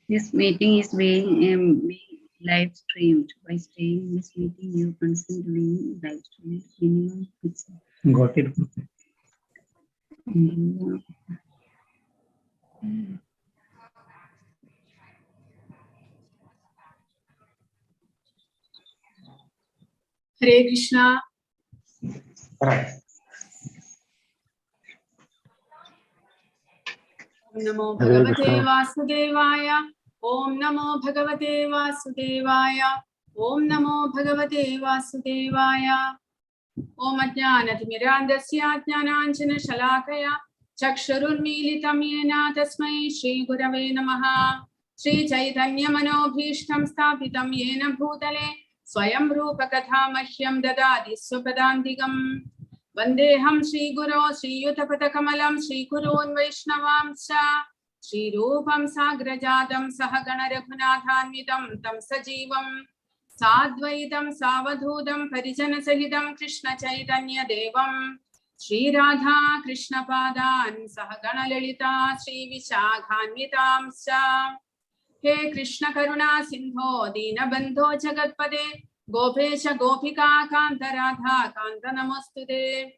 This meeting is being live streamed. By staying in this meeting, you consent to being live streamed. Got it. Hare Krishna. Om Namo Bhagavate Vasudevaya. Om Namo Bhagavate Vasudevaya. Om Namo Bhagavate Vasudevaya. Om Ajnanathmirandasya Jnananjana Shalakaya Chakshurunmilitam Yena Tasmai Shri Gurave Namaha. Shri Chaitanya Manobhishtam Sthapitam Yena Bhutale Swayam Rupa Katha Mahyam Dadadi Swapadantigam. Vandeham Shri Guru Shri Yutapata Kamalam Shri Kurun Vaishnavam Sa Shri Rupam Sagrajatam Sahagana Raghunathanvitam Tam Sajivam Sadvaitam Savadhudam Parijana Sahidam Krishna Chaitanya Devam Shri Radha Krishna Padan Sahagana Lalita Shri Vishakhanvitam Sa. He Krishna Karuna Sindho Dina Bandho Jagatpade Gopesha Gopika Kanta Radha Kanta Namastude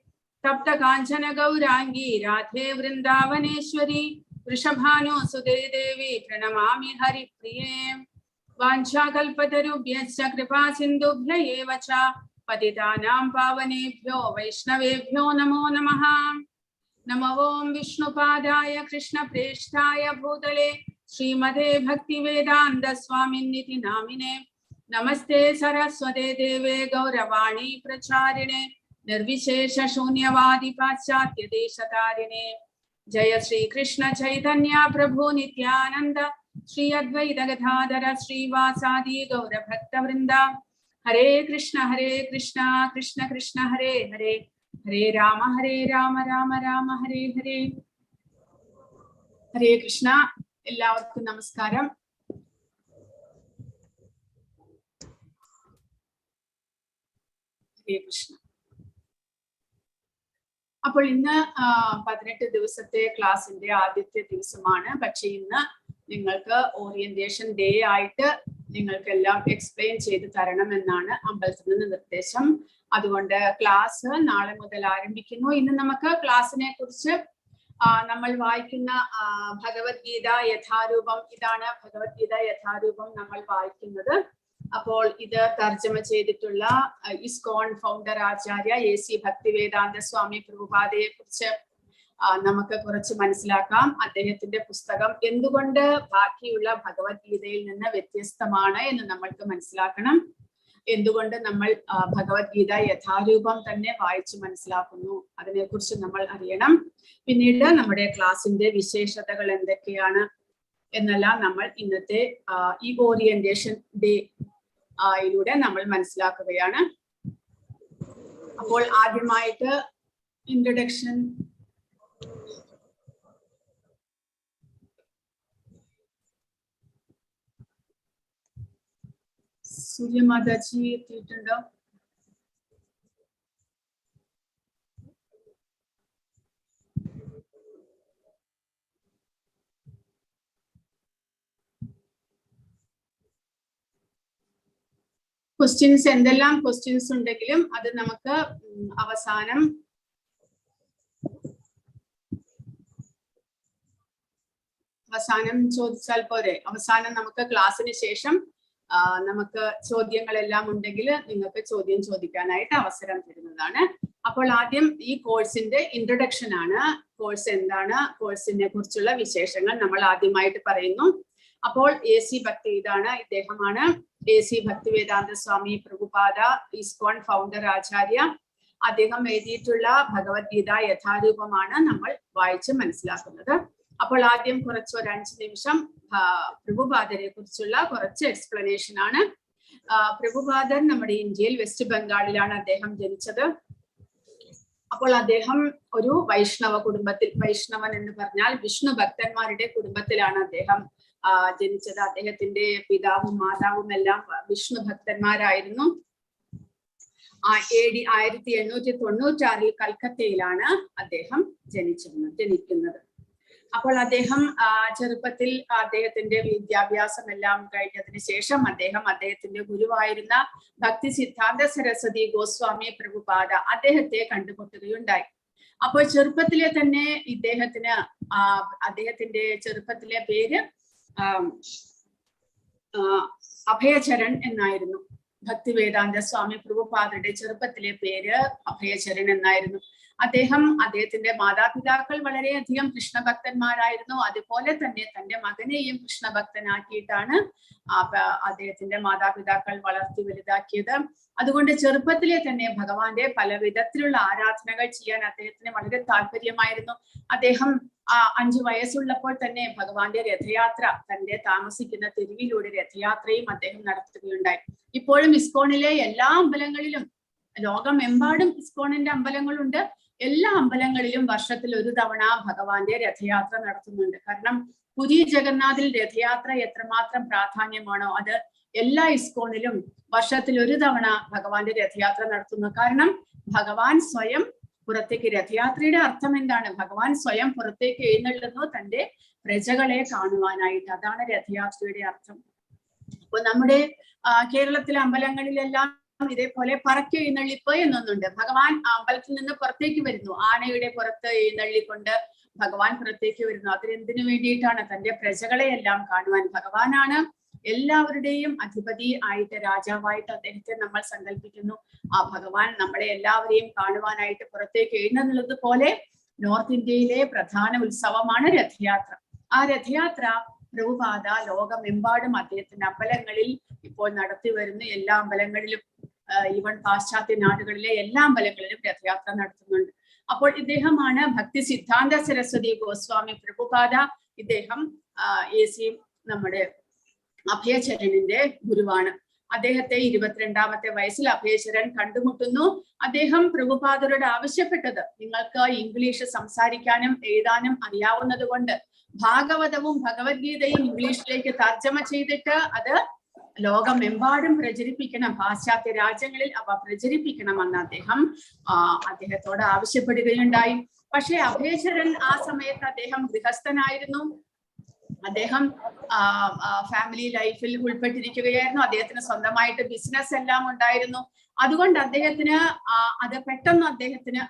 Tapta Kanchana Gaurangi Radhe Vrindavaneshwari Vrishabhanu Sude Devi Pranamami Hari Priye Vancha Kalpatarubhyascha Kripa Sindubhya Evacha Patitanam Pavanebhyo Vaishnavebhyo Namo Namaha. Namo Om Vishnupadaya Krishna Preshtaya Bhutale Srimate Bhaktivedanta Swaminiti Namine Namaste Saraswate Deve Gauravani Pracharine Nirvishesha Shunyavadi Paschatya Deshatarine Jaya Shri Krishna Chaitanya Prabhu Nityananda Shri Advaita Gadadhara Shri Vasadi Gaura Bhakta Vrinda. Hare Krishna Krishna Krishna Hare Hare Hare Rama Rama Rama Hare Hare. Hare Krishna. എല്ലാവർക്കും നമസ്കാരം. ഹരേ കൃഷ്ണ. അപ്പോൾ ഇന്ന് 18 ദിവസത്തെ ക്ലാസിന്റെ ആദ്യത്തെ ദിവസമാണ്. പക്ഷെ ഇന്ന് നിങ്ങൾക്ക് ഓറിയന്റേഷൻ ഡേ ആയിട്ട് നിങ്ങൾക്കെല്ലാം എക്സ്പ്ലെയിൻ ചെയ്ത് തരണമെന്നാണ് അമ്പലത്തിൽ നിന്ന് നിർദ്ദേശം. അതുകൊണ്ട് ക്ലാസ് നാളെ മുതൽ ആരംഭിക്കുന്നു. ഇന്ന് നമുക്ക് ക്ലാസ്സിനെ കുറിച്ച് നമ്മൾ വായിക്കുന്ന ഭഗവത്ഗീത യഥാരൂപം, ഇതാണ് ഭഗവത്ഗീത യഥാരൂപം നമ്മൾ വായിക്കുന്നത്. അപ്പോൾ ഇത് തർജ്ജമ ചെയ്തിട്ടുള്ള ഇസ്കോൺ ഫൗണ്ടർ ആചാര്യ AC ഭക്തിവേദാന്ത സ്വാമി പ്രഭുപാദയെ കുറിച്ച് നമുക്ക് കുറച്ച് മനസ്സിലാക്കാം. അദ്ദേഹത്തിന്റെ പുസ്തകം എന്തുകൊണ്ട് ബാക്കിയുള്ള ഭഗവത്ഗീതയിൽ നിന്ന് വ്യത്യസ്തമാണ് എന്ന് നമ്മൾക്ക് മനസ്സിലാക്കണം. എന്തുകൊണ്ട് നമ്മൾ ഭഗവത്ഗീത യഥാരൂപം തന്നെ വായിച്ചു മനസ്സിലാക്കുന്നു, അതിനെക്കുറിച്ച് നമ്മൾ അറിയണം. പിന്നീട് നമ്മുടെ ക്ലാസിന്റെ വിശേഷതകൾ എന്തൊക്കെയാണ് എന്നെല്ലാം നമ്മൾ ഇന്നത്തെ ഈ ഓറിയന്റേഷൻ ഡേ യിലൂടെ നമ്മൾ മനസ്സിലാക്കുകയാണ്. അപ്പോൾ ആദ്യമായിട്ട് ഇൻട്രൊഡക്ഷൻ സൂര്യമാതാജി എത്തിയിട്ടുണ്ടോ? ക്വസ്റ്റ്യൻസ് എന്തെല്ലാം ക്വസ്റ്റ്യൻസ് ഉണ്ടെങ്കിലും അത് നമുക്ക് അവസാനം ചോദിച്ചാൽ പോരെ. അവസാനം നമുക്ക് ക്ലാസ്സിന് ശേഷം നമുക്ക് ചോദ്യങ്ങളെല്ലാം ഉണ്ടെങ്കിൽ നിങ്ങൾക്ക് ചോദ്യം ചോദിക്കാനായിട്ട് അവസരം തരുന്നതാണ്. അപ്പോൾ ആദ്യം ഈ കോഴ്സിന്റെ ഇൻട്രൊഡക്ഷൻ ആണ്. കോഴ്സ് എന്താണ്, കോഴ്സിനെ കുറിച്ചുള്ള വിശേഷങ്ങൾ നമ്മൾ ആദ്യമായിട്ട് പറയുന്നു. അപ്പോൾ AC ഭക്തി, ഇതാണ് ഇദ്ദേഹമാണ് AC ഭക്തിവേദാന്ത സ്വാമി പ്രഭുപാദ, ഇസ്കോൺ ഫൗണ്ടർ ആചാര്യ. അദ്ദേഹം എഴുതിയിട്ടുള്ള ഭഗവത്ഗീത യഥാരൂപമാണ് നമ്മൾ വായിച്ച് മനസ്സിലാക്കുന്നത്. അപ്പോൾ ആദ്യം കുറച്ച് ഒരു 5 നിമിഷം പ്രഭുപാദരെ കുറിച്ചുള്ള കുറച്ച് എക്സ്പ്ലനേഷൻ ആണ്. പ്രഭുപാദൻ നമ്മുടെ ഇന്ത്യയിൽ വെസ്റ്റ് ബംഗാളിലാണ് അദ്ദേഹം ജനിച്ചത്. അപ്പോൾ അദ്ദേഹം ഒരു വൈഷ്ണവ കുടുംബത്തിൽ, വൈഷ്ണവൻ എന്ന് പറഞ്ഞാൽ വിഷ്ണു ഭക്തന്മാരുടെ കുടുംബത്തിലാണ് അദ്ദേഹം ജനിച്ചത്. അദ്ദേഹത്തിന്റെ പിതാവും മാതാവും എല്ലാം വിഷ്ണു ഭക്തന്മാരായിരുന്നു. AD 1896 കൽക്കത്തയിലാണ് അദ്ദേഹം ജനിക്കുന്നത്. അപ്പോൾ അദ്ദേഹം ചെറുപ്പത്തിൽ അദ്ദേഹത്തിന്റെ വിദ്യാഭ്യാസം എല്ലാം കഴിഞ്ഞതിന് ശേഷം അദ്ദേഹത്തിന്റെ ഗുരുവായിരുന്ന ഭക്തി സിദ്ധാന്ത സരസ്വതി ഗോസ്വാമി പ്രഭുപാദ അദ്ദേഹത്തെ കണ്ടുമുട്ടുകയുണ്ടായി. അപ്പോൾ ചെറുപ്പത്തിലെ തന്നെ അദ്ദേഹത്തിന്റെ ചെറുപ്പത്തിലെ പേര് അഭയചരൺ എന്നായിരുന്നു. ഭക്തി വേദാന്ത സ്വാമി പ്രഭുപാദരുടെ ചെറുപ്പത്തിലെ പേര് അഭയചരൺ എന്നായിരുന്നു. അദ്ദേഹത്തിന്റെ മാതാപിതാക്കൾ വളരെയധികം കൃഷ്ണഭക്തന്മാരായിരുന്നു. അതുപോലെ തന്നെ തന്റെ മകനെയും കൃഷ്ണഭക്തനാക്കിയിട്ടാണ് അദ്ദേഹത്തിന്റെ മാതാപിതാക്കൾ വളർത്തി വലുതാക്കിയത്. അതുകൊണ്ട് ചെറുപ്പത്തിലെ തന്നെ ഭഗവാന്റെ പല വിധത്തിലുള്ള ആരാധനകൾ ചെയ്യാൻ അദ്ദേഹത്തിന് വളരെ താല്പര്യമായിരുന്നു. അദ്ദേഹം 5 വയസ്സുള്ളപ്പോൾ തന്നെ ഭഗവാന്റെ രഥയാത്ര, തന്റെ താമസിക്കുന്ന തെരുവിലൂടെ രഥയാത്രയും അദ്ദേഹം നടത്തുകയുണ്ടായി. ഇപ്പോഴും ഇസ്കോണിലെ എല്ലാ അമ്പലങ്ങളിലും, ലോകമെമ്പാടും ഇസ്കോണിന്റെ അമ്പലങ്ങളുണ്ട്, എല്ലാ അമ്പലങ്ങളിലും വർഷത്തിൽ ഒരു തവണ ഭഗവാന്റെ രഥയാത്ര നടത്തുന്നുണ്ട്. കാരണം പുരി ജഗന്നാഥിൽ രഥയാത്ര എത്രമാത്രം പ്രാധാന്യമാണോ അത് എല്ലാ ഇസ്കോണിലും വർഷത്തിൽ ഒരു തവണ ഭഗവാന്റെ രഥയാത്ര നടത്തുന്നു. കാരണം ഭഗവാൻ സ്വയം പുറത്തേക്ക്, രഥയാത്രയുടെ അർത്ഥം എന്താണ്? ഭഗവാൻ സ്വയം പുറത്തേക്ക് എഴുന്നള്ളുന്നു തന്റെ പ്രജകളെ കാണുവാനായിട്ട്. അതാണ് രഥയാത്രയുടെ അർത്ഥം. അപ്പൊ നമ്മുടെ കേരളത്തിലെ അമ്പലങ്ങളിലെല്ലാം ഇതേപോലെ പറക്കി എഴുന്നള്ളിപ്പ് എന്നൊന്നുണ്ട്. ഭഗവാൻ അമ്പലത്തിൽ നിന്ന് പുറത്തേക്ക് വരുന്നു, ആനയുടെ പുറത്ത് എഴുന്നള്ളിക്കൊണ്ട് ഭഗവാൻ പുറത്തേക്ക് വരുന്നു. അതിനെന്തിനു വേണ്ടിയിട്ടാണ്? തന്റെ പ്രജകളെ എല്ലാം കാണുവാൻ. ഭഗവാനാണ് എല്ലാവരുടെയും അധിപതി ആയിട്ട്, രാജാവായിട്ട് അദ്ദേഹത്തെ നമ്മൾ സങ്കല്പിക്കുന്നു. ആ ഭഗവാൻ നമ്മളെ എല്ലാവരെയും കാണുവാനായിട്ട് പുറത്തേക്ക് എഴുന്നള്ളുന്നത് പോലെ നോർത്ത് ഇന്ത്യയിലെ പ്രധാന ഉത്സവമാണ് രഥയാത്ര. ആ രഥയാത്ര പ്രഭുപാദ ലോകമെമ്പാടും അദ്ദേഹത്തിന്റെ അമ്പലങ്ങളിൽ ഇപ്പോൾ നടത്തി വരുന്നു. എല്ലാ അമ്പലങ്ങളിലും, ഈവൻ പാശ്ചാത്യ നാടുകളിലെ എല്ലാ അമ്പലങ്ങളിലും രഥയാത്ര നടത്തുന്നുണ്ട്. അപ്പോൾ ഇദ്ദേഹമാണ് ഭക്തി സിദ്ധാന്ത സരസ്വതി ഗോസ്വാമി പ്രഭുപാദ. ഇദ്ദേഹം നമ്മുടെ അഭയചരണിന്റെ ഗുരുവാണ്. അദ്ദേഹത്തെ 22ാമത്തെ വയസ്സിൽ അഭയചരൺ കണ്ടുമുട്ടുന്നു. അദ്ദേഹം പ്രഭുപാദരോട് ആവശ്യപ്പെട്ടത്, നിങ്ങൾക്ക് ഇംഗ്ലീഷ് സംസാരിക്കാനും എഴുതാനും അറിയാവുന്നത് കൊണ്ട് ഭാഗവതവും ഭഗവത്ഗീതയും ഇംഗ്ലീഷിലേക്ക് തർജ്ജമ ചെയ്തിട്ട് അത് ലോകമെമ്പാടും പ്രചരിപ്പിക്കണം, പാശ്ചാത്യ രാജ്യങ്ങളിൽ അവ പ്രചരിപ്പിക്കണമെന്ന് അദ്ദേഹത്തോട് ആവശ്യപ്പെടുകയുണ്ടായി. പക്ഷെ അഭയചരൺ ആ സമയത്ത് അദ്ദേഹം ഗൃഹസ്ഥനായിരുന്നു. അദ്ദേഹം ഫാമിലി ലൈഫിൽ ഉൾപ്പെട്ടിരിക്കുകയായിരുന്നു. അദ്ദേഹത്തിന് സ്വന്തമായിട്ട് ബിസിനസ് എല്ലാം ഉണ്ടായിരുന്നു. അതുകൊണ്ട് പെട്ടെന്ന്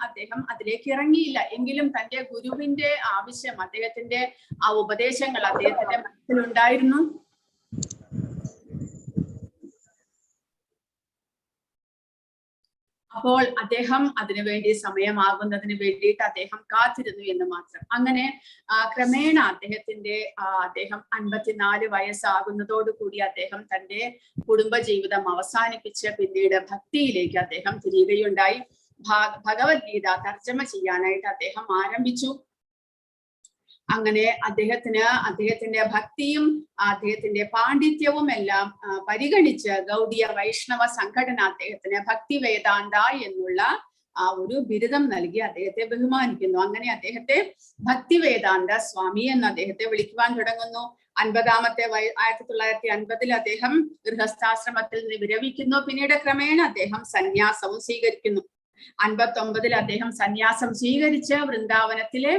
അദ്ദേഹം അതിലേക്ക് ഇറങ്ങിയില്ല. എങ്കിലും തന്റെ ഗുരുവിന്റെ ആവശ്യം, അദ്ദേഹത്തിന്റെ ആ ഉപദേശങ്ങൾ അദ്ദേഹത്തിന്റെ മനസ്സിലുണ്ടായിരുന്നു. അപ്പോൾ അദ്ദേഹം അതിനുവേണ്ടി സമയമാകുന്നതിന് വേണ്ടിയിട്ട് അദ്ദേഹം കാത്തിരുന്നു എന്ന് മാത്രം. അങ്ങനെ ക്രമേണ അദ്ദേഹം 54 വയസ്സാകുന്നതോടുകൂടി അദ്ദേഹം തന്റെ കുടുംബജീവിതം അവസാനിപ്പിച്ച് പിന്നീട് ഭക്തിയിലേക്ക് അദ്ദേഹം തിരിയുകയുണ്ടായി. ഭഗവത്ഗീത തർജ്ജമ ചെയ്യാനായിട്ട് അദ്ദേഹം ആരംഭിച്ചു. അങ്ങനെ അദ്ദേഹത്തിന്റെ ഭക്തിയും അദ്ദേഹത്തിന്റെ പാണ്ഡിത്യവും എല്ലാം പരിഗണിച്ച് ഗൗഡിയ വൈഷ്ണവ സംഘടന അദ്ദേഹത്തിന് ഭക്തി വേദാന്ത എന്നുള്ള ഒരു ബിരുദം നൽകി അദ്ദേഹത്തെ ബഹുമാനിക്കുന്നു. അങ്ങനെ അദ്ദേഹത്തെ ഭക്തി വേദാന്ത സ്വാമി എന്ന് അദ്ദേഹത്തെ വിളിക്കുവാൻ തുടങ്ങുന്നു. 1950 അദ്ദേഹം ഗൃഹസ്ഥാശ്രമത്തിൽ നിന്ന് വിരമിക്കുന്നു. പിന്നീട് ക്രമേണ അദ്ദേഹം സന്യാസവും സ്വീകരിക്കുന്നു. 59 അദ്ദേഹം സന്യാസം സ്വീകരിച്ച് വൃന്ദാവനത്തിലെ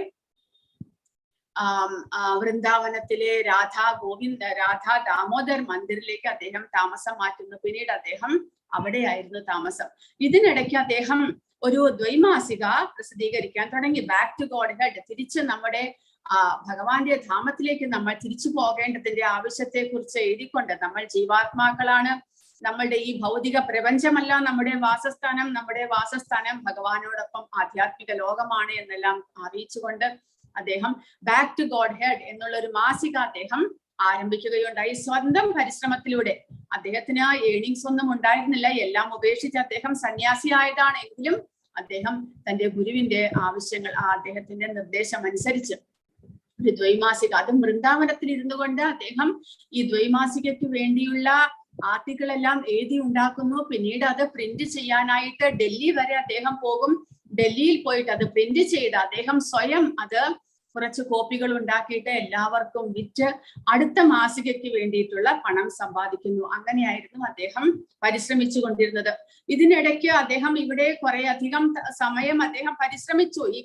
രാധാ ദാമോദർ മന്ദിറിലേക്ക് അദ്ദേഹം താമസം മാറ്റുന്നു. പിന്നീട് അദ്ദേഹം അവിടെയായിരുന്നു താമസം. ഇതിനിടയ്ക്ക് അദ്ദേഹം ഒരു ദ്വൈമാസിക പ്രസിദ്ധീകരിക്കാൻ തുടങ്ങി. ബാക്ക് ടു ഗോഡ് ഹെഡ്, തിരിച്ച് നമ്മുടെ ഭഗവാന്റെ ധാമത്തിലേക്ക് നമ്മൾ തിരിച്ചു പോകേണ്ടതിന്റെ ആവശ്യത്തെ കുറിച്ച് എഴുതിക്കൊണ്ട്, നമ്മൾ ജീവാത്മാക്കളാണ്, നമ്മളുടെ ഈ ഭൗതിക പ്രപഞ്ചമല്ല നമ്മുടെ വാസസ്ഥാനം ഭഗവാനോടൊപ്പം ആധ്യാത്മിക ലോകമാണ് എന്നെല്ലാം അറിയിച്ചുകൊണ്ട് അദ്ദേഹം ബാക്ക് ടു ഗോഡ് ഹെഡ് എന്നുള്ള ഒരു മാസിക അദ്ദേഹം ആരംഭിക്കുകയുണ്ടായി. സ്വന്തം പരിശ്രമത്തിലൂടെ. അദ്ദേഹത്തിന് ഏണിങ്സ് ഒന്നും ഉണ്ടായിരുന്നില്ല. എല്ലാം ഉപേക്ഷിച്ച് അദ്ദേഹം സന്യാസിയായതാണെങ്കിലും അദ്ദേഹം തന്റെ ഗുരുവിന്റെ ആവശ്യങ്ങൾ, അദ്ദേഹത്തിന്റെ നിർദ്ദേശം അനുസരിച്ച് ഒരു ദ്വൈമാസിക, അതും വൃന്ദാവനത്തിൽ ഇരുന്നു കൊണ്ട് അദ്ദേഹം ഈ ദ്വൈമാസികയ്ക്ക് വേണ്ടിയുള്ള ആർട്ടിക്കിളെല്ലാം എഴുതി ഉണ്ടാക്കുന്നു. പിന്നീട് അത് പ്രിന്റ് ചെയ്യാനായിട്ട് ഡൽഹി വരെ അദ്ദേഹം പോകും. ഡൽഹിയിൽ പോയിട്ട് അത് പ്രിന്റ് ചെയ്ത് അദ്ദേഹം സ്വയം അത് കുറച്ച് കോപ്പികൾ ഉണ്ടാക്കിയിട്ട് എല്ലാവർക്കും വിറ്റ് അടുത്ത മാസികയ്ക്ക് വേണ്ടിയിട്ടുള്ള പണം സമ്പാദിക്കുന്നു. അങ്ങനെയായിരുന്നു അദ്ദേഹം പരിശ്രമിച്ചു കൊണ്ടിരുന്നത്. ഇതിനിടയ്ക്ക് അദ്ദേഹം ഇവിടെ കുറെ അധികം സമയം അദ്ദേഹം പരിശ്രമിച്ചു. ഈ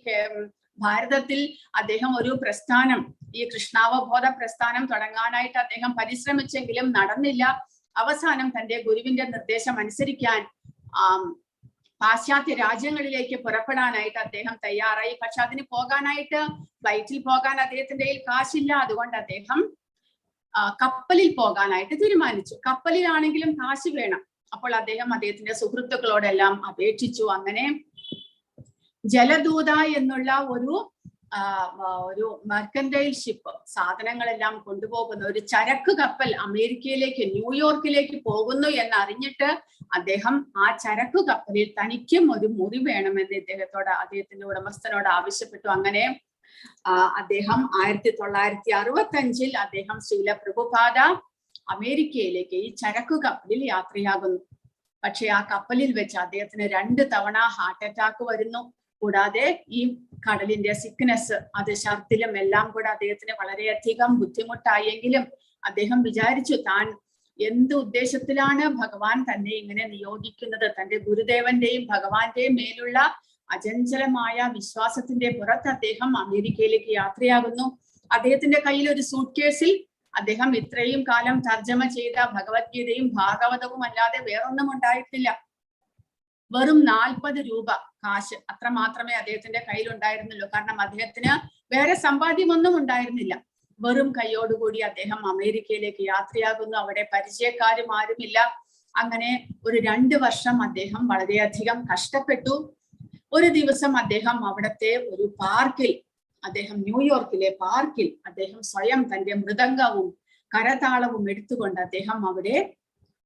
ഭാരതത്തിൽ അദ്ദേഹം ഒരു പ്രസ്ഥാനം, ഈ കൃഷ്ണാവബോധ പ്രസ്ഥാനം തുടങ്ങാനായിട്ട് അദ്ദേഹം പരിശ്രമിച്ചെങ്കിലും നടന്നില്ല. അവസാനം തന്റെ ഗുരുവിന്റെ നിർദ്ദേശം അനുസരിക്കാൻ പാശ്ചാത്യ രാജ്യങ്ങളിലേക്ക് പുറപ്പെടാനായിട്ട് അദ്ദേഹം തയ്യാറായി. പക്ഷെ അതിന് പോകാനായിട്ട് ഫ്ലൈറ്റിൽ പോകാൻ അദ്ദേഹത്തിന്റെ കയ്യിൽ കാശില്ല. അതുകൊണ്ട് അദ്ദേഹം കപ്പലിൽ പോകാനായിട്ട് തീരുമാനിച്ചു. കപ്പലിലാണെങ്കിലും കാശ് വേണം. അപ്പോൾ അദ്ദേഹത്തിന്റെ സുഹൃത്തുക്കളോടെല്ലാം അപേക്ഷിച്ചു. അങ്ങനെ ജലദൂത എന്നുള്ള ഒരു മെർക്കന്റൈൽ ഷിപ്പ്, സാധനങ്ങളെല്ലാം കൊണ്ടുപോകുന്ന ഒരു ചരക്ക് കപ്പൽ അമേരിക്കയിലേക്ക്, ന്യൂയോർക്കിലേക്ക് പോകുന്നു എന്നറിഞ്ഞിട്ട് അദ്ദേഹം ആ ചരക്ക് കപ്പലിൽ തനിക്കും ഒരു മുറി വേണമെന്ന് അദ്ദേഹത്തിന്റെ ഉടമസ്ഥനോട് ആവശ്യപ്പെട്ടു. അങ്ങനെ അദ്ദേഹം 1965 അദ്ദേഹം ശ്രീല പ്രഭുപാദ അമേരിക്കയിലേക്ക് ഈ ചരക്കു കപ്പലിൽ യാത്രയാകുന്നു. പക്ഷെ ആ കപ്പലിൽ വെച്ച് അദ്ദേഹത്തിന് 2 തവണ ഹാർട്ട് അറ്റാക്ക് വരുന്നു. കൂടാതെ ഈ കടലിന്റെ സിക്നെസ്, അത് ഛർദിലും എല്ലാം കൂടെ അദ്ദേഹത്തിന് വളരെയധികം ബുദ്ധിമുട്ടായെങ്കിലും അദ്ദേഹം വിചാരിച്ചു താൻ എന്ത് ഉദ്ദേശത്തിലാണ് ഭഗവാൻ തന്നെ ഇങ്ങനെ നിയോഗിക്കുന്നത്. തന്റെ ഗുരുദേവന്റെയും ഭഗവാന്റെയും മേലുള്ള അചഞ്ചലമായ വിശ്വാസത്തിന്റെ പുറത്ത് അദ്ദേഹം അമേരിക്കയിലേക്ക് യാത്രയാകുന്നു. അദ്ദേഹത്തിന്റെ കയ്യിൽ ഒരു സൂട്ട് കേസിൽ അദ്ദേഹം ഇത്രയും കാലം തർജ്ജമ ചെയ്ത ഭഗവത്ഗീതയും ഭാഗവതവും അല്ലാതെ വേറൊന്നും ഉണ്ടായിട്ടില്ല. വെറും 40 രൂപ കാശ്, അത്ര മാത്രമേ അദ്ദേഹത്തിന്റെ കയ്യിൽ ഉണ്ടായിരുന്നുള്ളൂ. കാരണം അദ്ദേഹത്തിന് വേറെ സമ്പാദ്യമൊന്നും ഉണ്ടായിരുന്നില്ല. വെറും കൈയോടുകൂടി അദ്ദേഹം അമേരിക്കയിലേക്ക് യാത്രയാകുന്നു. അവിടെ പരിചയക്കാരും ആരുമില്ല. അങ്ങനെ ഒരു 2 വർഷം അദ്ദേഹം വളരെയധികം കഷ്ടപ്പെട്ടു. ഒരു ദിവസം അദ്ദേഹം അവിടത്തെ ഒരു പാർക്കിൽ, ന്യൂയോർക്കിലെ പാർക്കിൽ സ്വയം തന്റെ മൃദംഗവും കരതാളവും എടുത്തുകൊണ്ട് അദ്ദേഹം അവിടെ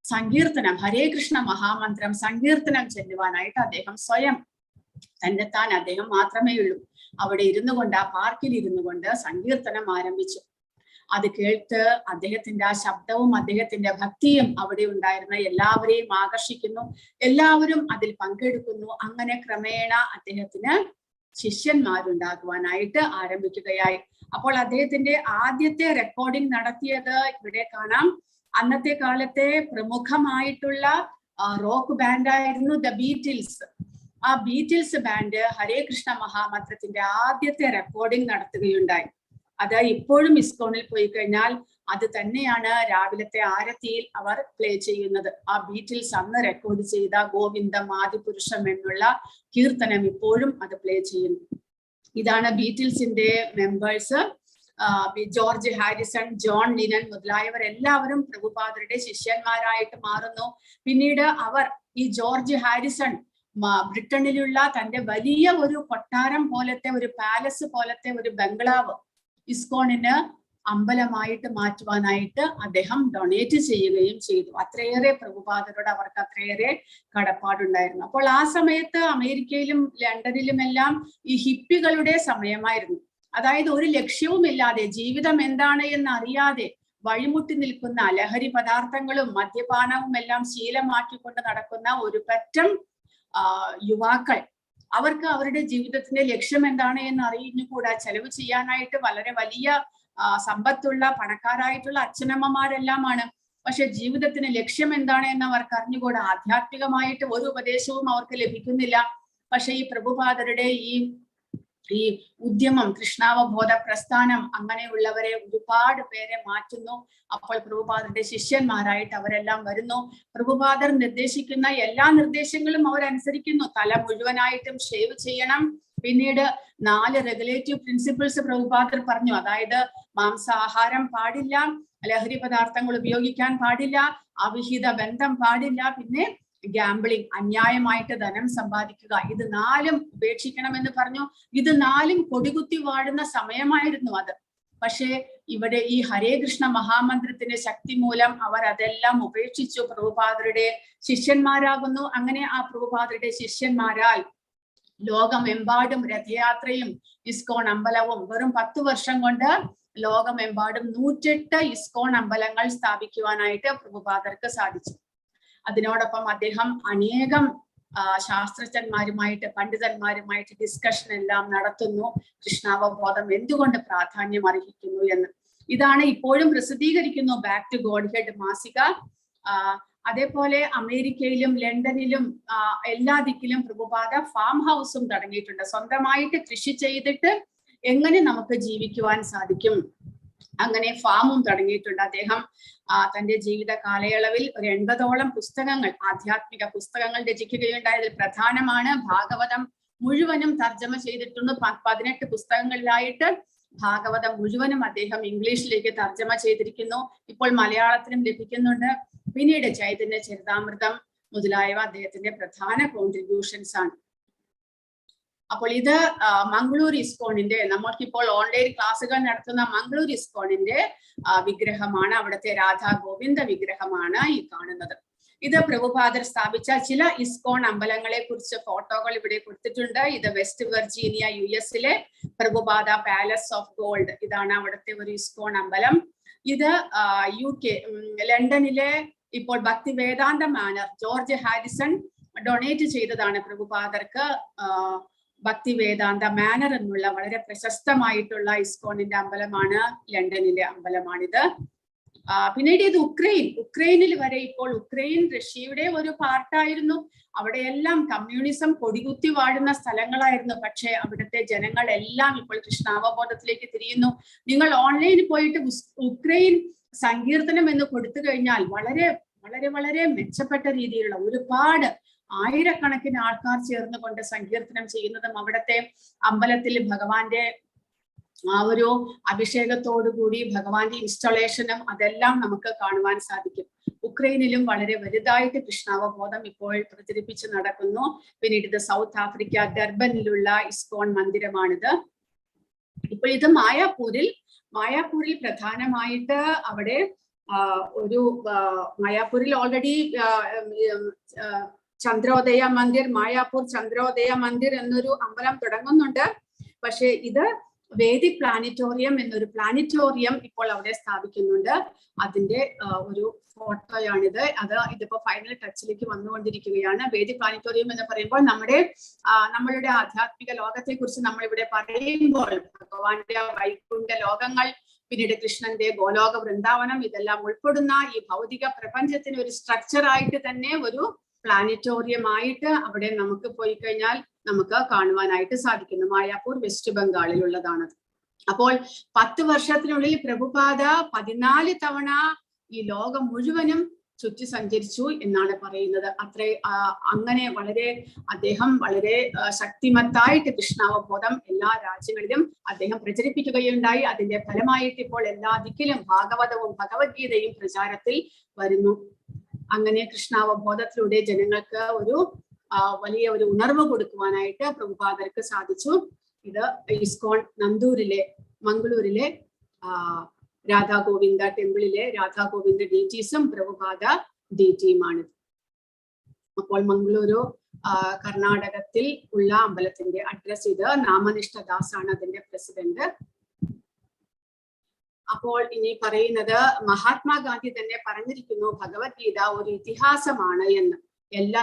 സങ്കീർത്തനം, ഹരേ കൃഷ്ണ മഹാമന്ത്രം സങ്കീർത്തനം ചെല്ലുവാനായിട്ട് അദ്ദേഹം സ്വയം തന്നെത്താൻ, അദ്ദേഹം മാത്രമേ ഉള്ളൂ, അവിടെ ഇരുന്നു കൊണ്ട്, ആ പാർക്കിൽ ഇരുന്നു കൊണ്ട് സങ്കീർത്തനം ആരംഭിച്ചു. അത് കേട്ട് അദ്ദേഹത്തിന്റെ ആ ശബ്ദവും അദ്ദേഹത്തിന്റെ ഭക്തിയും അവിടെ ഉണ്ടായിരുന്ന എല്ലാവരെയും ആകർഷിക്കുന്നു. എല്ലാവരും അതിൽ പങ്കെടുക്കുന്നു. അങ്ങനെ ക്രമേണ അദ്ദേഹത്തിന് ശിഷ്യന്മാരുണ്ടാകുവാനായിട്ട് ആരംഭിക്കുകയായി. അപ്പോൾ അദ്ദേഹത്തിന്റെ ആദ്യത്തെ റെക്കോർഡിംഗ് നടത്തിയത് ഇവിടെ കാണാം. അന്നത്തെ കാലത്തെ പ്രമുഖമായിട്ടുള്ള റോക്ക് ബാൻഡായിരുന്നു ദ ബീറ്റിൽസ്. ആ ബീറ്റിൽസ് ബാൻഡ് ഹരേ കൃഷ്ണ മഹാമന്ത്രത്തിന്റെ ആദ്യത്തെ റെക്കോർഡിംഗ് നടത്തുകയുണ്ടായി. അത് ഇപ്പോഴും ഇസ്കോണിൽ പോയി കഴിഞ്ഞാൽ അത് തന്നെയാണ് രാവിലത്തെ ആരത്തിയിൽ അവർ പ്ലേ ചെയ്യുന്നത്. ആ ബീറ്റിൽസ് അന്ന് റെക്കോർഡ് ചെയ്ത ഗോവിന്ദം ആദിപുരുഷം എന്നുള്ള കീർത്തനം ഇപ്പോഴും അത് പ്ലേ ചെയ്യുന്നു. ഇതാണ് ബീറ്റിൽസിന്റെ members. George Harrison, John Lennon മുതലായവർ എല്ലാവരും പ്രഭുപാദരുടെ ശിഷ്യന്മാരായിട്ട് മാറുന്നു. പിന്നീട് അവർ, ഈ ജോർജ് ഹാരിസൺ ബ്രിട്ടനിലുള്ള തന്റെ വലിയ ഒരു കൊട്ടാരം പോലത്തെ, ഒരു പാലസ് പോലത്തെ ഒരു ബംഗ്ലാവ് ഇസ്കോണിന് അമ്പലമായിട്ട് മാറ്റുവാനായിട്ട് അദ്ദേഹം ഡൊണേറ്റ് ചെയ്യുകയും ചെയ്തു. അത്രയേറെ പ്രഭുപാദരോട് അവർക്ക് അത്രയേറെ കടപ്പാടുണ്ടായിരുന്നു. അപ്പോൾ ആ സമയത്ത് അമേരിക്കയിലും ലണ്ടനിലുമെല്ലാം ഈ ഹിപ്പികളുടെ സമയമായിരുന്നു. അതായത് ഒരു ലക്ഷ്യവുമില്ലാതെ, ജീവിതം എന്താണ് എന്ന് അറിയാതെ വഴിമുട്ടി നിൽക്കുന്ന, ലഹരി പദാർത്ഥങ്ങളും മദ്യപാനവും എല്ലാം ശീലമാക്കിക്കൊണ്ട് നടക്കുന്ന ഒരു പറ്റം യുവാക്കൾ, അവർക്ക് അവരുടെ ജീവിതത്തിന്റെ ലക്ഷ്യം എന്താണ് എന്ന് അറിഞ്ഞുകൂടാ. ചെലവ് ചെയ്യാനായിട്ട് വളരെ വലിയ സമ്പത്തുള്ള പണക്കാരായിട്ടുള്ള അച്ഛനമ്മമാരെല്ലാമാണ്. പക്ഷെ ജീവിതത്തിന് ലക്ഷ്യം എന്താണ് എന്ന് അവർക്ക് അറിഞ്ഞുകൂടാ. ആധ്യാത്മികമായിട്ട് ഒരു ഉപദേശവും അവർക്ക് ലഭിക്കുന്നില്ല. പക്ഷെ ഈ പ്രഭുപാദരുടെ ഈ ഉദ്യമം, കൃഷ്ണാവബോധ പ്രസ്ഥാനം അങ്ങനെയുള്ളവരെ ഒരുപാട് പേരെ മാറ്റുന്നു. അപ്പോൾ പ്രഭുപാദരുടെ ശിഷ്യന്മാരായിട്ട് അവരെല്ലാം വരുന്നു. പ്രഭുപാദർ നിർദ്ദേശിക്കുന്ന എല്ലാ നിർദ്ദേശങ്ങളും അവരനുസരിക്കുന്നു. തല മുഴുവനായിട്ടും ഷേവ് ചെയ്യണം. പിന്നീട് 4 റെഗുലേറ്റീവ് പ്രിൻസിപ്പിൾസ് പ്രഭുപാദർ പറഞ്ഞു. അതായത് മാംസാഹാരം പാടില്ല, ലഹരി പദാർത്ഥങ്ങൾ ഉപയോഗിക്കാൻ പാടില്ല, അവിഹിത ബന്ധം പാടില്ല, പിന്നെ ഗാംബ്ലിംഗ്, അന്യായമായിട്ട് ധനം സമ്പാദിക്കുക, ഇത് 4ഉം ഉപേക്ഷിക്കണമെന്ന് പറഞ്ഞു. ഇത് 4ഉം കൊടികുത്തി വാഴുന്ന സമയമായിരുന്നു അത്. പക്ഷേ ഇവിടെ ഈ ഹരേ കൃഷ്ണ മഹാമന്ത്രത്തിന്റെ ശക്തി മൂലം അവർ അതെല്ലാം ഉപേക്ഷിച്ചു, പ്രഭുപാദരുടെ ശിഷ്യന്മാരാകുന്നു. അങ്ങനെ ആ പ്രഭുപാദരുടെ ശിഷ്യന്മാരാൽ ലോകമെമ്പാടും രഥയാത്രയും ഇസ്കോൺ അമ്പലവും, വെറും 10 വർഷം കൊണ്ട് ലോകമെമ്പാടും 108 ഇസ്കോൺ അമ്പലങ്ങൾ സ്ഥാപിക്കുവാനായിട്ട് പ്രഭുപാദർക്ക് സാധിച്ചു. അതിനോടൊപ്പം അദ്ദേഹം അനേകം ശാസ്ത്രജ്ഞന്മാരുമായിട്ട്, പണ്ഡിതന്മാരുമായിട്ട് ഡിസ്കഷൻ എല്ലാം നടത്തുന്നു. കൃഷ്ണാവബോധം എന്തുകൊണ്ട് പ്രാധാന്യം അർഹിക്കുന്നു എന്ന്. ഇതാണ് ഇപ്പോഴും പ്രസിദ്ധീകരിക്കുന്നു ബാക്ക് ടു ഗോഡ് ഹെഡ് മാസിക. അതേപോലെ അമേരിക്കയിലും ലണ്ടനിലും എല്ലാ ദിക്കിലും പ്രഭുപാദ ഫാം ഹൗസും തുടങ്ങിയിട്ടുണ്ട്. സ്വന്തമായിട്ട് കൃഷി ചെയ്തിട്ട് എങ്ങനെ നമുക്ക് ജീവിക്കുവാൻ സാധിക്കും, അങ്ങനെ ഫാമും തുടങ്ങിയിട്ടുണ്ട്. അദ്ദേഹം തന്റെ ജീവിത കാലയളവിൽ ഒരു 80ഓളം പുസ്തകങ്ങൾ, ആധ്യാത്മിക പുസ്തകങ്ങൾ രചിക്കുകയുണ്ടായതിൽ പ്രധാനമാണ് ഭാഗവതം മുഴുവനും തർജ്ജമ ചെയ്തിട്ടുണ്ട്. 18 പുസ്തകങ്ങളിലായിട്ട് ഭാഗവതം മുഴുവനും അദ്ദേഹം ഇംഗ്ലീഷിലേക്ക് തർജ്ജമ ചെയ്തിരിക്കുന്നു. ഇപ്പോൾ മലയാളത്തിലും ലഭിക്കുന്നുണ്ട്. പിന്നീട് ചൈതന്യ ചരിതാമൃതം മുതലായവ അദ്ദേഹത്തിന്റെ പ്രധാന കോൺട്രിബ്യൂഷൻസ് ആണ്. അപ്പോൾ ഇത് മംഗളൂർ ഇസ്കോണിന്റെ, നമ്മൾക്കിപ്പോൾ ഓൺലൈൻ ക്ലാസ്സുകൾ നടത്തുന്ന മംഗളൂർ ഇസ്കോണിന്റെ വിഗ്രഹമാണ്. അവിടുത്തെ രാധാ ഗോവിന്ദ വിഗ്രഹമാണ് ഈ കാണുന്നത്. ഇത് പ്രഭുപാദർ സ്ഥാപിച്ച ചില ഇസ്കോൺ അമ്പലങ്ങളെ കുറിച്ച് ഫോട്ടോകൾ ഇവിടെ കൊടുത്തിട്ടുണ്ട്. ഇത് വെസ്റ്റ് വെർജീനിയ US-ലെ പ്രഭുപാദ പാലസ് ഓഫ് ഗോൾഡ്, ഇതാണ് അവിടുത്തെ ഒരു ഇസ്കോൺ അമ്പലം. ഇത് UK ലണ്ടനിലെ ഇപ്പോൾ ഭക്തി വേദാന്ത മാനർ ജോർജ് ഹാരിസൺ ഡൊണേറ്റ് ചെയ്തതാണ് പ്രഭുപാദർക്ക്. ഭക്തി വേദാന്ത മാനർ എന്നുള്ള വളരെ പ്രശസ്തമായിട്ടുള്ള ഇസ്കോണിന്റെ അമ്പലമാണ്, ലണ്ടനിലെ അമ്പലമാണിത്. പിന്നീട് ഇത് ഉക്രൈനിൽ വരെ, ഇപ്പോൾ ഉക്രൈൻ റഷ്യയുടെ ഒരു പാർട്ടായിരുന്നു. അവിടെയെല്ലാം കമ്മ്യൂണിസം കൊടികുത്തി വാഴുന്ന സ്ഥലങ്ങളായിരുന്നു. പക്ഷെ അവിടുത്തെ ജനങ്ങളെല്ലാം ഇപ്പോൾ കൃഷ്ണാവബോധത്തിലേക്ക് തിരിയുന്നു. നിങ്ങൾ ഓൺലൈനിൽ പോയിട്ട് ഉക്രൈൻ സങ്കീർത്തനം എന്ന് കൊടുത്തു കഴിഞ്ഞാൽ വളരെ വളരെ വളരെ മെച്ചപ്പെട്ട രീതിയിലുള്ള ഒരുപാട് ആയിരക്കണക്കിന് ആൾക്കാർ ചേർന്നുകൊണ്ട് സങ്കീർത്തനം ചെയ്യുന്നതും അവിടുത്തെ അമ്പലത്തിൽ ഭഗവാന്റെ ആ ഒരു അഭിഷേകത്തോടുകൂടി ഭഗവാന്റെ ഇൻസ്റ്റലേഷനും അതെല്ലാം നമുക്ക് കാണുവാൻ സാധിക്കും. ഉക്രൈനിലും വളരെ വലുതായിട്ട് കൃഷ്ണാവബോധം ഇപ്പോൾ പ്രചരിപ്പിച്ച് നടക്കുന്നു. പിന്നീട് ഇത് സൗത്ത് ആഫ്രിക്ക ഡർബനിലുള്ള ഇസ്കോൺ മന്ദിരമാണിത്. ഇപ്പോൾ ഇത് മായാപൂരിൽ പ്രധാനമായിട്ട് അവിടെ ഒരു മായാപൂരിൽ ഓൾറെഡി ചന്ദ്രോദയ മന്ദിർ, മായാപൂർ ചന്ദ്രോദയ മന്ദിർ എന്നൊരു അമ്പലം തുടങ്ങുന്നുണ്ട്. പക്ഷെ ഇത് വേദിക് പ്ലാനറ്റോറിയം എന്നൊരു പ്ലാനറ്റോറിയം ഇപ്പോൾ അവിടെ സ്ഥാപിക്കുന്നുണ്ട്. അതിന്റെ ഒരു ഫോട്ടോയാണിത്. ഇതിപ്പോ ഫൈനൽ ടച്ചിലേക്ക് വന്നുകൊണ്ടിരിക്കുകയാണ്. വേദിക് പ്ലാനറ്റോറിയം എന്ന് പറയുമ്പോൾ നമ്മളുടെ ആധ്യാത്മിക ലോകത്തെ കുറിച്ച് നമ്മൾ ഇവിടെ പറയുമ്പോൾ ഭഗവാന്റെ വൈകുണ്ഠ ലോകങ്ങൾ, പിന്നീട് കൃഷ്ണന്റെ ഗോലോക വൃന്ദാവനം, ഇതെല്ലാം ഉൾപ്പെടുന്ന ഈ ഭൗതിക പ്രപഞ്ചത്തിന് ഒരു സ്ട്രക്ചർ ആയിട്ട് തന്നെ ഒരു പ്ലാനറ്റോറിയം ആയിട്ട് അവിടെ നമുക്ക് പോയി കഴിഞ്ഞാൽ നമുക്ക് കാണുവാനായിട്ട് സാധിക്കുന്നു. മായാപൂർ വെസ്റ്റ് ബംഗാളിലുള്ളതാണ്. അപ്പോൾ 10 വർഷത്തിനുള്ളിൽ പ്രഭുപാദ 14 തവണ ഈ ലോകം മുഴുവനും ചുറ്റി സഞ്ചരിച്ചു എന്നാണ് പറയുന്നത്. അങ്ങനെ അദ്ദേഹം വളരെ ശക്തിമത്തായിട്ട് കൃഷ്ണാവബോധം എല്ലാ രാജ്യങ്ങളിലും അദ്ദേഹം പ്രചരിപ്പിക്കുകയുണ്ടായി. അതിന്റെ ഫലമായിട്ട് ഇപ്പോൾ എല്ലാ ദിക്കിലും ഭാഗവതവും ഭഗവത്ഗീതയും പ്രചാരത്തിൽ വരുന്നു. അങ്ങനെ കൃഷ്ണാവബോധത്തിലൂടെ ജനങ്ങൾക്ക് ഒരു വലിയ ഒരു ഉണർവ് കൊടുക്കുവാനായിട്ട് പ്രഭുപാദർക്ക് സാധിച്ചു. ഇത് ഇസ്കോൺ മംഗളൂരിലെ രാധാ ഗോവിന്ദ ടെമ്പിളിലെ രാധാ ഗോവിന്ദ ഡീറ്റീസും പ്രഭുപാദ ഡീറ്റിയുമാണ്. അപ്പോൾ മംഗളൂരു കർണാടകത്തിൽ ഉള്ള അമ്പലത്തിന്റെ അഡ്രസ് ഇത്. നാമനിഷ്ഠ ദാസ് ആണ് അതിന്റെ പ്രസിഡന്റ്. അപ്പോൾ ഇനി പറയുന്നത് മഹാത്മാഗാന്ധി തന്നെ പറഞ്ഞിരിക്കുന്നു ഭഗവത്ഗീത ഒരു ഇതിഹാസമാണ് എന്ന്.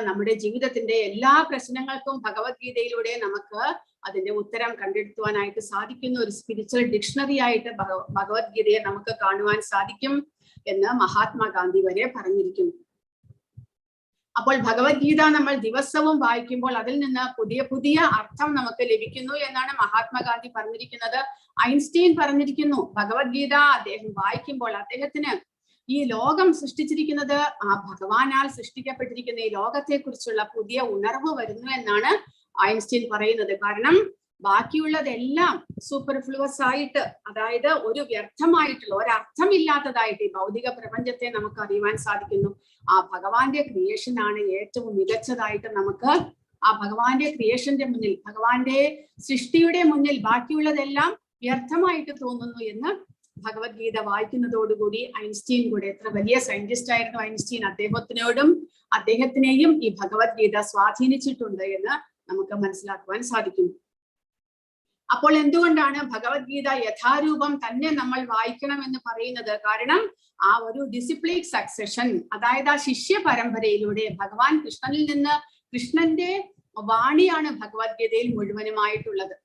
നമ്മുടെ ജീവിതത്തിന്റെ എല്ലാ പ്രശ്നങ്ങൾക്കും ഭഗവത്ഗീതയിലൂടെ നമുക്ക് അതിന്റെ ഉത്തരം കണ്ടെടുത്തുവാനായിട്ട് സാധിക്കുന്ന ഒരു സ്പിരിച്വൽ ഡിക്ഷണറി ആയിട്ട് ഭഗവത്ഗീതയെ നമുക്ക് കാണുവാൻ സാധിക്കും എന്ന് മഹാത്മാഗാന്ധി വരെ പറഞ്ഞിരിക്കുന്നു. അപ്പോൾ ഭഗവത്ഗീത നമ്മൾ ദിവസവും വായിക്കുമ്പോൾ അതിൽ നിന്ന് പുതിയ പുതിയ അർത്ഥം നമുക്ക് ലഭിക്കുന്നു എന്നാണ് മഹാത്മാഗാന്ധി പറഞ്ഞിരിക്കുന്നത്. ഐൻസ്റ്റീൻ പറഞ്ഞിരിക്കുന്നു ഭഗവത്ഗീത അദ്ദേഹം വായിക്കുമ്പോൾ അദ്ദേഹത്തിന് ഈ ലോകം സൃഷ്ടിച്ചിരിക്കുന്നത് ആ ഭഗവാനാൽ സൃഷ്ടിക്കപ്പെട്ടിരിക്കുന്ന ഈ ലോകത്തെ കുറിച്ചുള്ള പുതിയ ഉണർവ് വരുന്നു എന്നാണ് ഐൻസ്റ്റീൻ പറയുന്നത്. കാരണം ബാക്കിയുള്ളതെല്ലാം സൂപ്പർഫ്ലുവസ് ആയിട്ട്, അതായത് ഒരു വ്യർത്ഥമായിട്ടുള്ള ഒരർത്ഥമില്ലാത്തതായിട്ട് ഈ ഭൗതിക പ്രപഞ്ചത്തെ നമുക്ക് അറിയുവാൻ സാധിക്കുന്നു. ആ ഭഗവാന്റെ ക്രിയേഷൻ ആണ് ഏറ്റവും മികച്ചതായിട്ട് നമുക്ക് ആ ഭഗവാന്റെ ക്രിയേഷന്റെ മുന്നിൽ, ഭഗവാന്റെ സൃഷ്ടിയുടെ മുന്നിൽ ബാക്കിയുള്ളതെല്ലാം വ്യർത്ഥമായിട്ട് തോന്നുന്നു എന്ന് ഭഗവത്ഗീത വായിക്കുന്നതോടുകൂടി ഐൻസ്റ്റീൻ കൂടെ, എത്ര വലിയ സയന്റിസ്റ്റ് ആയിരുന്നു ഐൻസ്റ്റീൻ, അദ്ദേഹത്തിനെയും ഈ ഭഗവത്ഗീത സ്വാധീനിച്ചിട്ടുണ്ട് എന്ന് നമുക്ക് മനസ്സിലാക്കുവാൻ സാധിക്കുന്നു. അപ്പോൾ എന്തുകൊണ്ടാണ് ഭഗവത്ഗീത യഥാരൂപം തന്നെ നമ്മൾ വായിക്കണം എന്ന് പറയുന്നത്? കാരണം ആ ഒരു ഡിസിപ്ലിക് സക്സഷൻ, അതായത് ആ ശിഷ്യ പരമ്പരയിലൂടെ ഭഗവാൻ കൃഷ്ണനിൽ നിന്ന്, കൃഷ്ണന്റെ വാണിയാണ് ഭഗവത്ഗീതയിൽ മുഴുവനുമായിട്ടുള്ളത്.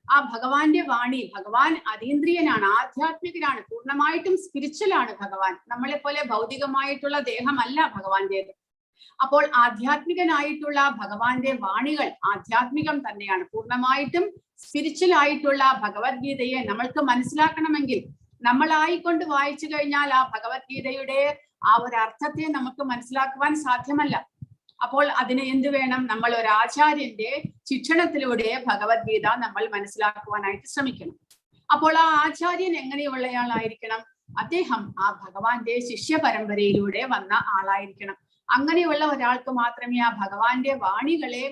ആ ഭഗവാന്റെ വാണി, ഭഗവാൻ അതീന്ദ്രിയനാണ്, ആധ്യാത്മികനാണ്, പൂർണ്ണമായിട്ടും സ്പിരിച്വൽ ആണ് ഭഗവാൻ. നമ്മളെ പോലെ ഭൗതികമായിട്ടുള്ള ദേഹമല്ല ഭഗവാന്റേത്. അപ്പോൾ ആധ്യാത്മികനായിട്ടുള്ള ഭഗവാന്റെ വാണികൾ ആധ്യാത്മികം തന്നെയാണ്. പൂർണ്ണമായിട്ടും സ്പിരിച്വൽ ആയിട്ടുള്ള ഭഗവത്ഗീതയെ നമ്മൾക്ക് മനസ്സിലാക്കണമെങ്കിൽ നമ്മളായിക്കൊണ്ട് വായിച്ചു കഴിഞ്ഞാൽ ആ ഭഗവത്ഗീതയുടെ ആ ഒരു അർത്ഥത്തെ നമുക്ക് മനസ്സിലാക്കുവാൻ സാധ്യമല്ല. അപ്പോൾ അതിന് എന്ത് വേണം? നമ്മൾ ഒരു ആചാര്യന്റെ ശിക്ഷണത്തിലൂടെ ഭഗവത്ഗീത നമ്മൾ മനസ്സിലാക്കുവാനായിട്ട് ശ്രമിക്കണം. അപ്പോൾ ആ ആചാര്യൻ എങ്ങനെയുള്ളയാളായിരിക്കണം? അദ്ദേഹം ആ ഭഗവാന്റെ ശിഷ്യ പരമ്പരയിലൂടെ വന്ന ആളായിരിക്കണം. അങ്ങനെയുള്ള ഒരാൾക്ക് മാത്രമേ ആ ഭഗവാന്റെ വാണികളെ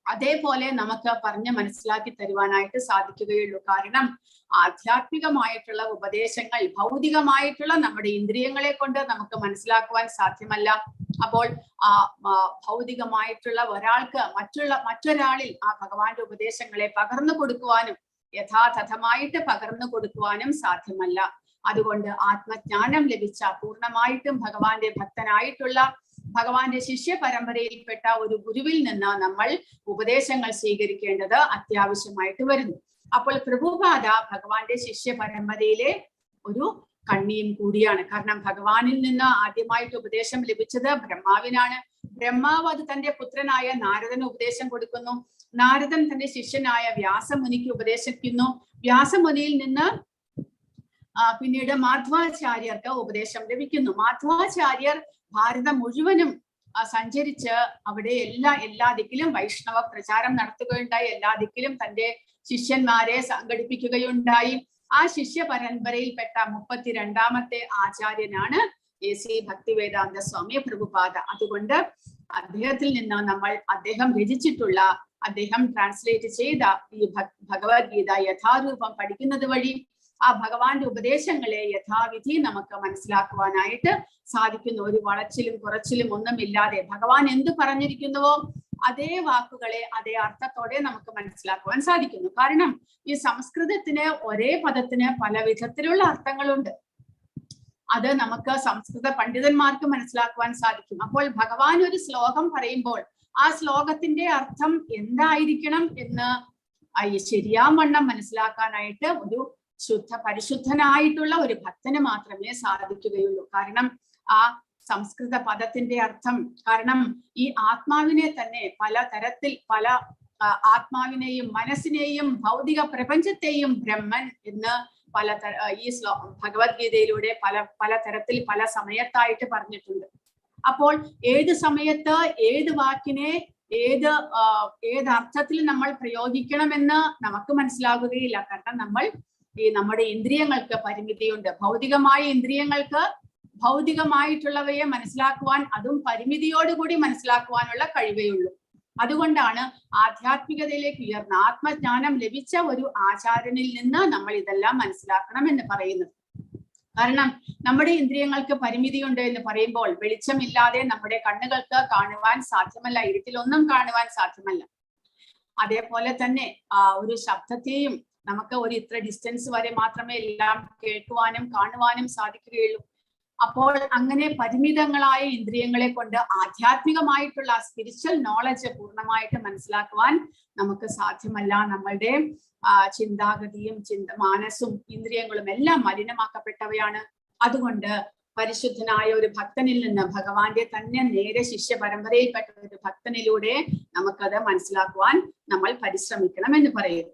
അതേപോലെ നമുക്ക് പറഞ്ഞ് മനസ്സിലാക്കി തരുവാനായിട്ട് സാധിക്കുകയുള്ളൂ. കാരണം ആധ്യാത്മികമായിട്ടുള്ള ഉപദേശങ്ങൾ ഭൗതികമായിട്ടുള്ള നമ്മുടെ ഇന്ദ്രിയങ്ങളെ കൊണ്ട് നമുക്ക് മനസ്സിലാക്കുവാൻ സാധ്യമല്ല. അപ്പോൾ ആ ഭൗതികമായിട്ടുള്ള ഒരാൾക്ക് മറ്റൊരാളിൽ ആ ഭഗവാന്റെ ഉപദേശങ്ങളെ പകർന്നു കൊടുക്കുവാനും യഥാതഥമായിട്ട് പകർന്നു കൊടുക്കുവാനും സാധ്യമല്ല. അതുകൊണ്ട് ആത്മജ്ഞാനം ലഭിച്ച പൂർണ്ണമായിട്ടും ഭഗവാന്റെ ഭക്തനായിട്ടുള്ള ഭഗവാന്റെ ശിഷ്യ പരമ്പരയിൽപ്പെട്ട ഒരു ഗുരുവിൽ നിന്ന് നമ്മൾ ഉപദേശങ്ങൾ സ്വീകരിക്കേണ്ടത് അത്യാവശ്യമായിട്ട് വരുന്നു. അപ്പോൾ പ്രഭുപാദ ഭഗവാന്റെ ശിഷ്യ പരമ്പരയിലെ ഒരു കണ്ണിയും കൂടിയാണ്. കാരണം ഭഗവാനിൽ നിന്ന് ആദ്യമായിട്ട് ഉപദേശം ലഭിച്ചത് ബ്രഹ്മാവിനാണ്. ബ്രഹ്മാവ് അത് തന്റെ പുത്രനായ നാരദന് ഉപദേശം കൊടുക്കുന്നു. നാരദൻ തന്റെ ശിഷ്യനായ വ്യാസമുനിക്ക് ഉപദേശിക്കുന്നു. വ്യാസമുനിയിൽ നിന്ന് പിന്നീട് മാധ്വാചാര്യർക്ക് ഉപദേശം ലഭിക്കുന്നു. മാധ്വാചാര്യർ ഭാരതം മുഴുവനും സഞ്ചരിച്ച് അവിടെ എല്ലാ ദിക്കിലും വൈഷ്ണവ പ്രചാരം നടത്തുകയുണ്ടായി. എല്ലാ ദിക്കിലും തന്റെ ശിഷ്യന്മാരെ സംഘടിപ്പിക്കുകയുണ്ടായി. ആ ശിഷ്യ പരമ്പരയിൽപ്പെട്ട 32ാമത്തെ ആചാര്യനാണ് AC ഭക്തിവേദാന്ത സ്വാമി പ്രഭുപാദ. അതുകൊണ്ട് അദ്ദേഹത്തിൽ നിന്ന് അദ്ദേഹം രചിച്ചിട്ടുള്ള, അദ്ദേഹം ട്രാൻസ്ലേറ്റ് ചെയ്ത ഈ ഭഗവത്ഗീത യഥാരൂപം പഠിക്കുന്നത് വഴി ആ ഭഗവാന്റെ ഉപദേശങ്ങളെ യഥാവിധി നമുക്ക് മനസ്സിലാക്കുവാനായിട്ട് സാധിക്കുന്നു. ഒരു വളച്ചിലും കുറച്ചിലും ഒന്നുമില്ലാതെ ഭഗവാൻ എന്ത് പറഞ്ഞിരിക്കുന്നുവോ അതേ വാക്കുകളെ അതേ അർത്ഥത്തോടെ നമുക്ക് മനസ്സിലാക്കുവാൻ സാധിക്കുന്നു. കാരണം ഈ സംസ്കൃതത്തിന് ഒരേ പദത്തിന് പല വിധത്തിലുള്ള അർത്ഥങ്ങളുണ്ട്. അത് നമുക്ക് സംസ്കൃത പണ്ഡിതന്മാർക്ക് മനസ്സിലാക്കുവാൻ സാധിക്കും. അപ്പോൾ ഭഗവാൻ ഒരു ശ്ലോകം പറയുമ്പോൾ ആ ശ്ലോകത്തിന്റെ അർത്ഥം എന്തായിരിക്കണം എന്ന് ശരിയാവണ്ണം മനസ്സിലാക്കാനായിട്ട് ഒരു പരിശുദ്ധനായിട്ടുള്ള ഒരു ഭക്തന് മാത്രമേ സാധിക്കുകയുള്ളൂ. കാരണം ആ സംസ്കൃത പദത്തിന്റെ അർത്ഥം, കാരണം ഈ ആത്മാവിനെ തന്നെ പല ആത്മാവിനെയും മനസ്സിനെയും ഭൗതിക പ്രപഞ്ചത്തെയും ബ്രഹ്മൻ എന്ന് ഈ ഭഗവത്ഗീതയിലൂടെ പല തരത്തിൽ പല സമയത്തായിട്ട് പറഞ്ഞിട്ടുണ്ട്. അപ്പോൾ ഏത് സമയത്ത് ഏത് വാക്കിനെ ഏത് അർത്ഥത്തിൽ നമ്മൾ പ്രയോഗിക്കണമെന്ന് നമുക്ക് മനസ്സിലാകുകയില്ല. കാരണം നമ്മുടെ ഇന്ദ്രിയങ്ങൾക്ക് പരിമിതിയുണ്ട്. ഭൗതികമായ ഇന്ദ്രിയങ്ങൾക്ക് ഭൗതികമായിട്ടുള്ളവയെ മനസ്സിലാക്കുവാൻ, അതും പരിമിതിയോടുകൂടി മനസ്സിലാക്കുവാനുള്ള കഴിവേയുള്ളൂ. അതുകൊണ്ടാണ് ആധ്യാത്മികതയിലേക്ക് ഉയർന്ന ആത്മജ്ഞാനം ലഭിച്ച ഒരു ആചാര്യനിൽ നിന്ന് നമ്മൾ ഇതെല്ലാം മനസ്സിലാക്കണം എന്ന് പറയുന്നത്. കാരണം നമ്മുടെ ഇന്ദ്രിയങ്ങൾക്ക് പരിമിതിയുണ്ട് എന്ന് പറയുമ്പോൾ വെളിച്ചമില്ലാതെ നമ്മുടെ കണ്ണുകൾക്ക് കാണുവാൻ സാധ്യമല്ല, ഇരുട്ടിലൊന്നും കാണുവാൻ സാധ്യമല്ല. അതേപോലെ തന്നെ ഒരു ശബ്ദത്തെയും നമുക്ക് ഒരു ഇത്ര ഡിസ്റ്റൻസ് വരെ മാത്രമേ എല്ലാം കേൾക്കുവാനും കാണുവാനും സാധിക്കുകയുള്ളൂ. അപ്പോൾ അങ്ങനെ പരിമിതങ്ങളായ ഇന്ദ്രിയങ്ങളെ കൊണ്ട് ആധ്യാത്മികമായിട്ടുള്ള സ്പിരിച്വൽ നോളജ് പൂർണ്ണമായിട്ട് മനസ്സിലാക്കുവാൻ നമുക്ക് സാധ്യമല്ല. നമ്മളുടെ ചിന്താഗതിയും മനസ്സും ഇന്ദ്രിയങ്ങളും എല്ലാം മലിനമാക്കപ്പെട്ടവയാണ്. അതുകൊണ്ട് പരിശുദ്ധനായ ഒരു ഭക്തനിൽ നിന്ന്, ഭഗവാന്റെ തന്നെ നേരെ ശിഷ്യ പരമ്പരയിൽപ്പെട്ട ഒരു ഭക്തനിലൂടെ നമുക്കത് മനസ്സിലാക്കുവാൻ നമ്മൾ പരിശ്രമിക്കണം എന്ന് പറയുന്നു.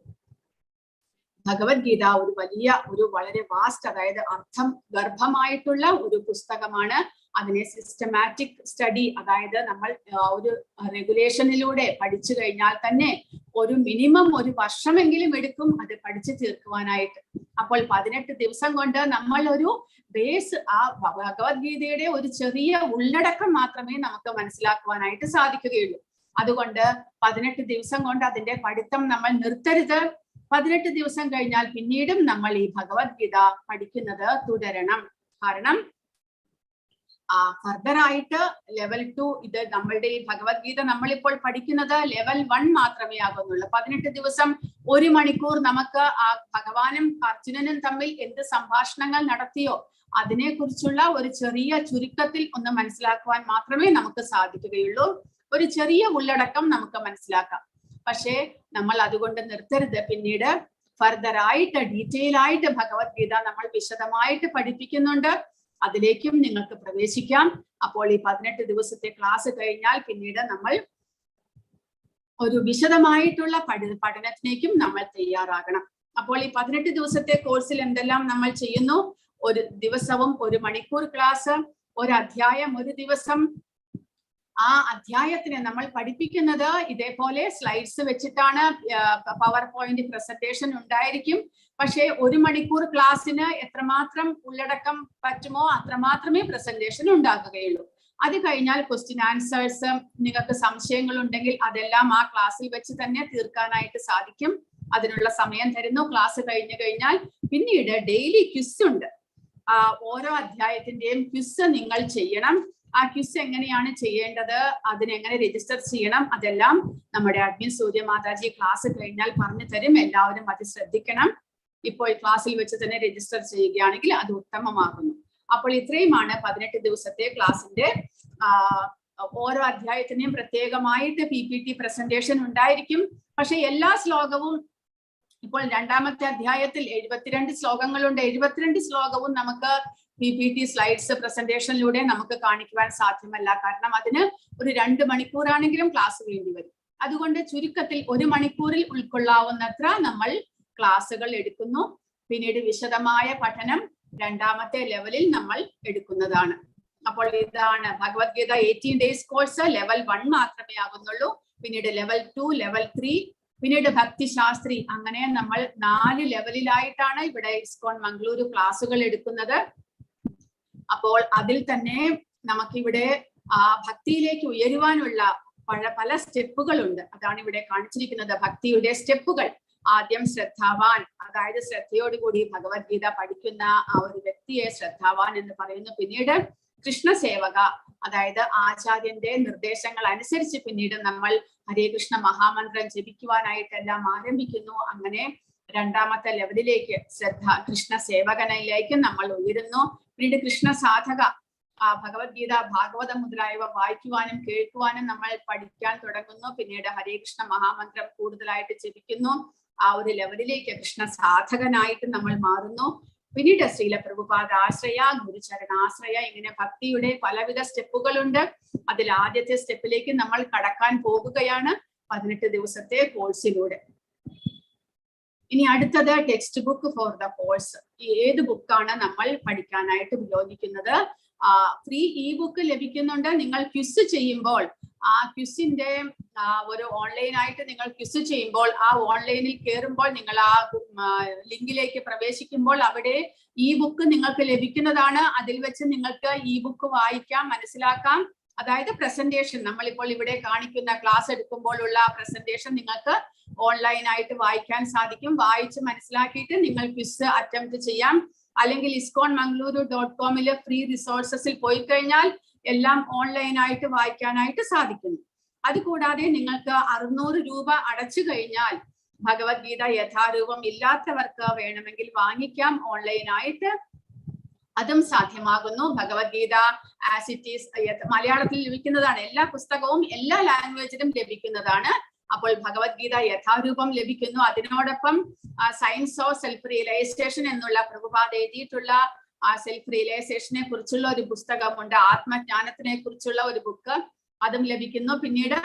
ഭഗവത്ഗീത ഒരു വളരെ വാസ്റ്റ്, അതായത് അർത്ഥം ഗർഭമായിട്ടുള്ള ഒരു പുസ്തകമാണ്. അതിനെ സിസ്റ്റമാറ്റിക് സ്റ്റഡി, അതായത് നമ്മൾ ഒരു റെഗുലേഷനിലൂടെ പഠിച്ചു കഴിഞ്ഞാൽ തന്നെ ഒരു മിനിമം ഒരു വർഷമെങ്കിലും എടുക്കും അത് പഠിച്ചു തീർക്കുവാനായിട്ട്. അപ്പോൾ 18 ദിവസം കൊണ്ട് നമ്മൾ ഒരു ബേസ്, ആ ഭഗവത്ഗീതയുടെ ഒരു ചെറിയ ഉള്ളടക്കം മാത്രമേ നമുക്ക് മനസ്സിലാക്കുവാനായിട്ട് സാധിക്കുകയുള്ളൂ. അതുകൊണ്ട് 18 ദിവസം കൊണ്ട് അതിന്റെ പഠിത്തം നമ്മൾ നിർത്തരുത്. 18 ദിവസം കഴിഞ്ഞാൽ പിന്നീടും നമ്മൾ ഈ ഭഗവത്ഗീത പഠിക്കുന്നത് തുടരണം. കാരണം ഫർദർ ആയിട്ട് ലെവൽ 2, ഇത് നമ്മളുടെ ഈ ഭഗവത്ഗീത നമ്മളിപ്പോൾ പഠിക്കുന്നത് ലെവൽ 1 മാത്രമേ ആകുന്നുള്ളൂ. 18 ദിവസം 1 മണിക്കൂർ നമുക്ക് ആ ഭഗവാനും അർജുനനും തമ്മിൽ എന്ത് സംഭാഷണങ്ങൾ നടത്തിയോ അതിനെ കുറിച്ചുള്ള ഒരു ചെറിയ ചുരുക്കത്തിൽ ഒന്ന് മനസ്സിലാക്കുവാൻ മാത്രമേ നമുക്ക് സാധിക്കുകയുള്ളൂ. ഒരു ചെറിയ ഉള്ളടക്കം നമുക്ക് മനസ്സിലാക്കാം. പക്ഷേ നമ്മൾ അതുകൊണ്ട് നിർത്തരുത്. പിന്നീട് ഫർദർ ആയിട്ട് ഡീറ്റെയിൽ ആയിട്ട് ഭഗവത്ഗീത നമ്മൾ വിശദമായിട്ട് പഠിപ്പിക്കുന്നുണ്ട്. അതിലേക്കും നിങ്ങൾക്ക് പ്രവേശിക്കാം. അപ്പോൾ ഈ 18 ദിവസത്തെ ക്ലാസ് കഴിഞ്ഞാൽ പിന്നീട് നമ്മൾ ഒരു വിശദമായിട്ടുള്ള പഠനത്തിലേക്കും നമ്മൾ തയ്യാറാകണം. അപ്പോൾ ഈ 18 ദിവസത്തെ കോഴ്സിൽ എന്തെല്ലാം നമ്മൾ ചെയ്യുന്നു? ഒരു ദിവസവും 1 മണിക്കൂർ ക്ലാസ്, ഒരു അധ്യായം ഒരു ദിവസം. ആ അധ്യായത്തിനെ നമ്മൾ പഠിപ്പിക്കുന്നത് ഇതേപോലെ സ്ലൈഡ്സ് വെച്ചിട്ടാണ്. പവർ പോയിന്റ് പ്രസന്റേഷൻ ഉണ്ടായിരിക്കും. പക്ഷേ 1 മണിക്കൂർ ക്ലാസ്സിന് എത്രമാത്രം ഉള്ളടക്കം പറ്റുമോ അത്രമാത്രമേ പ്രസന്റേഷൻ ഉണ്ടാക്കുകയുള്ളൂ. അത് കഴിഞ്ഞാൽ ക്വസ്റ്റ്യൻ ആൻസേഴ്സ്, നിങ്ങൾക്ക് സംശയങ്ങൾ ഉണ്ടെങ്കിൽ അതെല്ലാം ആ ക്ലാസ്സിൽ വെച്ച് തന്നെ തീർക്കാനായിട്ട് സാധിക്കും. അതിനുള്ള സമയം തരുന്നു. ക്ലാസ് കഴിഞ്ഞു കഴിഞ്ഞാൽ പിന്നീട് ഡെയിലി ക്വിസ് ഉണ്ട്. ഓരോ അധ്യായത്തിന്റെയും ക്വിസ് നിങ്ങൾ ചെയ്യണം. ആ ക്വിസ് എങ്ങനെയാണ് ചെയ്യേണ്ടത്, അതിനെങ്ങനെ രജിസ്റ്റർ ചെയ്യണം, അതെല്ലാം നമ്മുടെ അഡ്മിൻ സൂര്യമാതാജി ക്ലാസ് കഴിഞ്ഞാൽ പറഞ്ഞു തരും. എല്ലാവരും അത് ശ്രദ്ധിക്കണം. ഇപ്പോൾ ക്ലാസ്സിൽ വെച്ച് തന്നെ രജിസ്റ്റർ ചെയ്യുകയാണെങ്കിൽ അത് ഉത്തമമാകുന്നു. അപ്പോൾ ഇത്രയുമാണ് 18 ദിവസത്തെ ക്ലാസ്സിന്റെ. ഓരോ അധ്യായത്തിനെയും പ്രത്യേകമായിട്ട് PPT പ്രസന്റേഷൻ ഉണ്ടായിരിക്കും. പക്ഷെ എല്ലാ ശ്ലോകവും ഇപ്പോൾ 2ാമത്തെ അധ്യായത്തിൽ 72 ശ്ലോകങ്ങളുണ്ട്. 72 ശ്ലോകവും നമുക്ക് PPT സ്ലൈഡ്സ് പ്രസന്റേഷനിലൂടെ നമുക്ക് കാണിക്കുവാൻ സാധ്യമല്ല. കാരണം അതിന് ഒരു 2 മണിക്കൂറാണെങ്കിലും ക്ലാസ് വേണ്ടി വരും. അതുകൊണ്ട് ചുരുക്കത്തിൽ 1 മണിക്കൂറിൽ ഉൾക്കൊള്ളാവുന്നത്ര നമ്മൾ ക്ലാസ്സുകൾ എടുക്കുന്നു. പിന്നീട് വിശദമായ പഠനം 2ാമത്തെ ലെവലിൽ നമ്മൾ എടുക്കുന്നതാണ്. അപ്പോൾ ഇതാണ് ഭഗവത്ഗീത 18 ഡേയ്സ് കോഴ്സ്. ലെവൽ 1 മാത്രമേ ആകുന്നുള്ളൂ. പിന്നീട് ലെവൽ 2, ലെവൽ 3, പിന്നീട് ഭക്തിശാസ്ത്രി. അങ്ങനെ നമ്മൾ 4 ലെവലിലായിട്ടാണ് ഇവിടെ ഇസ്കോൺ മംഗളൂരു ക്ലാസ്സുകൾ എടുക്കുന്നത്. അപ്പോൾ അതിൽ തന്നെ നമുക്കിവിടെ ഭക്തിയിലേക്ക് ഉയരുവാനുള്ള പല സ്റ്റെപ്പുകളുണ്ട്. അതാണ് ഇവിടെ കാണിച്ചിരിക്കുന്നത്, ഭക്തിയുടെ സ്റ്റെപ്പുകൾ. ആദ്യം ശ്രദ്ധാവാൻ, അതായത് ശ്രദ്ധയോടുകൂടി ഭഗവത്ഗീത പഠിക്കുന്ന ആ ഒരു വ്യക്തിയെ ശ്രദ്ധാവാൻ എന്ന് പറയുന്നു. പിന്നീട് കൃഷ്ണസേവക, അതായത് ആചാര്യന്റെ നിർദ്ദേശങ്ങൾ അനുസരിച്ച് പിന്നീട് നമ്മൾ ഹരേ കൃഷ്ണ മഹാമന്ത്രം ജപിക്കുവാനായിട്ടെല്ലാം ആരംഭിക്കുന്നു. അങ്ങനെ 2ാമത്തെ ലെവലിലേക്ക് കൃഷ്ണ സേവകനിലേക്ക് നമ്മൾ ഉയരുന്നു. പിന്നീട് കൃഷ്ണ സാധക, ഭഗവത്ഗീത, ഭാഗവതം മുതലായവ വായിക്കുവാനും കേൾക്കുവാനും നമ്മൾ പഠിക്കാൻ തുടങ്ങുന്നു. പിന്നീട് ഹരേ കൃഷ്ണ മഹാമന്ത്രം കൂടുതലായിട്ട് ജപിക്കുന്നു. ആ ഒരു ലെവലിലേക്ക് കൃഷ്ണ സാധകനായിട്ട് നമ്മൾ മാറുന്നു. പിന്നീട് ശ്രീല പ്രഭുപാദ ആശ്രയ, ഗുരുചരണാശ്രയ, ഇങ്ങനെ ഭക്തിയുടെ പലവിധ സ്റ്റെപ്പുകളുണ്ട്. അതിൽ ആദ്യത്തെ സ്റ്റെപ്പിലേക്ക് നമ്മൾ കടക്കാൻ പോകുകയാണ് 18 ദിവസത്തെ കോഴ്സിലൂടെ. ഇനി അടുത്തത് text book for the course. ഏത് ബുക്കാണ് നമ്മൾ പഠിക്കാനായിട്ട് ഉപയോഗിക്കുന്നത്? ഫ്രീ ബുക്ക് ലഭിക്കുന്നുണ്ട്. നിങ്ങൾ ക്വിസ് ചെയ്യുമ്പോൾ ആ ക്വിസിന്റെ ഒരു ഓൺലൈനായിട്ട് നിങ്ങൾ ക്വിസ് ചെയ്യുമ്പോൾ ആ ഓൺലൈനിൽ കയറുമ്പോൾ നിങ്ങൾ ആ ലിങ്കിലേക്ക് പ്രവേശിക്കുമ്പോൾ അവിടെ ബുക്ക് നിങ്ങൾക്ക് ലഭിക്കുന്നതാണ്. അതിൽ വെച്ച് നിങ്ങൾക്ക് ബുക്ക് വായിക്കാം, മനസ്സിലാക്കാം. അതായത് പ്രസന്റേഷൻ, നമ്മളിപ്പോൾ ഇവിടെ കാണിക്കുന്ന ക്ലാസ് എടുക്കുമ്പോഴുള്ള പ്രസന്റേഷൻ നിങ്ങൾക്ക് ഓൺലൈനായിട്ട് വായിക്കാൻ സാധിക്കും. വായിച്ച് മനസ്സിലാക്കിയിട്ട് നിങ്ങൾ ക്വിസ് അറ്റംപ്റ്റ് ചെയ്യാം. അല്ലെങ്കിൽ iskonmangaluru.com ഫ്രീ റിസോഴ്സസിൽ പോയി കഴിഞ്ഞാൽ എല്ലാം ഓൺലൈനായിട്ട് വായിക്കാനായിട്ട് സാധിക്കുന്നു. അതുകൂടാതെ നിങ്ങൾക്ക് 600 രൂപ അടച്ചു കഴിഞ്ഞാൽ ഭഗവത്ഗീത യഥാരൂപം ഇല്ലാത്തവർക്ക് വേണമെങ്കിൽ വാങ്ങിക്കാം ഓൺലൈനായിട്ട്. അതും സാധ്യമാകുന്നു. ഭഗവത്ഗീത ആസ് ഇറ്റ് ഈസ് മലയാളത്തിൽ ലഭിക്കുന്നതാണ്. എല്ലാ പുസ്തകവും എല്ലാ ലാംഗ്വേജിലും ലഭിക്കുന്നതാണ്. അപ്പോൾ ഭഗവത്ഗീത യഥാരൂപം ലഭിക്കുന്നു. അതിനോടൊപ്പം സയൻസ് ഓഫ് സെൽഫ് റിയലൈസേഷൻ എന്നുള്ള പ്രഭുപാദ എഴുതിയിട്ടുള്ള സെൽഫ് റിയലൈസേഷനെ കുറിച്ചുള്ള ഒരു പുസ്തകമുണ്ട്. ആത്മജ്ഞാനത്തിനെ കുറിച്ചുള്ള ഒരു ബുക്ക്, അതും ലഭിക്കുന്നു. പിന്നീട്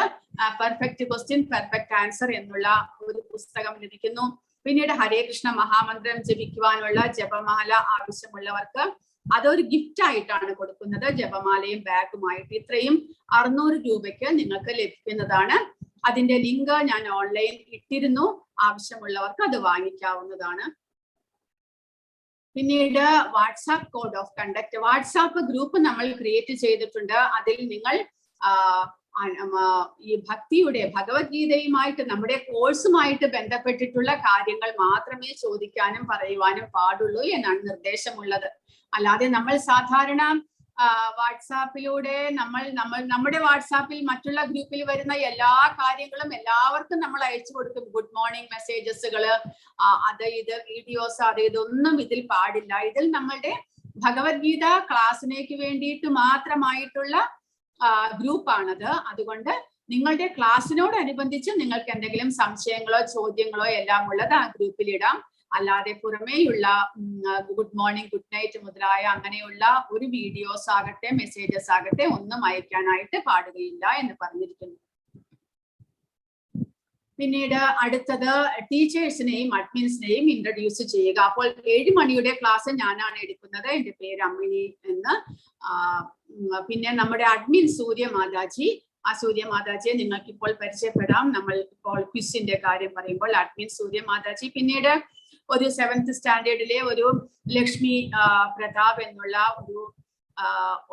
പെർഫെക്റ്റ് ക്വസ്റ്റ്യൻ പെർഫെക്റ്റ് ആൻസർ എന്നുള്ള ഒരു പുസ്തകം ലഭിക്കുന്നു. പിന്നീട് ഹരേ കൃഷ്ണ മഹാമന്ത്രം ജപിക്കുവാനുള്ള ജപമാല ആവശ്യമുള്ളവർക്ക് അതൊരു ഗിഫ്റ്റ് ആയിട്ടാണ് കൊടുക്കുന്നത്, ജപമാലയും ബാഗുമായിട്ട്. ഇത്രയും 600 രൂപയ്ക്ക് നിങ്ങൾക്ക് ലഭിക്കുന്നതാണ്. അതിന്റെ ലിങ്ക് ഞാൻ ഓൺലൈൻ ഇട്ടിരുന്നു. ആവശ്യമുള്ളവർക്ക് അത് വാങ്ങിക്കാവുന്നതാണ്. പിന്നീട് WhatsApp code of conduct, WhatsApp group നമ്മൾ ക്രിയേറ്റ് ചെയ്തിട്ടുണ്ട്. അതിൽ നിങ്ങൾ ഈ ഭക്തിയുടെ ഭഗവത്ഗീതയുമായിട്ട് നമ്മുടെ കോഴ്സുമായിട്ട് ബന്ധപ്പെട്ടിട്ടുള്ള കാര്യങ്ങൾ മാത്രമേ ചോദിക്കാനും പറയുവാനും പാടുള്ളൂ എന്നാണ് നിർദ്ദേശമുള്ളത്. അല്ലാതെ നമ്മൾ സാധാരണ വാട്സാപ്പിലൂടെ നമ്മുടെ വാട്സാപ്പിൽ മറ്റുള്ള ഗ്രൂപ്പിൽ വരുന്ന എല്ലാ കാര്യങ്ങളും എല്ലാവർക്കും നമ്മൾ അയച്ചു കൊടുക്കും. ഗുഡ് മോർണിംഗ് മെസ്സേജസുകള്, ഇത് വീഡിയോസ്, ഇതൊന്നും ഇതിൽ പാടില്ല. ഇതിൽ നമ്മളുടെ ഭഗവത്ഗീത ക്ലാസ്സിനേക്ക് വേണ്ടിയിട്ട് മാത്രമായിട്ടുള്ള ഗ്രൂപ്പാണത്. അതുകൊണ്ട് നിങ്ങളുടെ ക്ലാസ്സിനോടനുബന്ധിച്ച് നിങ്ങൾക്ക് എന്തെങ്കിലും സംശയങ്ങളോ ചോദ്യങ്ങളോ എല്ലാം ഉള്ളത് ആ ഗ്രൂപ്പിൽ ഇടാം. അല്ലാതെ പുറമേയുള്ള ഗുഡ് മോർണിംഗ്, ഗുഡ് നൈറ്റ് മുതലായ അങ്ങനെയുള്ള ഒരു വീഡിയോസ് ആകട്ടെ മെസ്സേജസ് ആകട്ടെ ഒന്നും അയക്കാനായിട്ട് പാടുകയില്ല എന്ന് പറഞ്ഞിരിക്കുന്നു. പിന്നീട് അടുത്തത് ടീച്ചേഴ്സിനെയും അഡ്മിൻസിനെയും ഇൻട്രൊഡ്യൂസ് ചെയ്യുക. അപ്പോൾ 7 മണിയുടെ ക്ലാസ് ഞാനാണ് എടുക്കുന്നത്. എൻ്റെ പേര് അമ്മിണി എന്ന്. പിന്നെ നമ്മുടെ അഡ്മിൻ സൂര്യമാതാജി, ആ സൂര്യമാതാജിയെ നിങ്ങൾക്ക് ഇപ്പോൾ പരിചയപ്പെടാം. നമ്മൾ ഇപ്പോൾ ക്വിസിന്റെ കാര്യം പറയുമ്പോൾ അഡ്മിൻ സൂര്യമാതാജി. പിന്നീട് ഒരു 7th സ്റ്റാൻഡേർഡിലെ ഒരു ലക്ഷ്മി പ്രതാപ് എന്നുള്ള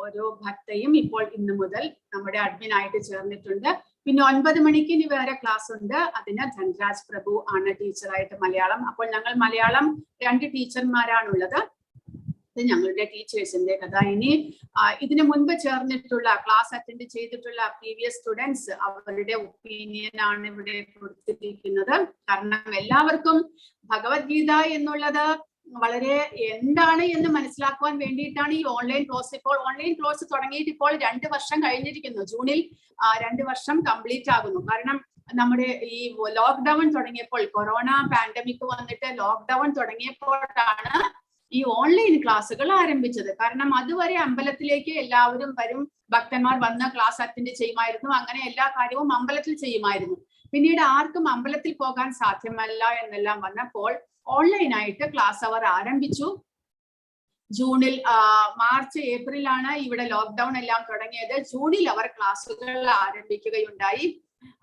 ഒരു ഭക്തയും ഇപ്പോൾ ഇന്ന് മുതൽ നമ്മുടെ അഡ്മിൻ ആയിട്ട് ചേർന്നിട്ടുണ്ട്. പിന്നെ 9 മണിക്ക് ഇനി വേറെ ക്ലാസ് ഉണ്ട്. അതിന് ധൻരാജ് പ്രഭു ആണ് ടീച്ചറായിട്ട് മലയാളം. അപ്പോൾ ഞങ്ങൾ മലയാളം 2 ടീച്ചർമാരാണുള്ളത്. ഇത് ഞങ്ങളുടെ ടീച്ചേഴ്സിന്റെ കഥ. ഇനി ഇതിനു മുൻപ് ചേർന്നിട്ടുള്ള ക്ലാസ് അറ്റൻഡ് ചെയ്തിട്ടുള്ള പ്രീവിയസ് സ്റ്റുഡൻസ് അവരുടെ ഒപ്പീനിയൻ ആണ് ഇവിടെ കൊടുത്തിരിക്കുന്നത്. കാരണം എല്ലാവർക്കും ഭഗവത്ഗീത എന്നുള്ളത് വളരെ എന്താണ് എന്ന് മനസ്സിലാക്കുവാൻ വേണ്ടിയിട്ടാണ് ഈ ഓൺലൈൻ ക്ലാസ്. ഇപ്പോൾ ഓൺലൈൻ ക്ലാസ് തുടങ്ങിയിട്ട് ഇപ്പോൾ 2 വർഷം കഴിഞ്ഞിരിക്കുന്നു. ജൂണിൽ 2 വർഷം കംപ്ലീറ്റ് ആകുന്നു. കാരണം നമ്മുടെ ഈ ലോക്ക്ഡൌൺ തുടങ്ങിയപ്പോൾ, കൊറോണ പാൻഡമിക് വന്നിട്ട് ലോക്ക്ഡൌൺ തുടങ്ങിയപ്പോഴാണ് ഈ ഓൺലൈൻ ക്ലാസ്സുകൾ ആരംഭിച്ചത്. കാരണം അതുവരെ അമ്പലത്തിലേക്ക് എല്ലാവരും വരും, ഭക്തന്മാർ വന്ന് ക്ലാസ് അറ്റൻഡ് ചെയ്യുമായിരുന്നു. അങ്ങനെ എല്ലാ കാര്യവും അമ്പലത്തിൽ ചെയ്യുമായിരുന്നു. പിന്നീട് ആർക്കും അമ്പലത്തിൽ പോകാൻ സാധ്യമല്ല എന്നെല്ലാം വന്നപ്പോൾ ഓൺലൈനായിട്ട് ക്ലാസ് അവർ ആരംഭിച്ചു. ജൂണിൽ മാർച്ച് ഏപ്രിലാണ് ഇവിടെ ലോക്ക്ഡൌൺ എല്ലാം തുടങ്ങിയത്. ജൂണിൽ അവർ ക്ലാസ്സുകൾ ആരംഭിക്കുകയുണ്ടായി.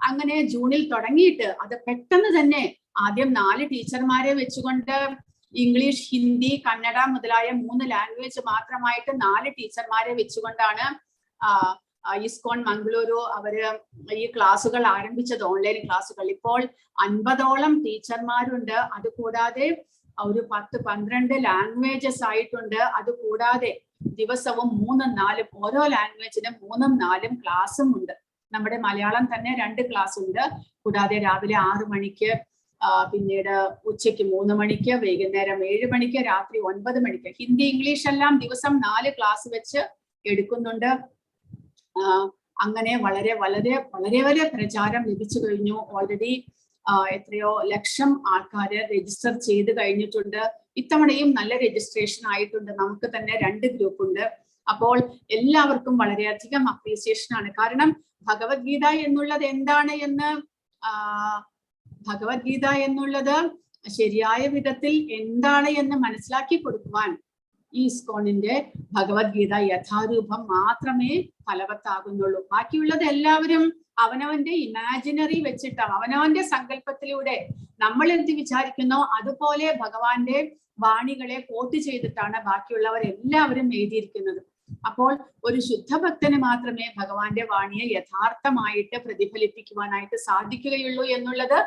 അങ്ങനെ ജൂണിൽ തുടങ്ങിയിട്ട് അത് പെട്ടെന്ന് തന്നെ ആദ്യം 4 ടീച്ചർമാരെ വെച്ചുകൊണ്ട് ഇംഗ്ലീഷ്, ഹിന്ദി, കന്നഡ മുതലായ 3 ലാംഗ്വേജ് മാത്രമായിട്ട് 4 ടീച്ചർമാരെ വെച്ചുകൊണ്ടാണ് ഇസ്കോൺ മംഗളൂരു അവര് ഈ ക്ലാസ്സുകൾ ആരംഭിച്ചത്, ഓൺലൈൻ ക്ലാസ്സുകൾ. ഇപ്പോൾ 50ഓളം ടീച്ചർമാരുണ്ട്. അതുകൂടാതെ ഒരു 10-12 ലാംഗ്വേജസ് ആയിട്ടുണ്ട്. അതുകൂടാതെ ദിവസവും 3-4 ഓരോ ലാംഗ്വേജിനും 3-4 ക്ലാസ്സും ഉണ്ട്. നമ്മുടെ മലയാളം തന്നെ 2 ക്ലാസ് ഉണ്ട്. കൂടാതെ രാവിലെ 6 മണിക്ക്, പിന്നീട് ഉച്ചയ്ക്ക് 3 മണിക്ക്, വൈകുന്നേരം 7 മണിക്ക്, രാത്രി 9 മണിക്ക്. ഹിന്ദി, ഇംഗ്ലീഷ് എല്ലാം ദിവസം 4 ക്ലാസ് വെച്ച് എടുക്കുന്നുണ്ട്. അങ്ങനെ വളരെ വളരെ വളരെ വളരെ പ്രചാരം ലഭിച്ചു കഴിഞ്ഞു. ഓൾറെഡി എത്രയോ ലക്ഷം ആൾക്കാര് രജിസ്റ്റർ ചെയ്ത് കഴിഞ്ഞിട്ടുണ്ട്. ഇത്തവണയും നല്ല രജിസ്ട്രേഷൻ ആയിട്ടുണ്ട്. നമുക്ക് തന്നെ 2 ഗ്രൂപ്പ് ഉണ്ട്. അപ്പോൾ എല്ലാവർക്കും വളരെയധികം അപ്രീസിയേഷൻ ആണ്. കാരണം ഭഗവത്ഗീത എന്നുള്ളത് എന്താണ് എന്ന്, ഭഗവത്ഗീത എന്നുള്ളത് ശരിയായ വിധത്തിൽ എന്താണ് എന്ന് മനസ്സിലാക്കി കൊടുക്കുവാൻ ഈ ഇസ്കോണിന്റെ ഭഗവത്ഗീത യഥാരൂപം മാത്രമേ ഫലവത്താകുന്നുള്ളൂ. ബാക്കിയുള്ളത് എല്ലാവരും അവനവന്റെ ഇമാജിനറി വെച്ചിട്ടാണ്, അവനവന്റെ സങ്കല്പത്തിലൂടെ നമ്മൾ എന്ത് വിചാരിക്കുന്നോ അതുപോലെ ഭഗവാന്റെ വാണികളെ കോട്ട് ചെയ്തിട്ടാണ് ബാക്കിയുള്ളവർ എല്ലാവരും എഴുതിയിരിക്കുന്നത്. അപ്പോൾ ഒരു ശുദ്ധഭക്തന് മാത്രമേ ഭഗവാന്റെ വാണിയെ യഥാർത്ഥമായിട്ട് പ്രതിഫലിപ്പിക്കുവാനായിട്ട് സാധിക്കുകയുള്ളൂ എന്നുള്ളത്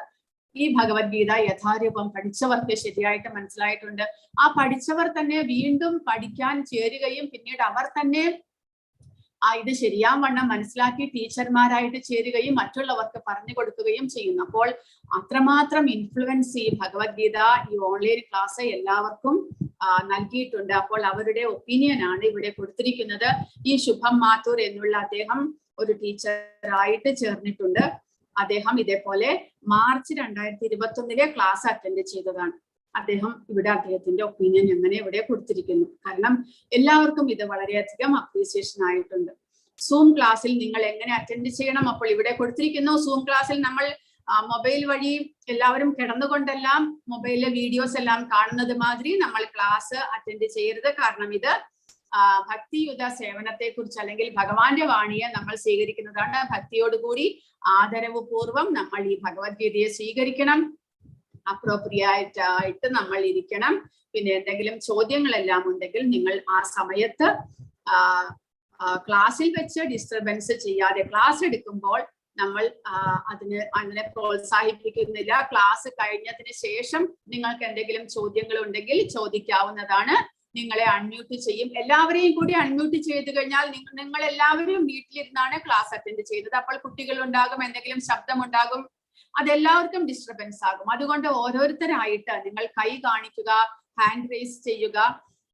ഈ ഭഗവത്ഗീത യഥാരൂപം പഠിച്ചവർക്ക് ശരിയായിട്ട് മനസ്സിലായിട്ടുണ്ട്. ആ പഠിച്ചവർ തന്നെ വീണ്ടും പഠിക്കാൻ ചേരുകയും പിന്നീട് അവർ തന്നെ ഇത് ശരിയാവണ്ണം മനസ്സിലാക്കി ടീച്ചർമാരായിട്ട് ചേരുകയും മറ്റുള്ളവർക്ക് പറഞ്ഞു കൊടുക്കുകയും ചെയ്യുന്നു. അപ്പോൾ അത്രമാത്രം ഇൻഫ്ലുവൻസ് ഈ ഭഗവത്ഗീത ഈ ഓൺലൈൻ ക്ലാസ് എല്ലാവർക്കും നൽകിയിട്ടുണ്ട്. അപ്പോൾ അവരുടെ ഒപ്പീനിയൻ ആണ് ഇവിടെ കൊടുത്തിരിക്കുന്നത്. ഈ ശുഭം മാത്തൂർ എന്നുള്ള അദ്ദേഹം ഒരു ടീച്ചറായിട്ട് ചേർന്നിട്ടുണ്ട്. അദ്ദേഹം ഇതേപോലെ മാർച്ച് 2021 ക്ലാസ് അറ്റൻഡ് ചെയ്തതാണ്. അദ്ദേഹത്തിന്റെ ഒപ്പീനിയൻ അങ്ങനെ ഇവിടെ കൊടുത്തിരിക്കുന്നു. കാരണം എല്ലാവർക്കും ഇത് വളരെയധികം അപ്രീസിയേഷൻ ആയിട്ടുണ്ട്. സൂം ക്ലാസ്സിൽ നിങ്ങൾ എങ്ങനെ അറ്റൻഡ് ചെയ്യണം അപ്പോൾ ഇവിടെ കൊടുത്തിരിക്കുന്നു. സൂം ക്ലാസ്സിൽ നമ്മൾ മൊബൈൽ വഴി എല്ലാവരും കിടന്നുകൊണ്ടെല്ലാം മൊബൈലിലെ വീഡിയോസ് എല്ലാം കാണുന്നത് മാതിരി നമ്മൾ ക്ലാസ് അറ്റൻഡ് ചെയ്യരുത്. കാരണം ഇത് ഭക്തിയുത സേവനത്തെ കുറിച്ച് അല്ലെങ്കിൽ ഭഗവാന്റെ വാണിയെ നമ്മൾ സ്വീകരിക്കുന്നതാണ്. ഭക്തിയോടുകൂടി ആദരവ് പൂർവം നമ്മൾ ഈ ഭഗവത്ഗീതയെ സ്വീകരിക്കണം. അപ്രോപ്രിയേറ്റ് ആയിട്ട് നമ്മൾ ഇരിക്കണം. പിന്നെ എന്തെങ്കിലും ചോദ്യങ്ങളെല്ലാം ഉണ്ടെങ്കിൽ നിങ്ങൾ ആ സമയത്ത് ക്ലാസ്സിൽ വെച്ച് ഡിസ്റ്റർബൻസ് ചെയ്യാതെ, ക്ലാസ് എടുക്കുമ്പോൾ നമ്മൾ അതിന് അങ്ങനെ പ്രോത്സാഹിപ്പിക്കുന്നില്ല. ക്ലാസ് കഴിഞ്ഞതിന് ശേഷം നിങ്ങൾക്ക് എന്തെങ്കിലും ചോദ്യങ്ങൾ ഉണ്ടെങ്കിൽ ചോദിക്കാവുന്നതാണ്. നിങ്ങളെ അൺമ്യൂട്ട് ചെയ്യും. എല്ലാവരെയും കൂടി അൺമ്യൂട്ട് ചെയ്ത് കഴിഞ്ഞാൽ നിങ്ങൾ എല്ലാവരും വീട്ടിലിരുന്നാണ് ക്ലാസ് അറ്റൻഡ് ചെയ്തത്. അപ്പോൾ കുട്ടികൾ ഉണ്ടാകും, എന്തെങ്കിലും ശബ്ദം ഉണ്ടാകും, അതെല്ലാവർക്കും ഡിസ്റ്റർബൻസ് ആകും. അതുകൊണ്ട് ഓരോരുത്തരായിട്ട് നിങ്ങൾ കൈ കാണിക്കുക, ഹാൻഡ് റേസ് ചെയ്യുക.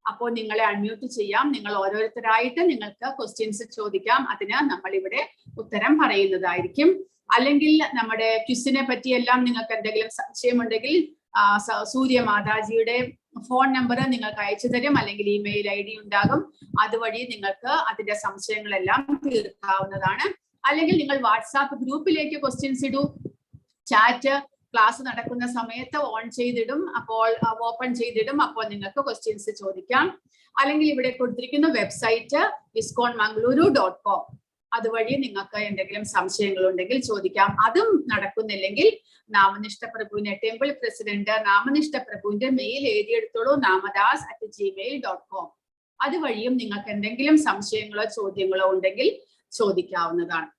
അപ്പോൾ നിങ്ങളെ അൺമ്യൂട്ട് ചെയ്യാം. നിങ്ങൾ ഓരോരുത്തരായിട്ട് നിങ്ങൾക്ക് ക്വസ്റ്റ്യൻസ് ചോദിക്കാം. അതിന് നമ്മൾ ഇവിടെ ഉത്തരം പറയുന്നതായിരിക്കും. അല്ലെങ്കിൽ നമ്മുടെ ക്വിസിനെ പറ്റിയെല്ലാം നിങ്ങൾക്ക് എന്തെങ്കിലും സംശയമുണ്ടെങ്കിൽ സൂര്യ മാതാജിയുടെ ഫോൺ നമ്പർ നിങ്ങൾക്ക് അയച്ചു തരും, അല്ലെങ്കിൽ ഇമെയിൽ ID ഉണ്ടാകും. അതുവഴി നിങ്ങൾക്ക് അതിന്റെ സംശയങ്ങളെല്ലാം തീർക്കാവുന്നതാണ്. അല്ലെങ്കിൽ നിങ്ങൾ വാട്സാപ്പ് ഗ്രൂപ്പിലേക്ക് ക്വസ്റ്റ്യൻസ് ഇടൂ. ചാറ്റ് ക്ലാസ് നടക്കുന്ന സമയത്ത് ഓൺ ചെയ്തിടും, അപ്പോൾ ഓപ്പൺ ചെയ്തിടും. അപ്പോൾ നിങ്ങൾക്ക് ക്വസ്റ്റ്യൻസ് ചോദിക്കാം. അല്ലെങ്കിൽ ഇവിടെ കൊടുത്തിരിക്കുന്ന വെബ്സൈറ്റ് iskonmangaluru.com, അതുവഴി നിങ്ങൾക്ക് എന്തെങ്കിലും സംശയങ്ങൾ ഉണ്ടെങ്കിൽ ചോദിക്കാം. അതും നടക്കുന്നില്ലെങ്കിൽ നാമനിഷ്ഠ പ്രഭുവിന്റെ ടെമ്പിൾ പ്രസിഡന്റ് നാമനിഷ്ഠ പ്രഭുവിന്റെ മെയിൽ എഴുതിയെടുത്തോളൂ, namadas@gmail.com. അതുവഴിയും നിങ്ങൾക്ക് എന്തെങ്കിലും സംശയങ്ങളോ ചോദ്യങ്ങളോ ഉണ്ടെങ്കിൽ ചോദിക്കാവുന്നതാണ്.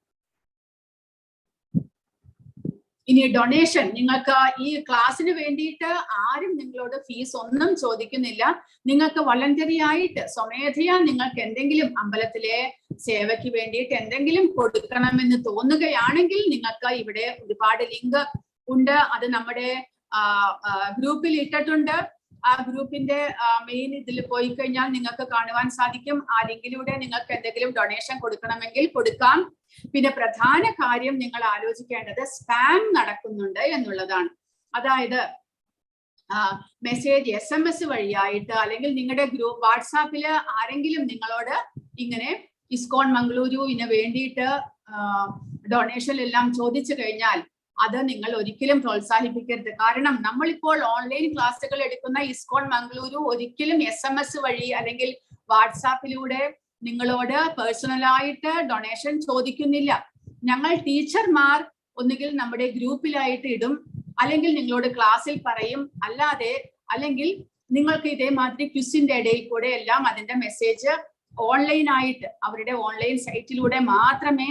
ഇനി ഡൊണേഷൻ, നിങ്ങൾക്ക് ഈ ക്ലാസ്സിന് വേണ്ടിയിട്ട് ആരും നിങ്ങളോട് ഫീസ് ഒന്നും ചോദിക്കുന്നില്ല. നിങ്ങൾക്ക് വളണ്ടറി ആയിട്ട് സ്വമേധയാ നിങ്ങൾക്ക് എന്തെങ്കിലും അമ്പലത്തിലെ സേവയ്ക്ക് വേണ്ടിയിട്ട് എന്തെങ്കിലും കൊടുക്കണമെന്ന് തോന്നുകയാണെങ്കിൽ നിങ്ങൾക്ക് ഇവിടെ ഒരുപാട് ലിങ്ക് ഉണ്ട്. അത് നമ്മുടെ ഗ്രൂപ്പിൽ ഇട്ടിട്ടുണ്ട്. ആ ഗ്രൂപ്പിന്റെ മെയിൻ ഇതിൽ പോയി കഴിഞ്ഞാൽ നിങ്ങൾക്ക് കാണുവാൻ സാധിക്കും. ആ ലിങ്കിലൂടെ നിങ്ങൾക്ക് എന്തെങ്കിലും ഡൊണേഷൻ കൊടുക്കണമെങ്കിൽ കൊടുക്കാം. പിന്നെ പ്രധാന കാര്യം നിങ്ങൾ ആലോചിക്കേണ്ടത് സ്പാം നടക്കുന്നുണ്ട് എന്നുള്ളതാണ്. അതായത് മെസ്സേജ് SMS വഴിയായിട്ട് അല്ലെങ്കിൽ നിങ്ങളുടെ ഗ്രൂപ്പ് വാട്സാപ്പിൽ ആരെങ്കിലും നിങ്ങളോട് ഇങ്ങനെ ഇസ്കോൺ മംഗളൂരുവിന് വേണ്ടിയിട്ട് ഡൊണേഷൻ എല്ലാം ചോദിച്ചു കഴിഞ്ഞാൽ അത് നിങ്ങൾ ഒരിക്കലും പ്രോത്സാഹിപ്പിക്കരുത്. കാരണം നമ്മളിപ്പോൾ ഓൺലൈൻ ക്ലാസ്സുകൾ എടുക്കുന്ന ഇസ്കോൺ മംഗളൂരു ഒരിക്കലും SMS വഴി അല്ലെങ്കിൽ വാട്സാപ്പിലൂടെ നിങ്ങളോട് പേഴ്സണലായിട്ട് ഡൊണേഷൻ ചോദിക്കുന്നില്ല. ഞങ്ങൾ ടീച്ചർമാർ ഒന്നുകിൽ നമ്മുടെ ഗ്രൂപ്പിലായിട്ട് ഇടും, അല്ലെങ്കിൽ നിങ്ങളോട് ക്ലാസ്സിൽ പറയും. അല്ലെങ്കിൽ നിങ്ങൾക്ക് ഇതേമാതിരി ക്വിസിന്റെ ഇടയിൽ കൂടെ എല്ലാം അതിന്റെ മെസ്സേജ് ഓൺലൈനായിട്ട് അവരുടെ ഓൺലൈൻ സൈറ്റിലൂടെ മാത്രമേ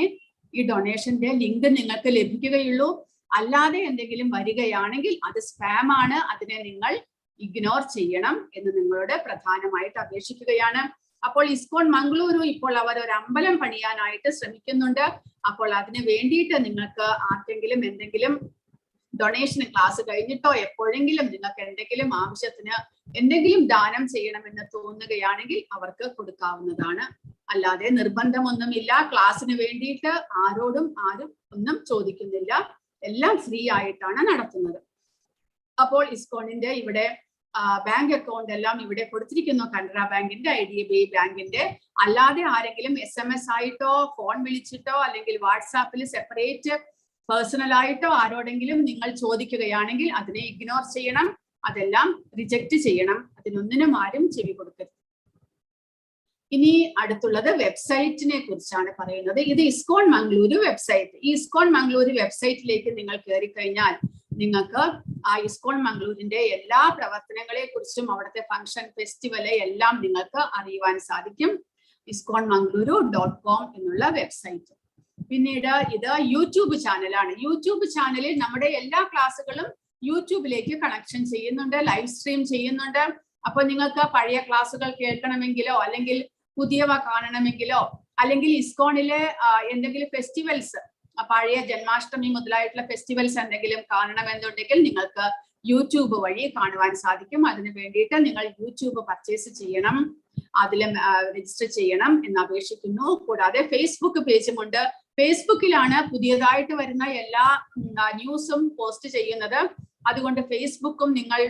ഈ ഡൊണേഷന്റെ ലിങ്ക് നിങ്ങൾക്ക് ലഭിക്കുകയുള്ളൂ. അല്ലാതെ എന്തെങ്കിലും വരികയാണെങ്കിൽ അത് സ്പാം ആണ്, അതിനെ നിങ്ങൾ ഇഗ്നോർ ചെയ്യണം എന്ന് നിങ്ങളോട് പ്രധാനമായിട്ട് അപേക്ഷിക്കുകയാണ്. അപ്പോൾ ഇസ്കോൺ മംഗളൂരു ഇപ്പോൾ അവർ ഒരു അമ്പലം പണിയാനായിട്ട് ശ്രമിക്കുന്നുണ്ട്. അപ്പോൾ അതിന് വേണ്ടിയിട്ട് നിങ്ങൾക്ക് ആർക്കെങ്കിലും എന്തെങ്കിലും ഡൊണേഷൻ ക്ലാസ് കഴിഞ്ഞിട്ടോ എപ്പോഴെങ്കിലും നിങ്ങൾക്ക് എന്തെങ്കിലും ആവശ്യത്തിന് എന്തെങ്കിലും ദാനം ചെയ്യണമെന്ന് തോന്നുകയാണെങ്കിൽ അവർക്ക് കൊടുക്കാവുന്നതാണ്. അല്ലാതെ നിർബന്ധമൊന്നുമില്ല. ക്ലാസ്സിന് വേണ്ടിയിട്ട് ആരും ഒന്നും ചോദിക്കുന്നില്ല. എല്ലാം ഫ്രീ ആയിട്ടാണ് നടത്തുന്നത്. അപ്പോൾ ഇസ്കോണിന്റെ ഇവിടെ ബാങ്ക് അക്കൗണ്ട് എല്ലാം ഇവിടെ കൊടുത്തിരിക്കുന്നു. കനറ ബാങ്കിന്റെ, IDB ബാങ്കിന്റെ. അല്ലാതെ ആരെങ്കിലും SMS ആയിട്ടോ ഫോൺ വിളിച്ചിട്ടോ അല്ലെങ്കിൽ വാട്സാപ്പിൽ സെപ്പറേറ്റ് പേഴ്സണൽ ആയിട്ടോ ആരോടെങ്കിലും നിങ്ങൾ ചോദിക്കുകയാണെങ്കിൽ അതിനെ ഇഗ്നോർ ചെയ്യണം, അതെല്ലാം റിജക്റ്റ് ചെയ്യണം. അതിനൊന്നിനും ആരും ചെവി കൊടുക്കരുത്. ഇനി അടുത്തുള്ളത് വെബ്സൈറ്റിനെ കുറിച്ചാണ് പറയുന്നത്. ഇത് ഇസ്കോൺ മംഗളൂരു വെബ്സൈറ്റ്. ഈ ഇസ്കോൺ മംഗളൂരു വെബ്സൈറ്റിലേക്ക് നിങ്ങൾ കയറി കഴിഞ്ഞാൽ നിങ്ങൾക്ക് ആ ഇസ്കോൺ മംഗളൂരിന്റെ എല്ലാ പ്രവർത്തനങ്ങളെ കുറിച്ചും അവിടുത്തെ ഫംഗ്ഷൻ ഫെസ്റ്റിവല് എല്ലാം നിങ്ങൾക്ക് അറിയുവാൻ സാധിക്കും. iskonmangaluru.com എന്നുള്ള വെബ്സൈറ്റ്. പിന്നീട് ഇത് യൂട്യൂബ് ചാനലാണ്. യൂട്യൂബ് ചാനലിൽ നമ്മുടെ എല്ലാ ക്ലാസ്സുകളും യൂട്യൂബിലേക്ക് കണക്ഷൻ ചെയ്യുന്നുണ്ട്, ലൈവ് സ്ട്രീം ചെയ്യുന്നുണ്ട്. അപ്പൊ നിങ്ങൾക്ക് പഴയ ക്ലാസ്സുകൾ കേൾക്കണമെങ്കിലോ അല്ലെങ്കിൽ പുതിയവ കാണണമെങ്കിലോ അല്ലെങ്കിൽ ഇസ്കോണിലെ എന്തെങ്കിലും ഫെസ്റ്റിവൽസ്, പഴയ ജന്മാഷ്ടമി മുതലായിട്ടുള്ള ഫെസ്റ്റിവൽസ് എന്തെങ്കിലും കാണണമെന്നുണ്ടെങ്കിൽ നിങ്ങൾക്ക് യൂട്യൂബ് വഴി കാണുവാൻ സാധിക്കും. അതിന് വേണ്ടിയിട്ട് നിങ്ങൾ യൂട്യൂബ് പർച്ചേസ് ചെയ്യണം, അതിൽ രജിസ്റ്റർ ചെയ്യണം എന്ന് അപേക്ഷിക്കുന്നു. കൂടാതെ ഫേസ്ബുക്ക് പേജുമുണ്ട്. ഫേസ്ബുക്കിലാണ് പുതിയതായിട്ട് വരുന്ന എല്ലാ ന്യൂസും പോസ്റ്റ് ചെയ്യുന്നത്. അതുകൊണ്ട് ഫേസ്ബുക്കും നിങ്ങൾ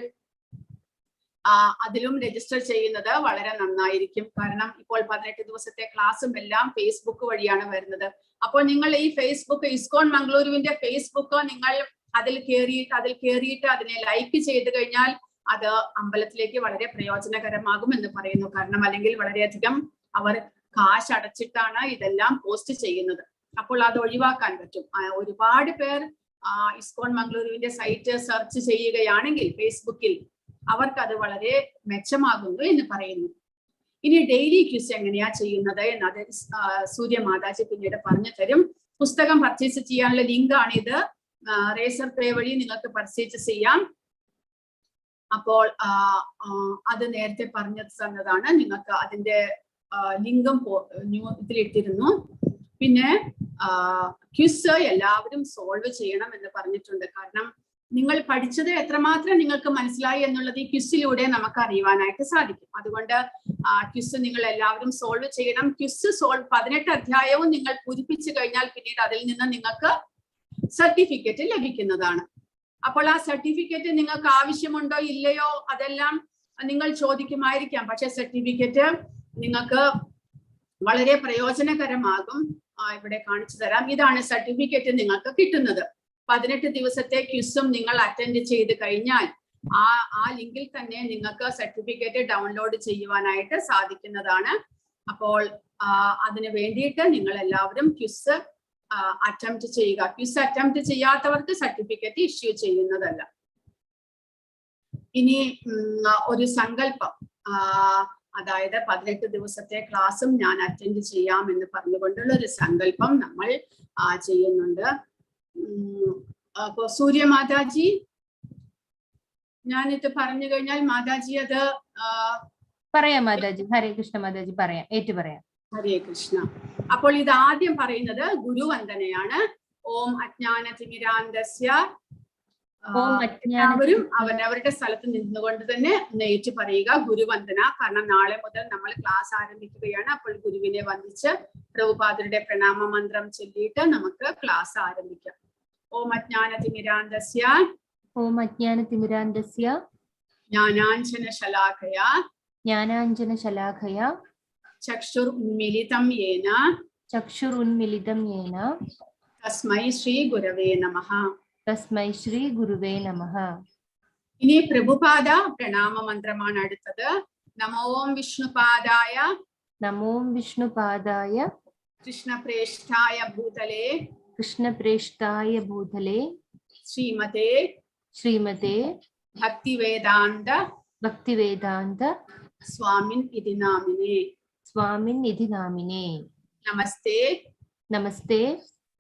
അതിലും രജിസ്റ്റർ ചെയ്യുന്നത് വളരെ നന്നായിരിക്കും. കാരണം ഇപ്പോൾ 18 ദിവസത്തെ ക്ലാസ്സും എല്ലാം ഫേസ്ബുക്ക് വഴിയാണ് വരുന്നത്. അപ്പോൾ നിങ്ങൾ ഈ ഫേസ്ബുക്ക്, ഇസ്കോൺ മംഗളൂരുവിന്റെ ഫേസ്ബുക്ക് നിങ്ങൾ അതിൽ കയറിയിട്ട് അതിനെ ലൈക്ക് ചെയ്ത് കഴിഞ്ഞാൽ അത് അമ്പലത്തിലേക്ക് വളരെ പ്രയോജനകരമാകും എന്ന് പറയുന്നു. കാരണം അല്ലെങ്കിൽ വളരെയധികം അവർ കാശ് അടച്ചിട്ടാണ് ഇതെല്ലാം പോസ്റ്റ് ചെയ്യുന്നത്. അപ്പോൾ അത് ഒഴിവാക്കാൻ പറ്റും. ഒരുപാട് പേർ ഇസ്കോൺ മംഗളൂരുവിന്റെ സൈറ്റ് സെർച്ച് ചെയ്യുകയാണെങ്കിൽ ഫേസ്ബുക്കിൽ അവർക്ക് അത് വളരെ മെച്ചമാകുന്നു എന്ന് പറയുന്നു. ഇനി ഡെയിലി ക്വിസ് എങ്ങനെയാ ചെയ്യുന്നത് എന്നത് സൂര്യ മാതാജി പിന്നീട് പറഞ്ഞു തരും. പുസ്തകം പർച്ചേസ് ചെയ്യാനുള്ള ലിങ്ക് ആണ് ഇത്. റേസർ പേ വഴി നിങ്ങൾക്ക് പർച്ചേസ് ചെയ്യാം. അപ്പോൾ അത് നേരത്തെ പറഞ്ഞു തന്നതാണ്. നിങ്ങൾക്ക് അതിന്റെ ലിങ്കും ഇതിലിട്ടിരുന്നു. പിന്നെ ക്വിസ് എല്ലാവരും സോൾവ് ചെയ്യണം എന്ന് പറഞ്ഞിട്ടുണ്ട്. കാരണം നിങ്ങൾ പഠിച്ചത് എത്രമാത്രം നിങ്ങൾക്ക് മനസ്സിലായി എന്നുള്ളത് ഈ ക്വിസിലൂടെ നമുക്ക് അറിയുവാനായിട്ട് സാധിക്കും. അതുകൊണ്ട് ക്വിസ് നിങ്ങൾ എല്ലാവരും സോൾവ് ചെയ്യണം. ക്വിസ് 18 അധ്യായവും നിങ്ങൾ പൂരിപ്പിച്ചു കഴിഞ്ഞാൽ പിന്നീട് അതിൽ നിന്ന് നിങ്ങൾക്ക് സർട്ടിഫിക്കറ്റ് ലഭിക്കുന്നതാണ്. അപ്പോൾ ആ സർട്ടിഫിക്കറ്റ് നിങ്ങൾക്ക് ആവശ്യമുണ്ടോ ഇല്ലയോ അതെല്ലാം നിങ്ങൾ ചോദിക്കുമായിരിക്കാം. പക്ഷെ സർട്ടിഫിക്കറ്റ് നിങ്ങൾക്ക് വളരെ പ്രയോജനകരമാകും. ഇവിടെ കാണിച്ചു തരാം. ഇതാണ് സർട്ടിഫിക്കറ്റ് നിങ്ങൾക്ക് കിട്ടുന്നത്. 18 ദിവസത്തെ ക്വിസും നിങ്ങൾ അറ്റൻഡ് ചെയ്ത് കഴിഞ്ഞാൽ ആ ലിങ്കിൽ തന്നെ നിങ്ങൾക്ക് സർട്ടിഫിക്കറ്റ് ഡൗൺലോഡ് ചെയ്യുവാനായിട്ട് സാധിക്കുന്നതാണ്. അപ്പോൾ അതിന് വേണ്ടിയിട്ട് നിങ്ങൾ എല്ലാവരും ക്വിസ് അറ്റംപ്റ്റ് ചെയ്യുക. ക്വിസ് അറ്റംപ്റ്റ് ചെയ്യാത്തവർക്ക് സർട്ടിഫിക്കറ്റ് ഇഷ്യൂ ചെയ്യുന്നതല്ല. ഇനി ഒരു സങ്കല്പം, അതായത് 18 ദിവസത്തെ ക്ലാസ്സും ഞാൻ അറ്റൻഡ് ചെയ്യാം എന്ന് പറഞ്ഞുകൊണ്ടുള്ള ഒരു സങ്കല്പം നമ്മൾ ചെയ്യുന്നുണ്ട്. അപ്പോ സൂര്യ മാതാജി, ഞാനിത് പറഞ്ഞു കഴിഞ്ഞാൽ മാതാജി അത് പറയാം. മാതാജി, ഹരേ കൃഷ്ണ മാതാജി, പറയാം, ഏറ്റു പറയാം. ഹരേ കൃഷ്ണ. അപ്പോൾ ഇത് ആദ്യം പറയുന്നത് ഗുരുവന്ദനയാണ്. ഓം അജ്ഞാനതിമിരാന്തസ്യ. എല്ലാവരും അവരവരുടെ സ്ഥലത്ത് നിന്നുകൊണ്ട് തന്നെ ഏറ്റു പറയുക ഗുരുവന്ദന. കാരണം നാളെ മുതൽ നമ്മൾ ക്ലാസ് ആരംഭിക്കുകയാണ്. അപ്പോൾ ഗുരുവിനെ വന്ദിച്ച് പ്രഭുപാദരുടെ പ്രണാമ മന്ത്രം ചൊല്ലിയിട്ട് നമുക്ക് ക്ലാസ് ആരംഭിക്കാം. ഓം അജ്ഞാനതിമിരാന്തസ്യ. ഓം അജ്ഞാനതിമിരാന്തസ്യ. ജ്ഞാനാഞ്ജന ശലാഖയ. ജ്ഞാനാഞ്ജന ശലാഖയ. ചക്ഷുർ ഉന്മിലിതം യേന. ചക്ഷുർ ഉന്മിലിതം യേന. തസ്മൈ ശ്രീ ഗുരവേ നമഃ. തസ്മൈ ശ്രീ ഗുരുവേ നമഃ. ഇനി പ്രഭുപാദ പ്രണാമ മന്ത്രമാണ് അടുത്തത്. നമോം വിഷ്ണുപാദായ. നമോം വിഷ്ണുപാദായ. കൃഷ്ണപ്രേഷ്ഠായ ഭൂതലേ. കൃഷ്ണപ്രേഷ്ഠായ ഭൂതലേ. ശ്രീമതേ. ശ്രീമതേ. ഭക്തിവേദാന്ത. ഭക്തിവേദാന്ത. സ്വാമിൻ ഇതി നാമിനേ. സ്വാമിൻ ഇതി നാമിനേ. നമസ്തേ. നമസ്തേ.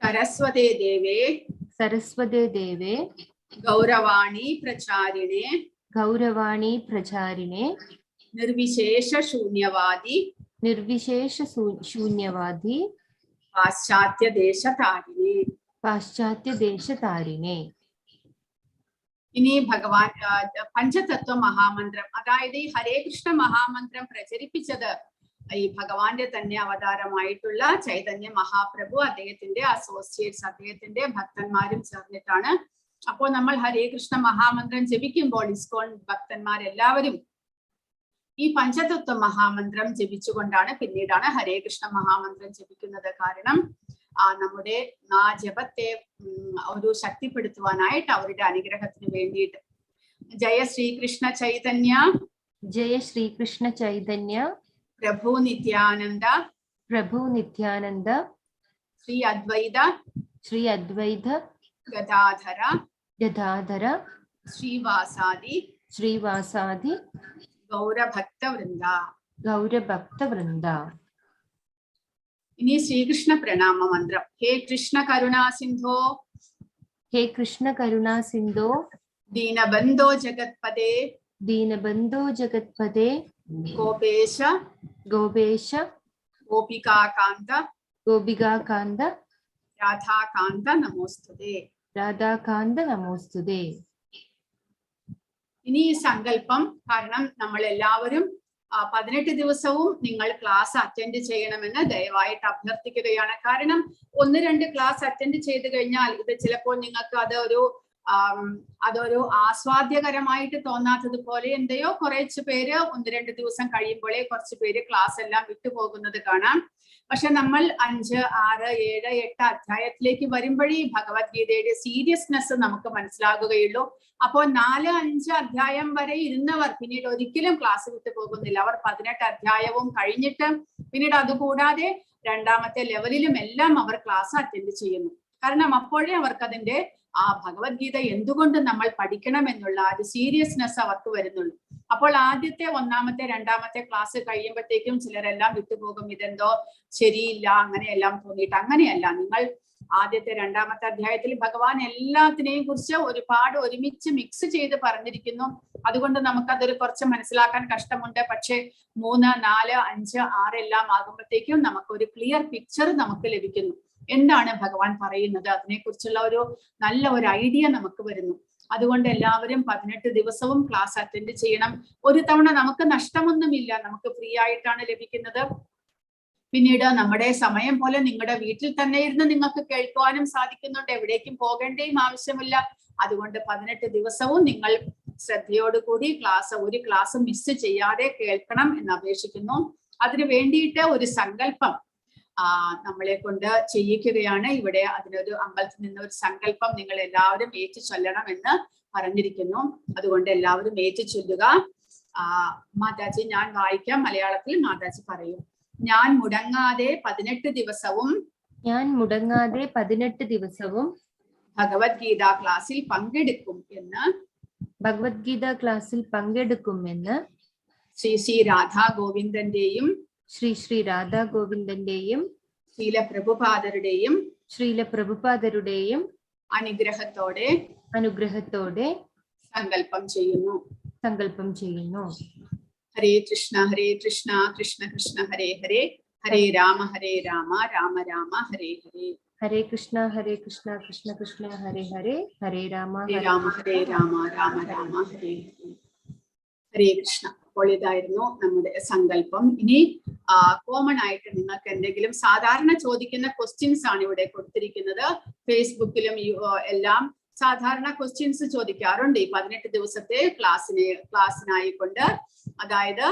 സരസ്വതേ ദേവേ. സരസ്വതേ ദേവേ. ഗൗരവാണി പ്രചാരിണേ. ഗൗരവാണി പ്രചാരിണേ. നിർവിശേഷ ശൂന്യവാദി. നിർവിശേഷ ശൂന്യവാദി. പാശ്ചാത്യദേശതാരിണേ. പാശ്ചാത്യദേശതാരിണേ. ഇനി ഭഗവാൻ പഞ്ചതത്വ മഹാമന്ത്രം, അതായത് ഈ ഹരേ കൃഷ്ണ മഹാമന്ത്രം പ്രചരിപ്പിച്ചത് ഈ ഭഗവാന്റെ തന്നെ അവതാരമായിട്ടുള്ള ചൈതന്യ മഹാപ്രഭു, അദ്ദേഹത്തിന്റെ അസോസിയേറ്റ്സ്, അദ്ദേഹത്തിന്റെ ഭക്തന്മാരും ചേർന്നിട്ടാണ്. അപ്പോൾ നമ്മൾ ഹരേ കൃഷ്ണ മഹാമന്ത്രം ജപിക്കുമ്പോൾ ഇസ്കോൺ ഭക്തന്മാരെല്ലാവരും ഈ പഞ്ചതത്വ മഹാമന്ത്രം ജപിച്ചുകൊണ്ടാണ് പിന്നീടാണ് ഹരേ കൃഷ്ണ മഹാമന്ത്രം ജപിക്കുന്നത്. കാരണം നമ്മുടെ ആ ജപത്തെ ഒരു ശക്തിപ്പെടുത്തുവാനായിട്ട്, അവരുടെ അനുഗ്രഹത്തിന് വേണ്ടിയിട്ട്. ജയ ശ്രീകൃഷ്ണ ചൈതന്യ. ജയ ശ്രീകൃഷ്ണ ചൈതന്യ. പ്രഭു നിത്യാനന്ദ. പ്രഭു നിത്യാനന്ദ. ശ്രീ അദ്വൈത. ശ്രീ അദ്വൈത. ഗദാധര. ഗദാധര. ശ്രീവാസാദി. ശ്രീവാസാദി. ഗൗരഭക്ത വൃന്ദ. ഗൗരഭക്ത വൃന്ദ. ഇനി ശ്രീകൃഷ്ണ പ്രണാമ മന്ത്രം. ഹേ കൃഷ്ണ കരുണാ സിന്ധോ. ഹേ കൃഷ്ണ കരുണാ സിന്ധോ. ദീനബന്ധോ ജഗത്പദേ. ദീനബന്ധോ ജഗത്പദേ. ഗോപേശ. ഗോപേശ. ഗോപികാകാന്ത. ഗോപികാകാന്ത. രാധാകാന്ത നമോസ്തുതേ. രാധാകാന്ത നമോസ്തുതേ. ഇനി ഈ സങ്കല്പം, കാരണം നമ്മൾ എല്ലാവരും 18 ദിവസവും നിങ്ങൾ ക്ലാസ് അറ്റൻഡ് ചെയ്യണമെന്ന് ദയവായിട്ട് അഭ്യർത്ഥിക്കുകയാണ്. കാരണം 1-2 ക്ലാസ് അറ്റൻഡ് ചെയ്ത് കഴിഞ്ഞാൽ ഇത് ചിലപ്പോൾ നിങ്ങൾക്ക് അതൊരു ആസ്വാദ്യകരമായിട്ട് തോന്നാത്തത് പോലെ എന്തെയോ കുറച്ച് പേര് 1-2 ദിവസം കഴിയുമ്പോഴേ കുറച്ച് പേര് ക്ലാസ് എല്ലാം വിട്ടുപോകുന്നത് കാണാം. പക്ഷെ നമ്മൾ 5, 6, 7, 8 അധ്യായത്തിലേക്ക് വരുമ്പോഴേ ഭഗവത്ഗീതയുടെ സീരിയസ്നെസ് നമുക്ക് മനസ്സിലാകുകയുള്ളൂ. അപ്പോൾ 4, 5 അധ്യായം വരെ ഇരുന്നവർ പിന്നീട് ഒരിക്കലും ക്ലാസ് വിട്ടു പോകുന്നില്ല. അവർ 18 അധ്യായവും കഴിഞ്ഞിട്ട് പിന്നീട് അതുകൂടാതെ 2ാമത്തെ ലെവലിലും എല്ലാം അവർ ക്ലാസ് അറ്റൻഡ് ചെയ്യുന്നു. കാരണം അപ്പോഴേ അവർക്ക് അതിന്റെ ഭഗവത്ഗീത എന്തുകൊണ്ട് നമ്മൾ പഠിക്കണം എന്നുള്ള ഒരു സീരിയസ്നെസ് അവർക്ക് വരുന്നുള്ളൂ. അപ്പോൾ ആദ്യത്തെ 1ാമത്തെ 2ാമത്തെ ക്ലാസ് കഴിയുമ്പോഴത്തേക്കും ചിലരെല്ലാം വിട്ടുപോകും. ഇതെന്തോ ശരിയില്ല, അങ്ങനെയെല്ലാം തോന്നിയിട്ട്. അങ്ങനെയല്ല. നിങ്ങൾ ആദ്യത്തെ 2ാമത്തെ അധ്യായത്തിൽ ഭഗവാൻ എല്ലാത്തിനെയും കുറിച്ച് ഒരുപാട് ഒരുമിച്ച് മിക്സ് ചെയ്ത് പറഞ്ഞിരിക്കുന്നു. അതുകൊണ്ട് നമുക്കതൊരു കുറച്ച് മനസ്സിലാക്കാൻ കഷ്ടമുണ്ട്. പക്ഷെ 3, 4, 5, 6 എല്ലാം ആകുമ്പോഴത്തേക്കും നമുക്കൊരു ക്ലിയർ പിക്ചർ നമുക്ക് ലഭിക്കുന്നു. എന്താണ് ഭഗവാൻ പറയുന്നത്, അതിനെക്കുറിച്ചുള്ള ഒരു നല്ല ഒരു ഐഡിയ നമുക്ക് വരുന്നു. അതുകൊണ്ട് എല്ലാവരും 18 ദിവസവും ക്ലാസ് അറ്റൻഡ് ചെയ്യണം. ഒരു തവണ നമുക്ക് നഷ്ടമൊന്നുമില്ല, നമുക്ക് ഫ്രീ ആയിട്ടാണ് ലഭിക്കുന്നത്. പിന്നീട് നമ്മുടെ സമയം പോലെ നിങ്ങളുടെ വീട്ടിൽ തന്നെ ഇരുന്ന് നിങ്ങൾക്ക് കേൾക്കുവാനും സാധിക്കുന്നുണ്ട്, എവിടേക്കും പോകേണ്ടയും ആവശ്യമില്ല. അതുകൊണ്ട് 18 ദിവസവും നിങ്ങൾ ശ്രദ്ധയോടുകൂടി ഒരു ക്ലാസ് മിസ് ചെയ്യാതെ കേൾക്കണം എന്ന് അപേക്ഷിക്കുന്നു. അതിനു വേണ്ടിയിട്ട് ഒരു സങ്കല്പം നമ്മളെ കൊണ്ട് ചെയ്യിക്കുകയാണ് ഇവിടെ. അതിനൊരു അമ്പലത്തിൽ നിന്ന് ഒരു സങ്കല്പം നിങ്ങൾ എല്ലാവരും ഏറ്റു ചൊല്ലണം എന്ന് പറഞ്ഞിരിക്കുന്നു. അതുകൊണ്ട് എല്ലാവരും ഏറ്റു ചൊല്ലുക. മാതാജി ഞാൻ വായിക്കാം, മലയാളത്തിൽ മാതാജി പറയും. ഞാൻ മുടങ്ങാതെ 18 ദിവസവും ഭഗവത്ഗീത ക്ലാസ്സിൽ പങ്കെടുക്കും എന്ന് ശ്രീ ശ്രീ രാധാ ഗോവിന്ദന്റെയും ശ്രീല പ്രഭുപാദരുടെയും അനുഗ്രഹത്തോടെ സങ്കല്പം ചെയ്യുന്നു. ഹരേ കൃഷ്ണ കൃഷ്ണ കൃഷ്ണ ഹരേ ഹരേ, ഹരേ രാമ രാമ രാമ ഹരേ ഹരേ. ഹരേ കൃഷ്ണ കൃഷ്ണ കൃഷ്ണ ഹരേ ഹരേ, ഹരേ രാമ രാമ രാമ രാമ ഹരേ ഹരേ. ഹരേ കൃഷ്ണ. അപ്പോൾ ഇതായിരുന്നു നമ്മുടെ സങ്കല്പം. ഇനി കോമൺ ആയിട്ട് നിങ്ങൾക്ക് എന്തെങ്കിലും സാധാരണ ചോദിക്കുന്ന ക്വസ്റ്റ്യൻസ് ആണ് ഇവിടെ കൊടുത്തിരിക്കുന്നത്. ഫേസ്ബുക്കിലും എല്ലാം സാധാരണ ക്വസ്റ്റ്യൻസ് ചോദിക്കാറുണ്ട് ഈ 18 ദിവസത്തെ ക്ലാസ്സിനായിക്കൊണ്ട്. അതായത്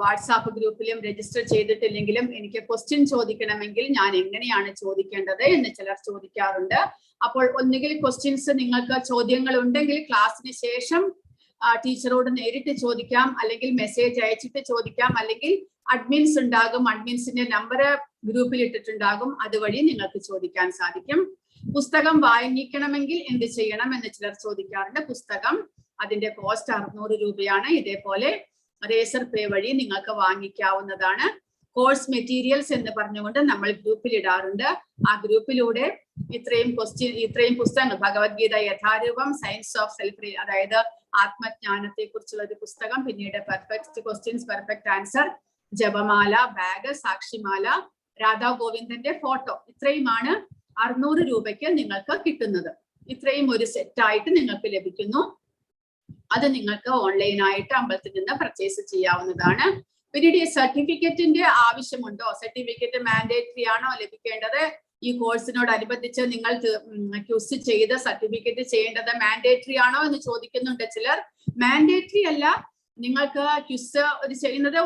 വാട്സാപ്പ് ഗ്രൂപ്പിലും രജിസ്റ്റർ ചെയ്തിട്ടില്ലെങ്കിലും എനിക്ക് ക്വസ്റ്റ്യൻ ചോദിക്കണമെങ്കിൽ ഞാൻ എങ്ങനെയാണ് ചോദിക്കേണ്ടത് എന്ന് ചിലർ ചോദിക്കാറുണ്ട്. അപ്പോൾ ഒന്നുകിൽ ക്വസ്റ്റ്യൻസ് നിങ്ങൾക്ക് ചോദ്യങ്ങൾ ഉണ്ടെങ്കിൽ ക്ലാസ്സിന് ശേഷം ടീച്ചറോട് നേരിട്ട് ചോദിക്കാം, അല്ലെങ്കിൽ മെസ്സേജ് അയച്ചിട്ട് ചോദിക്കാം, അല്ലെങ്കിൽ അഡ്മിൻസ് ഉണ്ടാകും, അഡ്മിൻസിന്റെ നമ്പർ ഗ്രൂപ്പിൽ ഇട്ടിട്ടുണ്ടാകും, അതുവഴി നിങ്ങൾക്ക് ചോദിക്കാൻ സാധിക്കും. പുസ്തകം വാങ്ങിക്കണമെങ്കിൽ എന്ത് ചെയ്യണം എന്ന് ചിലർ ചോദിക്കാറുണ്ട്. പുസ്തകം അതിന്റെ കോസ്റ്റ് 600 രൂപയാണ്. ഇതേപോലെ റേസർ പേ വഴി നിങ്ങൾക്ക് വാങ്ങിക്കാവുന്നതാണ്. കോഴ്സ് മെറ്റീരിയൽസ് എന്ന് പറഞ്ഞുകൊണ്ട് നമ്മൾ ഗ്രൂപ്പിൽ ഇടാറുണ്ട്. ആ ഗ്രൂപ്പിലൂടെ ഇത്രയും പുസ്തകങ്ങൾ, ഭഗവത്ഗീത യഥാരൂപം, സയൻസ് ഓഫ് സെൽഫ്, അതായത് ആത്മജ്ഞാനത്തെ കുറിച്ചുള്ള ഒരു പുസ്തകം, പിന്നീട് പെർഫെക്റ്റ് ക്വസ്റ്റ്യൻസ്, പെർഫെക്റ്റ് ആൻസർ, ജപമാല, ബാഗ്, സാക്ഷിമാല, രാധാ ഗോവിന്ദന്റെ ഫോട്ടോ, ഇത്രയുമാണ് 600 രൂപയ്ക്ക് നിങ്ങൾക്ക് കിട്ടുന്നത്. ഇത്രയും ഒരു സെറ്റായിട്ട് നിങ്ങൾക്ക് ലഭിക്കുന്നു. അത് നിങ്ങൾക്ക് ഓൺലൈനായിട്ട് അമ്പലത്തിൽ നിന്ന് പർച്ചേസ് ചെയ്യാവുന്നതാണ്. പിന്നീട് ഈ സർട്ടിഫിക്കറ്റിന്റെ ആവശ്യമുണ്ടോ, സർട്ടിഫിക്കറ്റ് മാൻഡേറ്ററി ആണോ ലഭിക്കേണ്ടത്, ഈ കോഴ്സിനോടനുബന്ധിച്ച് നിങ്ങൾ ക്യൂസ് ചെയ്ത് സർട്ടിഫിക്കറ്റ് ചെയ്യേണ്ടത് മാൻഡേറ്ററി ആണോ എന്ന് ചോദിക്കുന്നുണ്ട് ചിലർ. മാൻഡേറ്ററി അല്ല. നിങ്ങൾക്ക് ക്യൂസ് ചെയ്യുന്നത്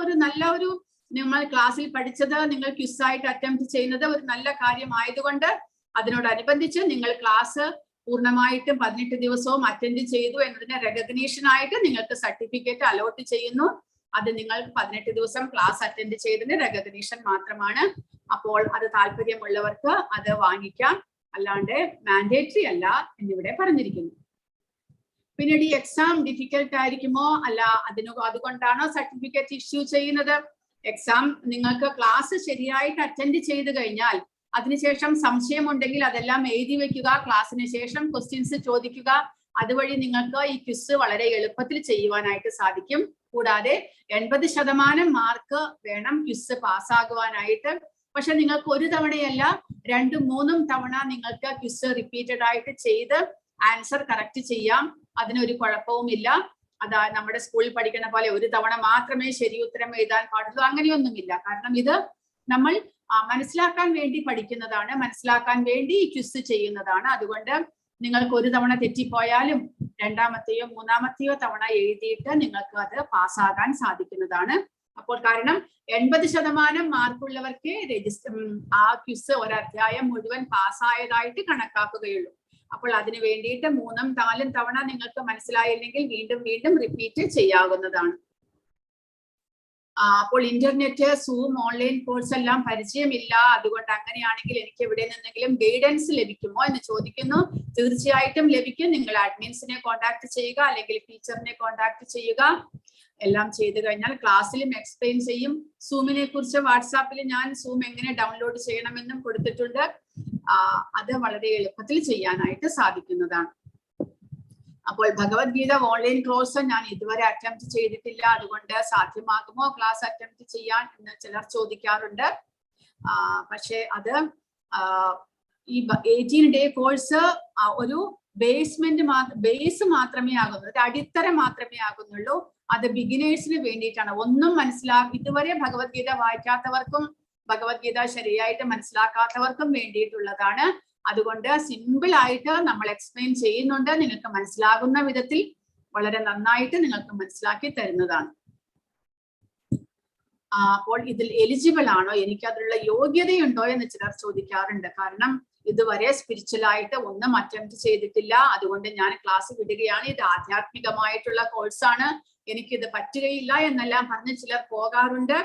നിങ്ങൾ ക്ലാസ്സിൽ പഠിച്ചത് നിങ്ങൾ ക്യൂസായിട്ട് അറ്റംപ്റ്റ് ചെയ്യുന്നത് ഒരു നല്ല കാര്യമായതുകൊണ്ട് അതിനോടനുബന്ധിച്ച് നിങ്ങൾ ക്ലാസ് പൂർണ്ണമായിട്ടും 18 ദിവസവും അറ്റൻഡ് ചെയ്തു എന്നതിന്റെ റെക്കഗ്നീഷൻ ആയിട്ട് നിങ്ങൾക്ക് സർട്ടിഫിക്കറ്റ് അലോട്ട് ചെയ്യുന്നു. അത് നിങ്ങൾക്ക് 18 ദിവസം ക്ലാസ് അറ്റൻഡ് ചെയ്തതിന്റെ റെക്കഗ്നീഷൻ മാത്രമാണ്. അപ്പോൾ അത് താല്പര്യമുള്ളവർക്ക് അത് വാങ്ങിക്കാം, അല്ലാണ്ട് മാൻഡേറ്ററി അല്ല എന്നിവിടെ പറഞ്ഞിരിക്കുന്നു. പിന്നീട് ഈ എക്സാം ഡിഫിക്കൽട്ട് ആയിരിക്കുമോ, അല്ല അതുകൊണ്ടാണോ സർട്ടിഫിക്കറ്റ് ഇഷ്യൂ ചെയ്യുന്നത്? എക്സാം നിങ്ങൾക്ക് ക്ലാസ് ശരിയായിട്ട് അറ്റൻഡ് ചെയ്ത് കഴിഞ്ഞാൽ അതിനുശേഷം സംശയമുണ്ടെങ്കിൽ അതെല്ലാം എഴുതി വെക്കുക, ക്ലാസ്സിന് ശേഷം ക്വസ്റ്റ്യൻസ് ചോദിക്കുക. അതുവഴി നിങ്ങൾക്ക് ഈ ക്വിസ് വളരെ എളുപ്പത്തിൽ ചെയ്യുവാനായിട്ട് സാധിക്കും. കൂടാതെ 80% മാർക്ക് വേണം ക്വിസ് പാസ്സാകുവാനായിട്ട്. പക്ഷെ നിങ്ങൾക്ക് ഒരു തവണയല്ല 2-3 തവണ നിങ്ങൾക്ക് ക്വിസ് റിപ്പീറ്റഡ് ആയിട്ട് ചെയ്ത് ആൻസർ കറക്റ്റ് ചെയ്യാം. അതിനൊരു കുഴപ്പവുമില്ല. അതാ നമ്മുടെ സ്കൂളിൽ പഠിക്കുന്ന പോലെ ഒരു തവണ മാത്രമേ ശരി ഉത്തരം എഴുതാൻ പാടുള്ളൂ, അങ്ങനെയൊന്നുമില്ല. കാരണം ഇത് നമ്മൾ മനസ്സിലാക്കാൻ വേണ്ടി പഠിക്കുന്നതാണ്, മനസ്സിലാക്കാൻ വേണ്ടി ക്വിസ് ചെയ്യുന്നതാണ്. അതുകൊണ്ട് നിങ്ങൾക്ക് ഒരു തവണ തെറ്റിപ്പോയാലും 2-മത്തെയോ 3-മത്തെയോ തവണ എഴുതിയിട്ട് നിങ്ങൾക്ക് അത് പാസ്സാകാൻ സാധിക്കുന്നതാണ്. അപ്പോൾ കാരണം 80% മാർക്കുള്ളവർക്ക് ആ ക്വിസ് ഒരധ്യായം മുഴുവൻ പാസ്സായതായിട്ട് കണക്കാക്കുകയുള്ളൂ. അപ്പോൾ അതിന് വേണ്ടിയിട്ട് 3-4 തവണ നിങ്ങൾക്ക് മനസ്സിലായില്ലെങ്കിൽ വീണ്ടും റിപ്പീറ്റ് ചെയ്യാവുന്നതാണ്. അപ്പോൾ ഇന്റർനെറ്റ്, സൂം, ഓൺലൈൻ കോഴ്സ് എല്ലാം പരിചയമില്ല, അതുകൊണ്ട് അങ്ങനെയാണെങ്കിൽ എനിക്ക് എവിടെ നിന്നെങ്കിലും ഗൈഡൻസ് ലഭിക്കുമോ എന്ന് ചോദിക്കുന്നു. തീർച്ചയായിട്ടും ലഭിക്കും. നിങ്ങൾ അഡ്മിൻസിനെ കോൺടാക്ട് ചെയ്യുക, അല്ലെങ്കിൽ ടീച്ചറിനെ കോൺടാക്ട് ചെയ്യുക. എല്ലാം ചെയ്തു കഴിഞ്ഞാൽ ക്ലാസ്സിലും എക്സ്പ്ലെയിൻ ചെയ്യും. സൂമിനെ കുറിച്ച് വാട്സാപ്പിൽ ഞാൻ സൂം എങ്ങനെ ഡൗൺലോഡ് ചെയ്യണമെന്നും കൊടുത്തിട്ടുണ്ട്. അത് വളരെ എളുപ്പത്തിൽ ചെയ്യാനായിട്ട് സാധിക്കുന്നതാണ്. അപ്പോൾ ഭഗവത്ഗീത ഓൺലൈൻ കോഴ്സ് ഞാൻ ഇതുവരെ അറ്റംപ്റ്റ് ചെയ്തിട്ടില്ല, അതുകൊണ്ട് സാധ്യമാകുമോ ക്ലാസ് അറ്റംപ്റ്റ് ചെയ്യാൻ എന്ന് ചിലർ ചോദിക്കാറുണ്ട്. പക്ഷെ അത് ഈ 18-day കോഴ്സ് ഒരു ബേസ് മാത്രമേ ആകുന്നുള്ളൂ, ഒരു അടിത്തറ മാത്രമേ ആകുന്നുള്ളൂ. അത് ബിഗിനേഴ്സിന് വേണ്ടിയിട്ടാണ്. ഒന്നും ഇതുവരെ ഭഗവത്ഗീത വായിക്കാത്തവർക്കും ഭഗവത്ഗീത ശരിയായിട്ട് മനസ്സിലാക്കാത്തവർക്കും വേണ്ടിയിട്ടുള്ളതാണ്. അതുകൊണ്ട് സിമ്പിൾ ആയിട്ട് നമ്മൾ എക്സ്പ്ലെയിൻ ചെയ്യുന്നുണ്ട്. നിങ്ങൾക്ക് മനസ്സിലാകുന്ന വിധത്തിൽ വളരെ നന്നായിട്ട് നിങ്ങൾക്ക് മനസ്സിലാക്കി തരുന്നതാണ്. അപ്പോൾ ഇതിൽ എലിജിബിൾ ആണോ, എനിക്ക് അതിനുള്ള യോഗ്യതയുണ്ടോ എന്ന് ചിലർ ചോദിക്കാറുണ്ട്. കാരണം ഇതുവരെ സ്പിരിച്വൽ ആയിട്ട് ഒന്നും അറ്റംപ്റ്റ് ചെയ്തിട്ടില്ല, അതുകൊണ്ട് ഞാൻ ക്ലാസ് വിടുകയാണ്, ഇത് ആധ്യാത്മികമായിട്ടുള്ള കോഴ്സാണ്, എനിക്കിത് പറ്റുകയില്ല എന്നെല്ലാം പറഞ്ഞ് ചിലർ പോകാറുണ്ട്.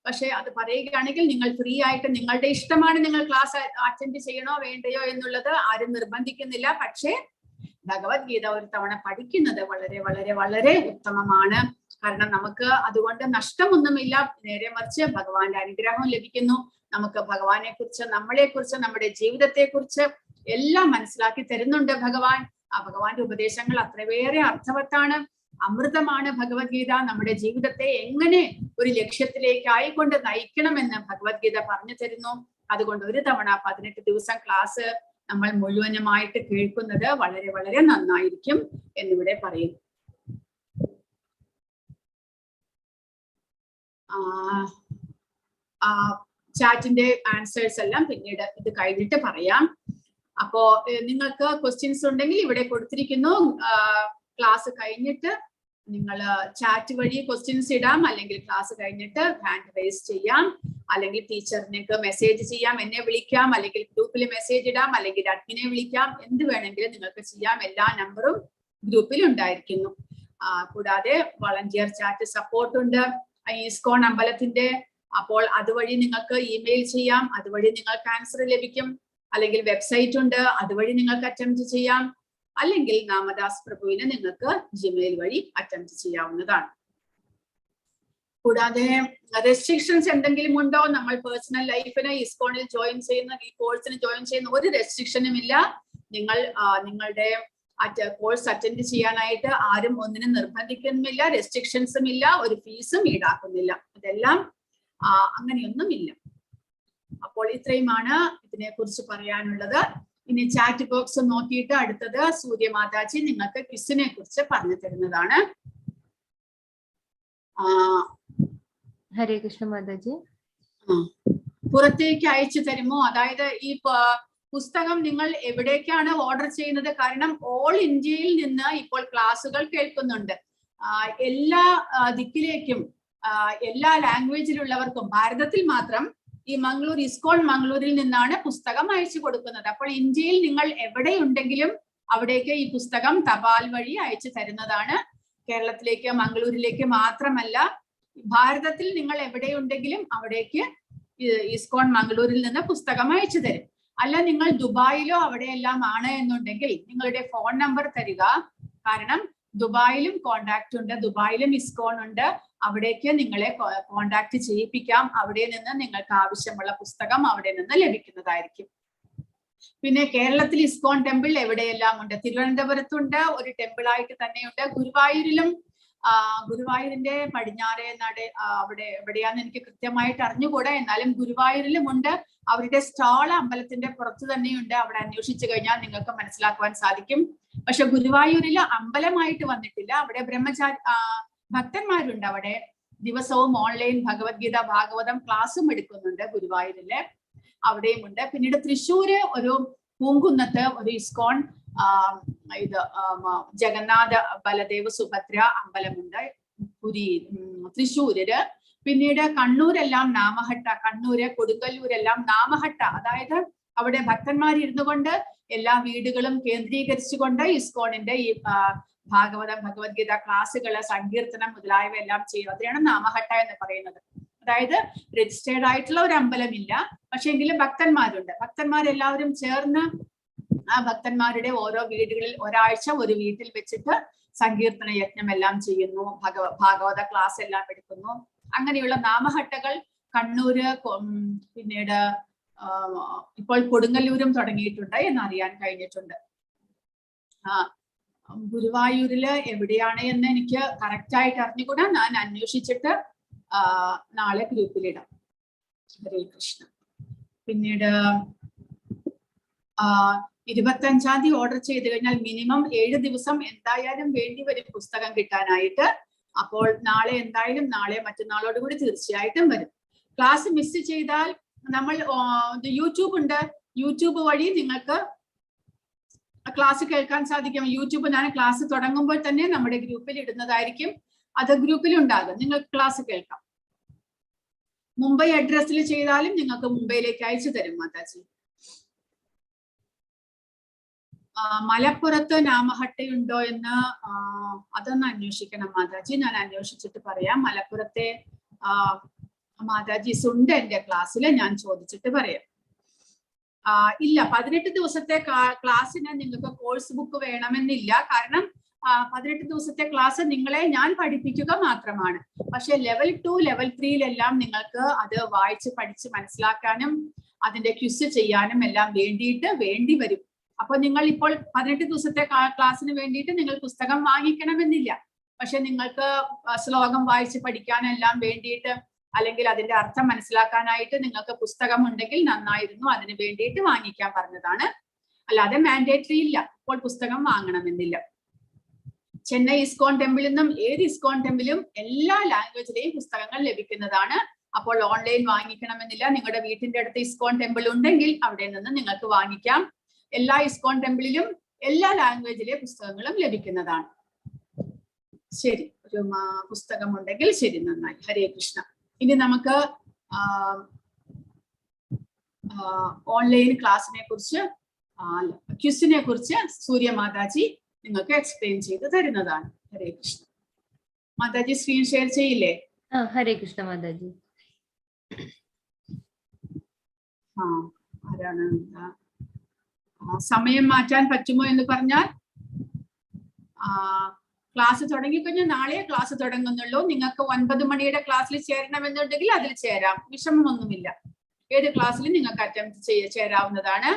പക്ഷെ അത് പറയുകയാണെങ്കിൽ നിങ്ങൾ ഫ്രീ ആയിട്ട് നിങ്ങളുടെ ഇഷ്ടമാണ്, നിങ്ങൾ ക്ലാസ് അറ്റൻഡ് ചെയ്യണോ വേണ്ടയോ എന്നുള്ളത് ആരും നിർബന്ധിക്കുന്നില്ല. പക്ഷേ ഭഗവത്ഗീത ഒരു തവണ പഠിക്കുന്നത് വളരെ വളരെ വളരെ ഉത്തമമാണ്. കാരണം നമുക്ക് അതുകൊണ്ട് നഷ്ടമൊന്നുമില്ല, നേരെ മറിച്ച് ഭഗവാന്റെ അനുഗ്രഹം ലഭിക്കുന്നു. നമുക്ക് ഭഗവാനെ കുറിച്ച്, നമ്മളെ കുറിച്ച്, നമ്മുടെ ജീവിതത്തെ കുറിച്ച് എല്ലാം മനസ്സിലാക്കി തരുന്നുണ്ട് ഭഗവാൻ. ആ ഭഗവാന്റെ ഉപദേശങ്ങൾ അത്രയേറെ അർത്ഥവത്താണ്, അമൃതമാണ് ഭഗവത്ഗീത. നമ്മുടെ ജീവിതത്തെ എങ്ങനെ ഒരു ലക്ഷ്യത്തിലേക്ക് ആയിക്കൊണ്ട് നയിക്കണമെന്ന് ഭഗവത്ഗീത പറഞ്ഞു തരുന്നു. അതുകൊണ്ട് ഒരു തവണ 18 ദിവസം ക്ലാസ് നമ്മൾ മുഴുവനുമായിട്ട് കേൾക്കുന്നത് വളരെ വളരെ നന്നായിരിക്കും എന്നിവിടെ പറയുന്നു. ചാറ്റിന്റെ ആൻസേഴ്സ് എല്ലാം പിന്നീട് ഇത് കഴിഞ്ഞിട്ട് പറയാം. അപ്പോ നിങ്ങൾക്ക് ക്വസ്റ്റ്യൻസ് ഉണ്ടെങ്കിൽ ഇവിടെ കൊടുത്തിരിക്കുന്നു. ക്ലാസ് കഴിഞ്ഞിട്ട് നിങ്ങൾ ചാറ്റ് വഴി ക്വസ്റ്റ്യൻസ് ഇടാം, അല്ലെങ്കിൽ ക്ലാസ് കഴിഞ്ഞിട്ട് ഹാൻഡ് റൈസ് ചെയ്യാം, അല്ലെങ്കിൽ ടീച്ചറിനേക്ക് മെസ്സേജ് ചെയ്യാം, എന്നെ വിളിക്കാം, അല്ലെങ്കിൽ ഗ്രൂപ്പിൽ മെസ്സേജ് ഇടാം, അല്ലെങ്കിൽ അഡ്മിനെ വിളിക്കാം, എന്ത് വേണമെങ്കിലും നിങ്ങൾക്ക് ചെയ്യാം. എല്ലാ നമ്പറും ഗ്രൂപ്പിൽ ഉണ്ടായിരിക്കുന്നു. കൂടാതെ വളണ്ടിയർ ചാറ്റ് സപ്പോർട്ട് ഉണ്ട് ഈസ്കോൺ അമ്പലത്തിന്റെ. അപ്പോൾ അതുവഴി നിങ്ങൾക്ക് ഇമെയിൽ ചെയ്യാം, അതുവഴി നിങ്ങൾക്ക് ആൻസർ ലഭിക്കും. അല്ലെങ്കിൽ വെബ്സൈറ്റ് ഉണ്ട്, അതുവഴി നിങ്ങൾക്ക് അറ്റംപ്റ്റ് ചെയ്യാം. അല്ലെങ്കിൽ നാമദാസ് പ്രഭുവിനെ നിങ്ങൾക്ക് ജിമെയിൽ വഴി അറ്റംപ്റ്റ് ചെയ്യാവുന്നതാണ്. കൂടാതെ റെസ്ട്രിക്ഷൻസ് എന്തെങ്കിലും ഉണ്ടോ? നമ്മൾ പേഴ്സണൽ ലൈഫിന് ഇസ്കോണിൽ ജോയിൻ ചെയ്യുന്ന, ഈ കോഴ്സിന് ജോയിൻ ചെയ്യുന്ന ഒരു റെസ്ട്രിക്ഷനും ഇല്ല. നിങ്ങളുടെ കോഴ്സ് അറ്റൻഡ് ചെയ്യാനായിട്ട് ആരും ഒന്നിനും നിർബന്ധിക്കുന്നില്ല, റെസ്ട്രിക്ഷൻസും ഇല്ല, ഒരു ഫീസും ഈടാക്കുന്നില്ല. അതെല്ലാം അങ്ങനെയൊന്നും ഇല്ല. അപ്പോൾ ഇത്രയുമാണ് ഇതിനെ കുറിച്ച് പറയാനുള്ളത്. ഇനി ചാറ്റ് ബോക്സ് നോക്കിയിട്ട് അടുത്തത് സൂര്യമാതാജി നിങ്ങൾക്ക് ക്വിസിനെ കുറിച്ച് പറഞ്ഞു തരുന്നതാണ്. ഹരേ കൃഷ്ണ മാതാജി. പുറത്തേക്ക് അയച്ചു തരുമോ? അതായത് ഈ പുസ്തകം നിങ്ങൾ എവിടേക്കാണ് ഓർഡർ ചെയ്യുന്നത്? കാരണം ഓൾ ഇന്ത്യയിൽ നിന്ന് ഇപ്പോൾ ക്ലാസ്സുകൾ കേൾക്കുന്നുണ്ട്. എല്ലാ ദിക്കിലേക്കും എല്ലാ ലാംഗ്വേജിലുള്ളവർക്കും ഭാരതത്തിൽ മാത്രം ഈ മംഗളൂർ ഇസ്കോൺ മംഗളൂരിൽ നിന്നാണ് പുസ്തകം അയച്ചു കൊടുക്കുന്നത്. അപ്പോൾ ഇന്ത്യയിൽ നിങ്ങൾ എവിടെയുണ്ടെങ്കിലും അവിടേക്ക് ഈ പുസ്തകം തപാൽ വഴി അയച്ചു തരുന്നതാണ്. കേരളത്തിലേക്ക് മംഗളൂരിലേക്ക് മാത്രമല്ല, ഭാരതത്തിൽ നിങ്ങൾ എവിടെയുണ്ടെങ്കിലും അവിടേക്ക് ഇസ്കോൺ മംഗളൂരിൽ നിന്ന് പുസ്തകം അയച്ചു തരും. അല്ല നിങ്ങൾ ദുബായിലോ അവിടെയെല്ലാം ആണ് എന്നുണ്ടെങ്കിൽ നിങ്ങളുടെ ഫോൺ നമ്പർ തരിക. കാരണം ദുബായിലും കോണ്ടാക്ട് ഉണ്ട്, ദുബായിലും ഇസ്കോൺ ഉണ്ട്. അവിടേക്ക് നിങ്ങളെ കോണ്ടാക്ട് ചെയ്യിപ്പിക്കാം. അവിടെ നിന്ന് നിങ്ങൾക്ക് ആവശ്യമുള്ള പുസ്തകം അവിടെ നിന്ന് ലഭിക്കുന്നതായിരിക്കും. പിന്നെ കേരളത്തിൽ ഇസ്കോൺ ടെമ്പിൾ എവിടെയെല്ലാം ഉണ്ട്? തിരുവനന്തപുരത്തുണ്ട്, ഒരു ടെമ്പിൾ ആയിട്ട് തന്നെയുണ്ട്. ഗുരുവായൂരിലും, ഗുരുവായൂരിന്റെ പടിഞ്ഞാറേ നട അവിടെ എവിടെയാന്ന് എനിക്ക് കൃത്യമായിട്ട് അറിഞ്ഞുകൂടാ, എന്നാലും ഗുരുവായൂരിലും ഉണ്ട്. അവരുടെ സ്റ്റാൾ അമ്പലത്തിന്റെ പുറത്ത് തന്നെയുണ്ട്. അവിടെ അന്വേഷിച്ചു കഴിഞ്ഞാൽ നിങ്ങൾക്ക് മനസ്സിലാക്കുവാൻ സാധിക്കും. പക്ഷെ ഗുരുവായൂരിൽ അമ്പലമായിട്ട് വന്നിട്ടില്ല. അവിടെ ഭക്തന്മാരുണ്ട്. അവിടെ ദിവസവും ഓൺലൈൻ ഭഗവത്ഗീത ഭാഗവതം ക്ലാസ്സും എടുക്കുന്നുണ്ട് ഗുരുവായൂരില്, അവിടെയും ഉണ്ട്. പിന്നീട് തൃശ്ശൂര് ഒരു പൂങ്കുന്നത്ത് ഒരു ഇസ്കോൺ ജഗന്നാഥ ബലദേവ് സുഭദ്ര അമ്പലമുണ്ട് തൃശ്ശൂരില്. പിന്നീട് കണ്ണൂരെല്ലാം നാമഹട്ട, കണ്ണൂര് കൊടുങ്ങല്ലൂരെല്ലാം നാമഹട്ട, അതായത് അവിടെ ഭക്തന്മാർ ഇരുന്നു കൊണ്ട് എല്ലാ വീടുകളും കേന്ദ്രീകരിച്ചുകൊണ്ട് ഇസ്കോണിന്റെ ഈ ഭഗവത്ഗീത ക്ലാസ്സുകള്, സങ്കീർത്തനം മുതലായവ എല്ലാം ചെയ്യും. അതിനാണ് നാമഹട്ട എന്ന് പറയുന്നത്. അതായത് രജിസ്റ്റേർഡ് ആയിട്ടുള്ള ഒരു അമ്പലമില്ല, പക്ഷെ എങ്കിലും ഭക്തന്മാരുണ്ട്. ഭക്തന്മാരെല്ലാവരും ചേർന്ന് ആ ഭക്തന്മാരുടെ ഓരോ വീടുകളിൽ ഒരാഴ്ച ഒരു വീട്ടിൽ വെച്ചിട്ട് സങ്കീർത്തന യജ്ഞം എല്ലാം ചെയ്യുന്നു, ഭാഗവത ക്ലാസ് എല്ലാം എടുക്കുന്നു. അങ്ങനെയുള്ള നാമഹട്ടകൾ കണ്ണൂര്, പിന്നീട് ഇപ്പോൾ കൊടുങ്ങല്ലൂരും തുടങ്ങിയിട്ടുണ്ട് എന്നറിയാൻ കഴിഞ്ഞിട്ടുണ്ട്. ഗുരുവായൂരില് എവിടെയാണ് എന്ന് എനിക്ക് കറക്റ്റ് ആയിട്ട് അറിഞ്ഞുകൂടാ. ഞാൻ അന്വേഷിച്ചിട്ട് നാളെ ഗ്രൂപ്പിലിടാം. ഹരേ കൃഷ്ണ. പിന്നീട് 25-ാം തീയതി ഓർഡർ ചെയ്ത് കഴിഞ്ഞാൽ മിനിമം 7 ദിവസം എന്തായാലും വേണ്ടി വരും പുസ്തകം കിട്ടാനായിട്ട്. അപ്പോൾ നാളെ എന്തായാലും മറ്റന്നാളോട് കൂടി തീർച്ചയായിട്ടും വരും. ക്ലാസ് മിസ് ചെയ്താൽ നമ്മൾ യൂട്യൂബ് ഉണ്ട്, യൂട്യൂബ് വഴി നിങ്ങൾക്ക് ക്ലാസ് കേൾക്കാൻ സാധിക്കും. യൂട്യൂബ് ഞാൻ ക്ലാസ് തുടങ്ങുമ്പോൾ തന്നെ നമ്മുടെ ഗ്രൂപ്പിൽ ഇടുന്നതായിരിക്കും, അത് ഗ്രൂപ്പിൽ ഉണ്ടാകും, നിങ്ങൾക്ക് ക്ലാസ് കേൾക്കാം. മുംബൈ അഡ്രസ്സിൽ ചെയ്താലും നിങ്ങൾക്ക് മുംബൈയിലേക്ക് അയച്ചു തരും മാതാജി. മലപ്പുറത്ത് നാമഹട്ടയുണ്ടോ എന്ന് അതൊന്ന് അന്വേഷിക്കണം മാതാജി, ഞാൻ അന്വേഷിച്ചിട്ട് പറയാം. മലപ്പുറത്തെ മാതാജീസ് ഉണ്ട് എന്റെ ക്ലാസ്സിൽ, ഞാൻ ചോദിച്ചിട്ട് പറയാം. ഇല്ല, 18 ദിവസത്തെ ക്ലാസ്സിന് നിങ്ങൾക്ക് കോഴ്സ് ബുക്ക് വേണമെന്നില്ല. കാരണം 18 ദിവസത്തെ ക്ലാസ് നിങ്ങളെ ഞാൻ പഠിപ്പിക്കുക മാത്രമാണ്. പക്ഷെ ലെവൽ 2, ലെവൽ 3-ലെല്ലാം നിങ്ങൾക്ക് അത് വായിച്ച് പഠിച്ച് മനസ്സിലാക്കാനും അതിന്റെ ക്വിസ് ചെയ്യാനും എല്ലാം വേണ്ടി വരും. അപ്പൊ നിങ്ങൾ ഇപ്പോൾ 18 ദിവസത്തെ ക്ലാസ്സിന് വേണ്ടിയിട്ട് നിങ്ങൾ പുസ്തകം വാങ്ങിക്കണമെന്നില്ല. പക്ഷെ നിങ്ങൾക്ക് ശ്ലോകം വായിച്ച് പഠിക്കാനെല്ലാം വേണ്ടിയിട്ട് അല്ലെങ്കിൽ അതിന്റെ അർത്ഥം മനസ്സിലാക്കാനായിട്ട് നിങ്ങൾക്ക് പുസ്തകം ഉണ്ടെങ്കിൽ നന്നായിരുന്നു, അതിന് വേണ്ടിയിട്ട് വാങ്ങിക്കാൻ പറഞ്ഞതാണ്. അല്ലാതെ മാൻഡേറ്ററി ഇല്ല, ഇപ്പോൾ പുസ്തകം വാങ്ങണമെന്നില്ല. ചെന്നൈ ഇസ്കോൺ ടെമ്പിളിൽ നിന്നും ഏത് ഇസ്കോൺ ടെമ്പിളും എല്ലാ ലാംഗ്വേജിലെയും പുസ്തകങ്ങൾ ലഭിക്കുന്നതാണ്. അപ്പോൾ ഓൺലൈൻ വാങ്ങിക്കണമെന്നില്ല. നിങ്ങളുടെ വീട്ടിന്റെ അടുത്ത് ഇസ്കോൺ ടെമ്പിൾ ഉണ്ടെങ്കിൽ അവിടെ നിന്ന് നിങ്ങൾക്ക് വാങ്ങിക്കാം. എല്ലാ ഇസ്കോൺ ടെമ്പിളിലും എല്ലാ ലാംഗ്വേജിലെ പുസ്തകങ്ങളും ലഭിക്കുന്നതാണ്. ശരി, ഒരു പുസ്തകം ഉണ്ടെങ്കിൽ ശരി, നന്നായി. ഹരേ കൃഷ്ണ. ഇനി നമുക്ക് ഓൺലൈൻ ക്ലാസ്സിനെ കുറിച്ച്, ക്വിസിനെ കുറിച്ച് സൂര്യ മാതാജി നിങ്ങൾക്ക് എക്സ്പ്ലെയിൻ ചെയ്ത് തരുന്നതാണ്. ഹരേ കൃഷ്ണ. മാതാജി സ്ക്രീൻ ഷെയർ ചെയ്യില്ലേ? ഹരേ കൃഷ്ണ മാതാജി. ആരാണ്? സമയം മാറ്റാൻ പറ്റുമോ എന്ന് പറഞ്ഞാൽ, ക്ലാസ് തുടങ്ങിക്കഴിഞ്ഞാൽ നാളെ ക്ലാസ് തുടങ്ങുന്നുള്ളൂ. നിങ്ങൾക്ക് 9 മണിയുടെ ക്ലാസ്സിൽ ചേരണമെന്നുണ്ടെങ്കിൽ അതിൽ ചേരാം, വിഷമമൊന്നുമില്ല. ഏത് ക്ലാസ്സിലും നിങ്ങൾക്ക് അറ്റംപ്റ്റ് ചേരാവുന്നതാണ്.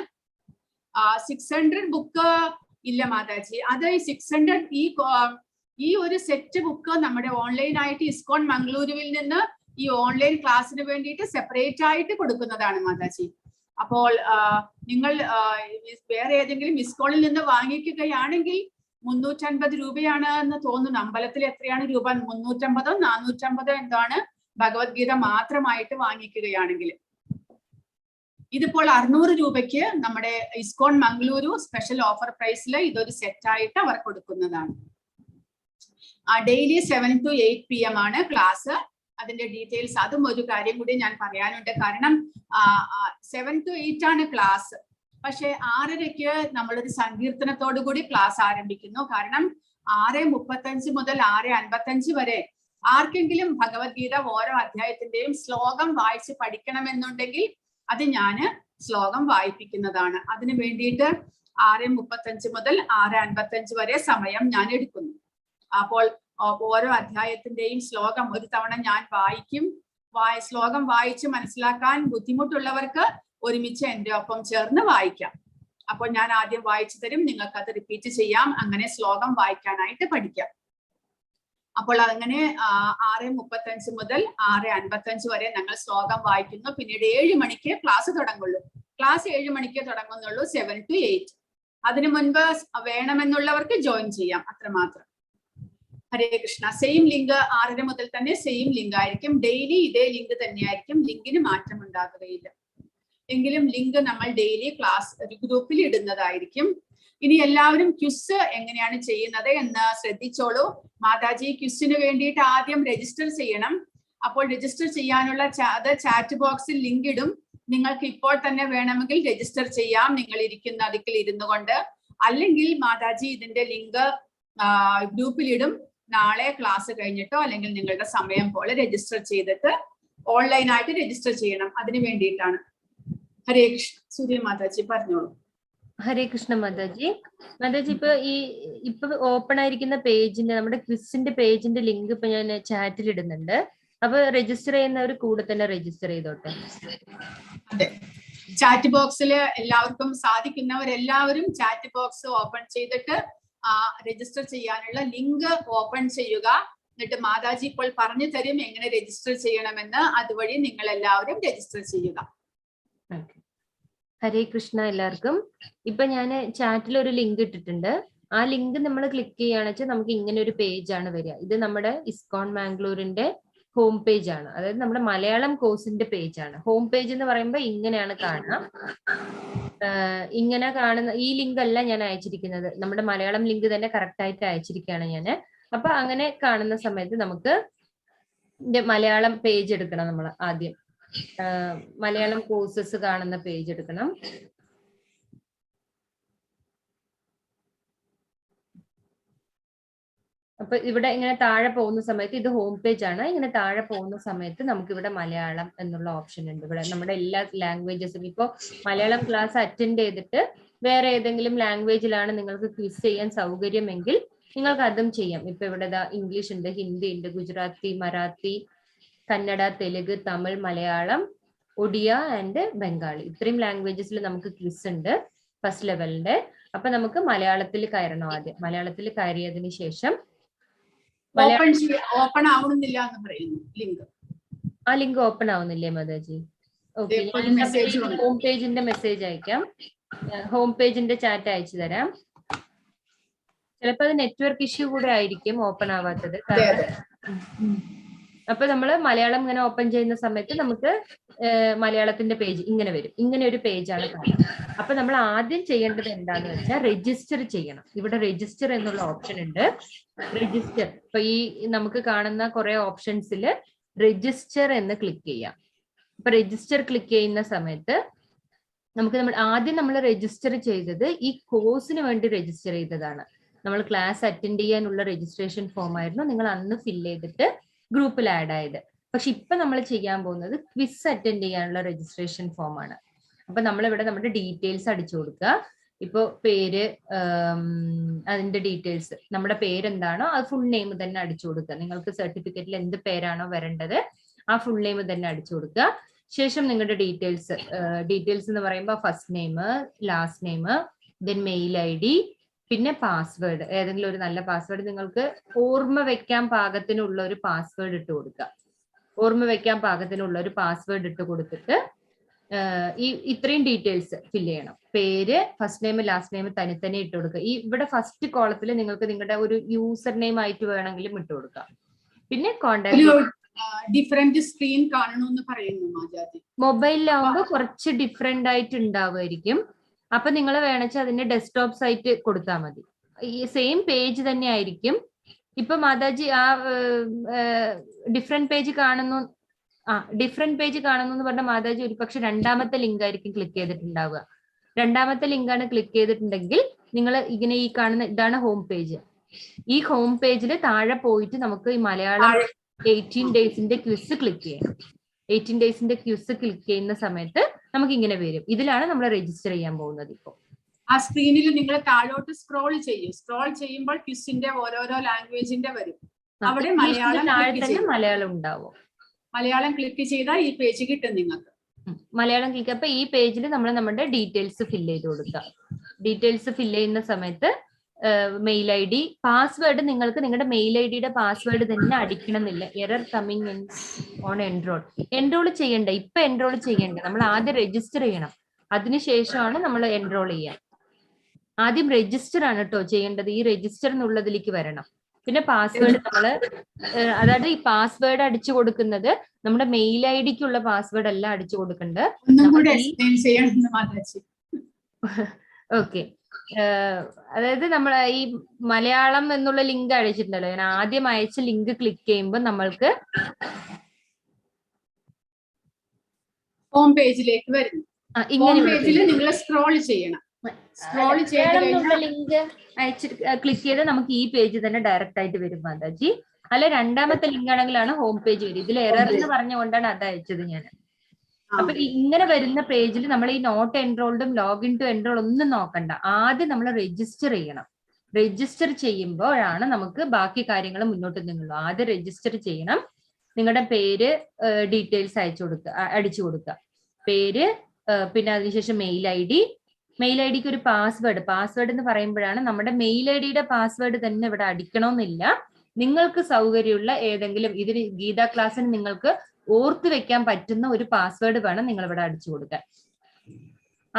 600 ബുക്ക് ഇല്ല മാതാജി, അത് 600 ഈ ഒരു സെറ്റ് ബുക്ക് നമ്മുടെ ഓൺലൈൻ ആയിട്ട് ഇസ്കോൺ മംഗളൂരുവിൽ നിന്ന് ഈ ഓൺലൈൻ ക്ലാസ്സിന് വേണ്ടിയിട്ട് സെപ്പറേറ്റ് ആയിട്ട് കൊടുക്കുന്നതാണ് മാതാജി. അപ്പോൾ നിങ്ങൾ വേറെ ഏതെങ്കിലും ഇസ്കോണിൽ നിന്ന് വാങ്ങിക്കുകയാണെങ്കിൽ 350 രൂപയാണ് എന്ന് തോന്നുന്നു. അമ്പലത്തിൽ എത്രയാണ് രൂപ? 350 450 എന്താണ് ഭഗവത്ഗീത മാത്രമായിട്ട് വാങ്ങിക്കുകയാണെങ്കിൽ. ഇതിപ്പോൾ 600 രൂപയ്ക്ക് നമ്മുടെ ഇസ്കോൺ മംഗളൂരു സ്പെഷ്യൽ ഓഫർ പ്രൈസിൽ ഇതൊരു സെറ്റായിട്ട് അവർ കൊടുക്കുന്നതാണ്. ഡെയിലി 7 to 8 PM ആണ് ക്ലാസ്. അതിന്റെ ഡീറ്റെയിൽസ്, അതും ഒരു കാര്യം കൂടി ഞാൻ പറയാനുണ്ട്. കാരണം 7 to 8 ആണ് ക്ലാസ്. പക്ഷെ 6:30-ക്ക് നമ്മളൊരു സങ്കീർത്തനത്തോടു കൂടി ക്ലാസ് ആരംഭിക്കുന്നു. കാരണം 6:35 മുതൽ 6:55 വരെ ആർക്കെങ്കിലും ഭഗവത്ഗീത ഓരോ അധ്യായത്തിന്റെയും ശ്ലോകം വായിച്ച് പഠിക്കണമെന്നുണ്ടെങ്കിൽ അത് ഞാന് ശ്ലോകം വായിപ്പിക്കുന്നതാണ്. അതിനു വേണ്ടിയിട്ട് 6:35 മുതൽ 6:55 വരെ സമയം ഞാൻ എടുക്കുന്നു. അപ്പോൾ ഓരോ അധ്യായത്തിന്റെയും ശ്ലോകം ഒരു തവണ ഞാൻ വായിക്കും. ശ്ലോകം വായിച്ച് മനസ്സിലാക്കാൻ ബുദ്ധിമുട്ടുള്ളവർക്ക് ഒരുമിച്ച് എൻ്റെ ഒപ്പം ചേർന്ന് വായിക്കാം. അപ്പോൾ ഞാൻ ആദ്യം വായിച്ചു തരും, നിങ്ങൾക്ക് അത് റിപ്പീറ്റ് ചെയ്യാം. അങ്ങനെ ശ്ലോകം വായിക്കാനായിട്ട് പഠിക്കാം. അപ്പോൾ അങ്ങനെ 6:35 മുതൽ 6:55 വരെ ഞങ്ങൾ ശ്ലോകം വായിക്കുന്നു. പിന്നീട് 7 മണിക്ക് ക്ലാസ് തുടങ്ങുള്ളൂ. ക്ലാസ് 7 മണിക്ക് തുടങ്ങുന്നുള്ളൂ, 7 to 8. അതിനു മുൻപ് വേണമെന്നുള്ളവർക്ക് ജോയിൻ ചെയ്യാം, അത്രമാത്രം. ഹരേ കൃഷ്ണ. സെയിം ലിങ്ക് 6:30 മുതൽ തന്നെ സെയിം ലിങ്ക് ആയിരിക്കും. ഡെയിലി ഇതേ ലിങ്ക് തന്നെയായിരിക്കും, ലിങ്കിന് മാറ്റം ഉണ്ടാകുകയില്ല. എങ്കിലും ലിങ്ക് നമ്മൾ ഡെയിലി ക്ലാസ് ഗ്രൂപ്പിൽ ഇടുന്നതായിരിക്കും. ഇനി എല്ലാവരും ക്വിസ് എങ്ങനെയാണ് ചെയ്യുന്നത് എന്ന് ശ്രദ്ധിച്ചോളൂ. മാതാജി ക്വിസിന് വേണ്ടിയിട്ട് ആദ്യം രജിസ്റ്റർ ചെയ്യണം. അപ്പോൾ രജിസ്റ്റർ ചെയ്യാനുള്ള ചാറ്റ് ബോക്സിൽ ലിങ്ക് ഇടും. നിങ്ങൾക്ക് ഇപ്പോൾ തന്നെ വേണമെങ്കിൽ രജിസ്റ്റർ ചെയ്യാം, നിങ്ങൾ ഇരിക്കുന്ന അതിൽ ഇരുന്നു കൊണ്ട്. അല്ലെങ്കിൽ മാതാജി ഇതിന്റെ ലിങ്ക് ഗ്രൂപ്പിൽ ഇടും. നാളെ ക്ലാസ് കഴിഞ്ഞിട്ടോ അല്ലെങ്കിൽ നിങ്ങളുടെ സമയം പോലെ രജിസ്റ്റർ ചെയ്തിട്ട് ഓൺലൈനായിട്ട് രജിസ്റ്റർ ചെയ്യണം. അതിന് വേണ്ടിയിട്ടാണ്. ഹരേ കൃഷ്ണ. സൂര്യ മാതാജി പറഞ്ഞോളൂ. ഹരേ കൃഷ്ണ മാതാജി. മാതാജി, ഇപ്പൊ ഓപ്പൺ ആയിരിക്കുന്ന പേജിന്റെ, നമ്മുടെ ക്വിസിന്റെ പേജിന്റെ ലിങ്ക് ഇപ്പൊ ഞാൻ ചാറ്റിൽ ഇടുന്നുണ്ട്. അപ്പൊ രജിസ്റ്റർ ചെയ്യുന്നവർ കൂടെ തന്നെ രജിസ്റ്റർ ചെയ്തോട്ടെ. അതെ, ചാറ്റ് ബോക്സിൽ എല്ലാവർക്കും സാധിക്കുന്നവരെല്ലാവരും ചാറ്റ് ബോക്സ് ഓപ്പൺ ചെയ്തിട്ട് രജിസ്റ്റർ ചെയ്യാനുള്ള ലിങ്ക് ഓപ്പൺ ചെയ്യുക. എന്നിട്ട് മാതാജി ഇപ്പോൾ പറഞ്ഞു തരും എങ്ങനെ രജിസ്റ്റർ ചെയ്യണമെന്ന്. അതുവഴി നിങ്ങൾ എല്ലാവരും രജിസ്റ്റർ ചെയ്യുക. ഹരേ കൃഷ്ണ എല്ലാവർക്കും. ഇപ്പൊ ഞാൻ ചാറ്റിൽ ഒരു ലിങ്ക് ഇട്ടിട്ടുണ്ട്. ആ ലിങ്ക് നമ്മൾ ക്ലിക്ക് ചെയ്യുകയാണെന്ന് വെച്ചാൽ നമുക്ക് ഇങ്ങനെ ഒരു പേജ് ആണ് വരിക. ഇത് നമ്മുടെ ഇസ്കോൺ മാംഗ്ലൂരിന്റെ ഹോം പേജ് ആണ്, അതായത് നമ്മുടെ മലയാളം കോഴ്സിന്റെ പേജ് ആണ്. ഹോം പേജ് എന്ന് പറയുമ്പോൾ ഇങ്ങനെയാണ് കാണുക. ഇങ്ങനെ കാണുന്ന ഈ ലിങ്ക് അല്ല ഞാൻ അയച്ചിരിക്കുന്നത്, നമ്മുടെ മലയാളം ലിങ്ക് തന്നെ കറക്റ്റ് ആയിട്ട് അയച്ചിരിക്കുകയാണ് ഞാൻ. അപ്പൊ അങ്ങനെ കാണുന്ന സമയത്ത് നമുക്ക് മലയാളം പേജ് എടുക്കണം. നമ്മൾ ആദ്യം മലയാളം കോഴ്സസ് കാണുന്ന പേജ് എടുക്കണം. അപ്പൊ ഇവിടെ ഇങ്ങനെ താഴെ പോകുന്ന സമയത്ത് ഇത് ഹോം പേജ് ആണ്. ഇങ്ങനെ താഴെ പോകുന്ന സമയത്ത് നമുക്ക് ഇവിടെ മലയാളം എന്നുള്ള ഓപ്ഷൻ ഉണ്ട്. ഇവിടെ നമ്മുടെ എല്ലാ ലാംഗ്വേജസും, ഇപ്പൊ മലയാളം ക്ലാസ് അറ്റൻഡ് ചെയ്തിട്ട് വേറെ ഏതെങ്കിലും ലാംഗ്വേജിലാണ് നിങ്ങൾക്ക് ക്വിസ് ചെയ്യാൻ സൗകര്യമെങ്കിൽ നിങ്ങൾക്ക് അതും ചെയ്യാം. ഇപ്പൊ ഇവിടെ ഇംഗ്ലീഷ് ഉണ്ട്, ഹിന്ദി ഉണ്ട്, ഗുജറാത്തി, മറാത്തി, കന്നഡ, തെലുഗ്, തമിഴ്, മലയാളം, ഒഡിയ ആൻഡ് ബംഗാളി, ഇത്രയും ലാംഗ്വേജസിൽ നമുക്ക് ക്വിസ് ഉണ്ട് ഫസ്റ്റ് ലെവലിന്റെ. അപ്പൊ നമുക്ക് മലയാളത്തിൽ കയറണം. ആദ്യം മലയാളത്തിൽ കയറിയതിനു ശേഷം ഓപ്പൺ ആവുന്നില്ല എന്ന് പറയുന്നു ലിങ്ക്. ആ ലിങ്ക് ഓപ്പൺ ആവുന്നില്ലേ മാതാജി? ഓക്കെ, ഹോം പേജിന്റെ മെസ്സേജ് അയക്കാം. ഹോം പേജിന്റെ ചാറ്റ് അയച്ചു തരാം. ചിലപ്പോ അത് നെറ്റ്വർക്ക് ഇഷ്യൂ കൂടെ ആയിരിക്കും ഓപ്പൺ ആവാത്തത്. അപ്പൊ നമ്മള് മലയാളം ഇങ്ങനെ ഓപ്പൺ ചെയ്യുന്ന സമയത്ത് നമുക്ക് മലയാളത്തിന്റെ പേജ് ഇങ്ങനെ വരും. ഇങ്ങനെ ഒരു പേജാണ് കാണുന്നത്. അപ്പൊ നമ്മൾ ആദ്യം ചെയ്യേണ്ടത് എന്താന്ന് വെച്ചാൽ രജിസ്റ്റർ ചെയ്യണം. ഇവിടെ രജിസ്റ്റർ എന്നുള്ള ഓപ്ഷൻ ഉണ്ട്. രജിസ്റ്റർ, ഇപ്പൊ ഈ നമുക്ക് കാണുന്ന കുറെ ഓപ്ഷൻസിൽ രജിസ്റ്റർ എന്ന് ക്ലിക്ക് ചെയ്യാം. അപ്പൊ രജിസ്റ്റർ ക്ലിക്ക് ചെയ്യുന്ന സമയത്ത് നമുക്ക് ആദ്യം നമ്മൾ രജിസ്റ്റർ ചെയ്തത് ഈ കോഴ്സിന് വേണ്ടി രജിസ്റ്റർ ചെയ്തതാണ്. നമ്മൾ ക്ലാസ് അറ്റൻഡ് ചെയ്യാനുള്ള രജിസ്ട്രേഷൻ ഫോം ആയിരുന്നു നിങ്ങൾ അന്ന് ഫില്ല് ചെയ്തിട്ട് ഗ്രൂപ്പിൽ ആഡ് ആയത്. പക്ഷെ ഇപ്പൊ നമ്മൾ ചെയ്യാൻ പോകുന്നത് ക്വിസ് അറ്റൻഡ് ചെയ്യാനുള്ള രജിസ്ട്രേഷൻ ഫോം ആണ്. അപ്പൊ നമ്മളിവിടെ നമ്മുടെ ഡീറ്റെയിൽസ് അടിച്ചു കൊടുക്കുക. ഇപ്പൊ പേര്, അതിന്റെ ഡീറ്റെയിൽസ്, നമ്മുടെ പേരെന്താണോ അത് ഫുൾ നെയിം തന്നെ അടിച്ചു കൊടുക്കുക. നിങ്ങൾക്ക് സർട്ടിഫിക്കറ്റിൽ എന്ത് പേരാണോ വരേണ്ടത് ആ ഫുൾ നെയിം തന്നെ അടിച്ചു കൊടുക്കുക. ശേഷം നിങ്ങളുടെ ഡീറ്റെയിൽസ് എന്ന് പറയുമ്പോൾ first name, last name, then mail ID, പിന്നെ പാസ്വേഡ്, ഏതെങ്കിലും ഒരു നല്ല പാസ്വേഡ്, നിങ്ങൾക്ക് ഓർമ്മ വെക്കാൻ പാകത്തിനുള്ള ഒരു പാസ്വേഡ് ഇട്ട് കൊടുക്കുക. ഓർമ്മ വെക്കാൻ പാകത്തിനുള്ള ഒരു പാസ്വേഡ് ഇട്ട് കൊടുത്തിട്ട് ഇത്രയും ഡീറ്റെയിൽസ് ഫില്ല് ചെയ്യണം. പേര്, ഫസ്റ്റ് നെയിം, ലാസ്റ്റ് നെയിം തനിത്തന്നെ ഇട്ട് കൊടുക്കുക. ഇവിടെ ഫസ്റ്റ് കോളത്തിൽ നിങ്ങൾക്ക് നിങ്ങളുടെ ഒരു യൂസർ നെയിം ആയിട്ട് വേണമെങ്കിലും ഇട്ട് കൊടുക്കാം. പിന്നെ കോണ്ടാക്ട്. ഡിഫറെന്റ് സ്ക്രീൻ കാണണമെന്ന് പറയുന്നു മാജാതി. മൊബൈലിലാവുമ്പോൾ കുറച്ച് ഡിഫറെന്റ് ആയിട്ട് ഉണ്ടാവുമായിരിക്കും. അപ്പൊ നിങ്ങൾ വേണമെച്ചാൽ അതിന്റെ ഡെസ്ക്ടോപ്പ് സൈറ്റ് കൊടുത്താൽ മതി. ഈ സെയിം പേജ് തന്നെ ആയിരിക്കും. ഇപ്പൊ മാതാജി ആ ഡിഫറെന്റ് പേജ് കാണുന്നു എന്ന് പറഞ്ഞ മാതാജി ഒരു പക്ഷെ രണ്ടാമത്തെ ലിങ്ക് ആയിരിക്കും ക്ലിക്ക് ചെയ്തിട്ടുണ്ടാവുക. രണ്ടാമത്തെ ലിങ്കാണ് ക്ലിക്ക് ചെയ്തിട്ടുണ്ടെങ്കിൽ നിങ്ങൾ ഇങ്ങനെ ഈ കാണുന്ന ഇതാണ് ഹോം പേജ്. ഈ ഹോം പേജിൽ താഴെ പോയിട്ട് നമുക്ക് ഈ മലയാളം 18 ഡേയ്സിന്റെ ക്വിസ് ക്ലിക്ക് ചെയ്യാം. 18 ഡേയ്സിന്റെ ക്വിസ് ക്ലിക്ക് ചെയ്യുന്ന സമയത്ത് നമുക്ക് ഇങ്ങനെ വരും. ഇതിലാണ് നമ്മൾ രജിസ്റ്റർ ചെയ്യാൻ പോകുന്നത്. ഇപ്പൊ ആ സ്ക്രീനിൽ നിങ്ങൾ താഴോട്ട് സ്ക്രോൾ ചെയ്യും. സ്ക്രോൾ ചെയ്യുമ്പോൾ ക്വിസിന്റെ ഓരോരോ ലാംഗ്വേജിന്റെ വരും. അവിടെ മലയാളം ഉണ്ടാവും. മലയാളം ക്ലിക്ക് ചെയ്താൽ ഈ പേജ് കിട്ടും നിങ്ങൾക്ക്. മലയാളം ക്ലിക്ക്. അപ്പൊ ഈ പേജിൽ നമ്മൾ നമ്മുടെ ഡീറ്റെയിൽസ് ഫില്ല് ചെയ്ത് കൊടുക്കുക. ഡീറ്റെയിൽസ് ഫില്ല് ചെയ്യുന്ന സമയത്ത് മെയിൽ ID, പാസ്വേഡ് നിങ്ങൾക്ക് നിങ്ങളുടെ മെയിൽ IDയുടെ പാസ്വേഡ് തന്നെ അടിക്കണം എന്നില്ല. എറർ കമ്മിങ് ഓൺ എൻറോൾ ചെയ്യണ്ട. ഇപ്പൊ എൻറോൾ ചെയ്യണ്ട. നമ്മൾ ആദ്യം രജിസ്റ്റർ ചെയ്യണം. അതിനുശേഷമാണ് നമ്മൾ എൻറോൾ ചെയ്യാൻ. ആദ്യം രജിസ്റ്റർ ആണ് കേട്ടോ ചെയ്യേണ്ടത്. ഈ രജിസ്റ്റർ എന്നുള്ളതിലേക്ക് വരണം. പിന്നെ പാസ്വേഡ് അതായത് ഈ പാസ്വേഡ് അടിച്ചു കൊടുക്കുന്നത് നമ്മുടെ മെയിൽ IDക്കുള്ള പാസ്വേഡ് അല്ല അടിച്ചു കൊടുക്കേണ്ടത്. ഓക്കെ, അതായത് നമ്മൾ ഈ മലയാളം എന്നുള്ള ലിങ്ക് അയച്ചിട്ടുണ്ടല്ലോ, ഞാൻ ആദ്യം അയച്ച ലിങ്ക് ക്ലിക്ക് ചെയ്യുമ്പോൾ നമ്മൾക്ക് ഹോം പേജിലേക്ക് വരുന്നു. ഇങ്ങനെ നിങ്ങൾ സ്ക്രോൾ ചെയ്യണം. സ്ക്രോൾ ചെയ്ത് ലിങ്ക് അയച്ചിട്ട് ക്ലിക്ക് ചെയ്ത് നമുക്ക് ഈ പേജ് തന്നെ ഡയറക്റ്റ് ആയിട്ട് വരും മാതാജി. അല്ല രണ്ടാമത്തെ ലിങ്ക് ആണെങ്കിലാണ് ഹോം പേജ് വരും. ഇതിൽ എറർ എന്ന് പറഞ്ഞുകൊണ്ടാണ് അത് അയച്ചത് ഞാൻ. അപ്പൊ ഇങ്ങനെ വരുന്ന പേജിൽ നമ്മൾ ഈ നോട്ട് എൻറോൾഡും ലോഗിൻ ടു എൻറോൾ ഒന്നും നോക്കണ്ട. ആദ്യം നമ്മൾ രജിസ്റ്റർ ചെയ്യണം. രജിസ്റ്റർ ചെയ്യുമ്പോഴാണ് നമുക്ക് ബാക്കി കാര്യങ്ങൾ മുന്നോട്ട് നീങ്ങുള്ളൂ. ആദ്യം രജിസ്റ്റർ ചെയ്യണം. നിങ്ങളുടെ പേര്, ഡീറ്റെയിൽസ് അടിച്ചു കൊടുക്കുക. പേര്, പിന്നെ അതിനുശേഷം മെയിൽ IDക്ക് ഒരു പാസ്വേഡ് എന്ന് പറയുമ്പോഴാണ് നമ്മുടെ മെയിൽ IDയുടെ പാസ്വേഡ് തന്നെ ഇവിടെ അടിക്കണമെന്നില്ല. നിങ്ങൾക്ക് സൗകര്യമുള്ള ഏതെങ്കിലും ഇതിന് ഗീത ക്ലാസ്സിന് നിങ്ങൾക്ക് ഓർത്ത് വെക്കാൻ പറ്റുന്ന ഒരു പാസ്വേഡ് വേണം നിങ്ങൾ ഇവിടെ അടിച്ചു കൊടുക്കാൻ.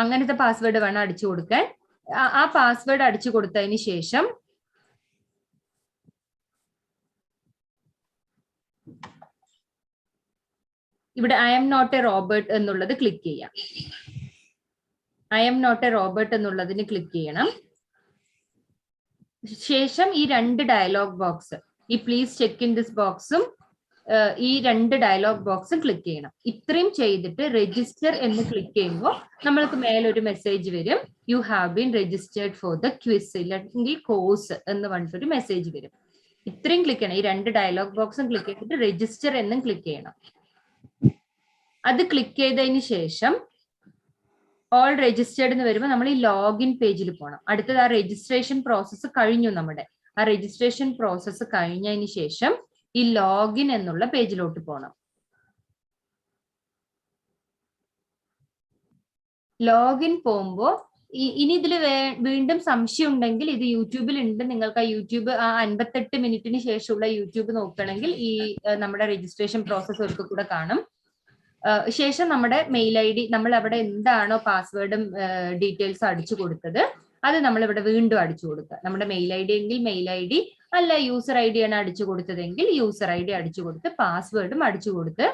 അങ്ങനത്തെ പാസ്വേഡ് വേണം അടിച്ചു കൊടുക്കാൻ. ആ പാസ്വേഡ് അടിച്ചു കൊടുത്തതിന് ശേഷം ഇവിടെ I'm not a robot എന്നുള്ളത് ക്ലിക്ക് ചെയ്യാം. I'm not a robot എന്നുള്ളതിന് ക്ലിക്ക് ചെയ്യണം. ശേഷം ഈ 2 ഡയലോഗ് ബോക്സ്, ഈ പ്ലീസ് ചെക്ക് ഇൻ ദിസ് ബോക്സും ഈ 2 ഡയലോഗ് ബോക്സും ക്ലിക്ക് ചെയ്യണം. ഇത്രയും ചെയ്തിട്ട് രജിസ്റ്റർ എന്ന് ക്ലിക്ക് ചെയ്യുമ്പോൾ നമ്മൾക്ക് മേലൊരു മെസ്സേജ് വരും, you have been registered for the quiz അല്ലെങ്കിൽ കോഴ്സ് എന്ന് പറഞ്ഞിട്ടൊരു മെസ്സേജ് വരും. ഇത്രയും ക്ലിക്ക് ചെയ്യണം. ഈ 2 ഡയലോഗ് ബോക്സും ക്ലിക്ക് ചെയ്തിട്ട് രജിസ്റ്റർ എന്നും ക്ലിക്ക് ചെയ്യണം. അത് ക്ലിക്ക് ചെയ്തതിന് ശേഷം ഓൾ രജിസ്റ്റേർഡ് എന്ന് വരുമ്പോൾ നമ്മൾ ഈ ലോഗിൻ പേജിൽ പോകണം. അടുത്തത് ആ രജിസ്ട്രേഷൻ പ്രോസസ്സ് കഴിഞ്ഞു. നമ്മുടെ ആ രജിസ്ട്രേഷൻ പ്രോസസ്സ് കഴിഞ്ഞതിന് ശേഷം ഈ ലോഗിൻ എന്നുള്ള പേജിലോട്ട് പോകണം. ലോഗിൻ പോകുമ്പോൾ ഇനി ഇതിൽ വീണ്ടും സംശയം ഉണ്ടെങ്കിൽ ഇത് യൂട്യൂബിൽ ഉണ്ട്. നിങ്ങൾക്ക് ആ യൂട്യൂബ് ആ 58 മിനിറ്റിന് ശേഷമുള്ള യൂട്യൂബ് നോക്കുകയാണെങ്കിൽ ഈ നമ്മുടെ രജിസ്ട്രേഷൻ പ്രോസസ്സ് ഒരിക്കൽ കൂടെ കാണും. ശേഷം നമ്മുടെ മെയിൽ ഐ ഡി, നമ്മൾ അവിടെ എന്താണോ പാസ്വേഡും ഡീറ്റെയിൽസും അടിച്ചു കൊടുത്തത് അത് നമ്മൾ ഇവിടെ വീണ്ടും അടിച്ചു കൊടുക്കുക. നമ്മുടെ മെയിൽ ഐ ഡി എങ്കിൽ മെയിൽ ഐ ഡി, അല്ല യൂസർ ഐ ഡി ആണ് അടിച്ചു കൊടുത്തതെങ്കിൽ യൂസർ ഐ ഡി അടിച്ചു കൊടുത്ത് പാസ്വേഡും അടിച്ചു കൊടുത്ത്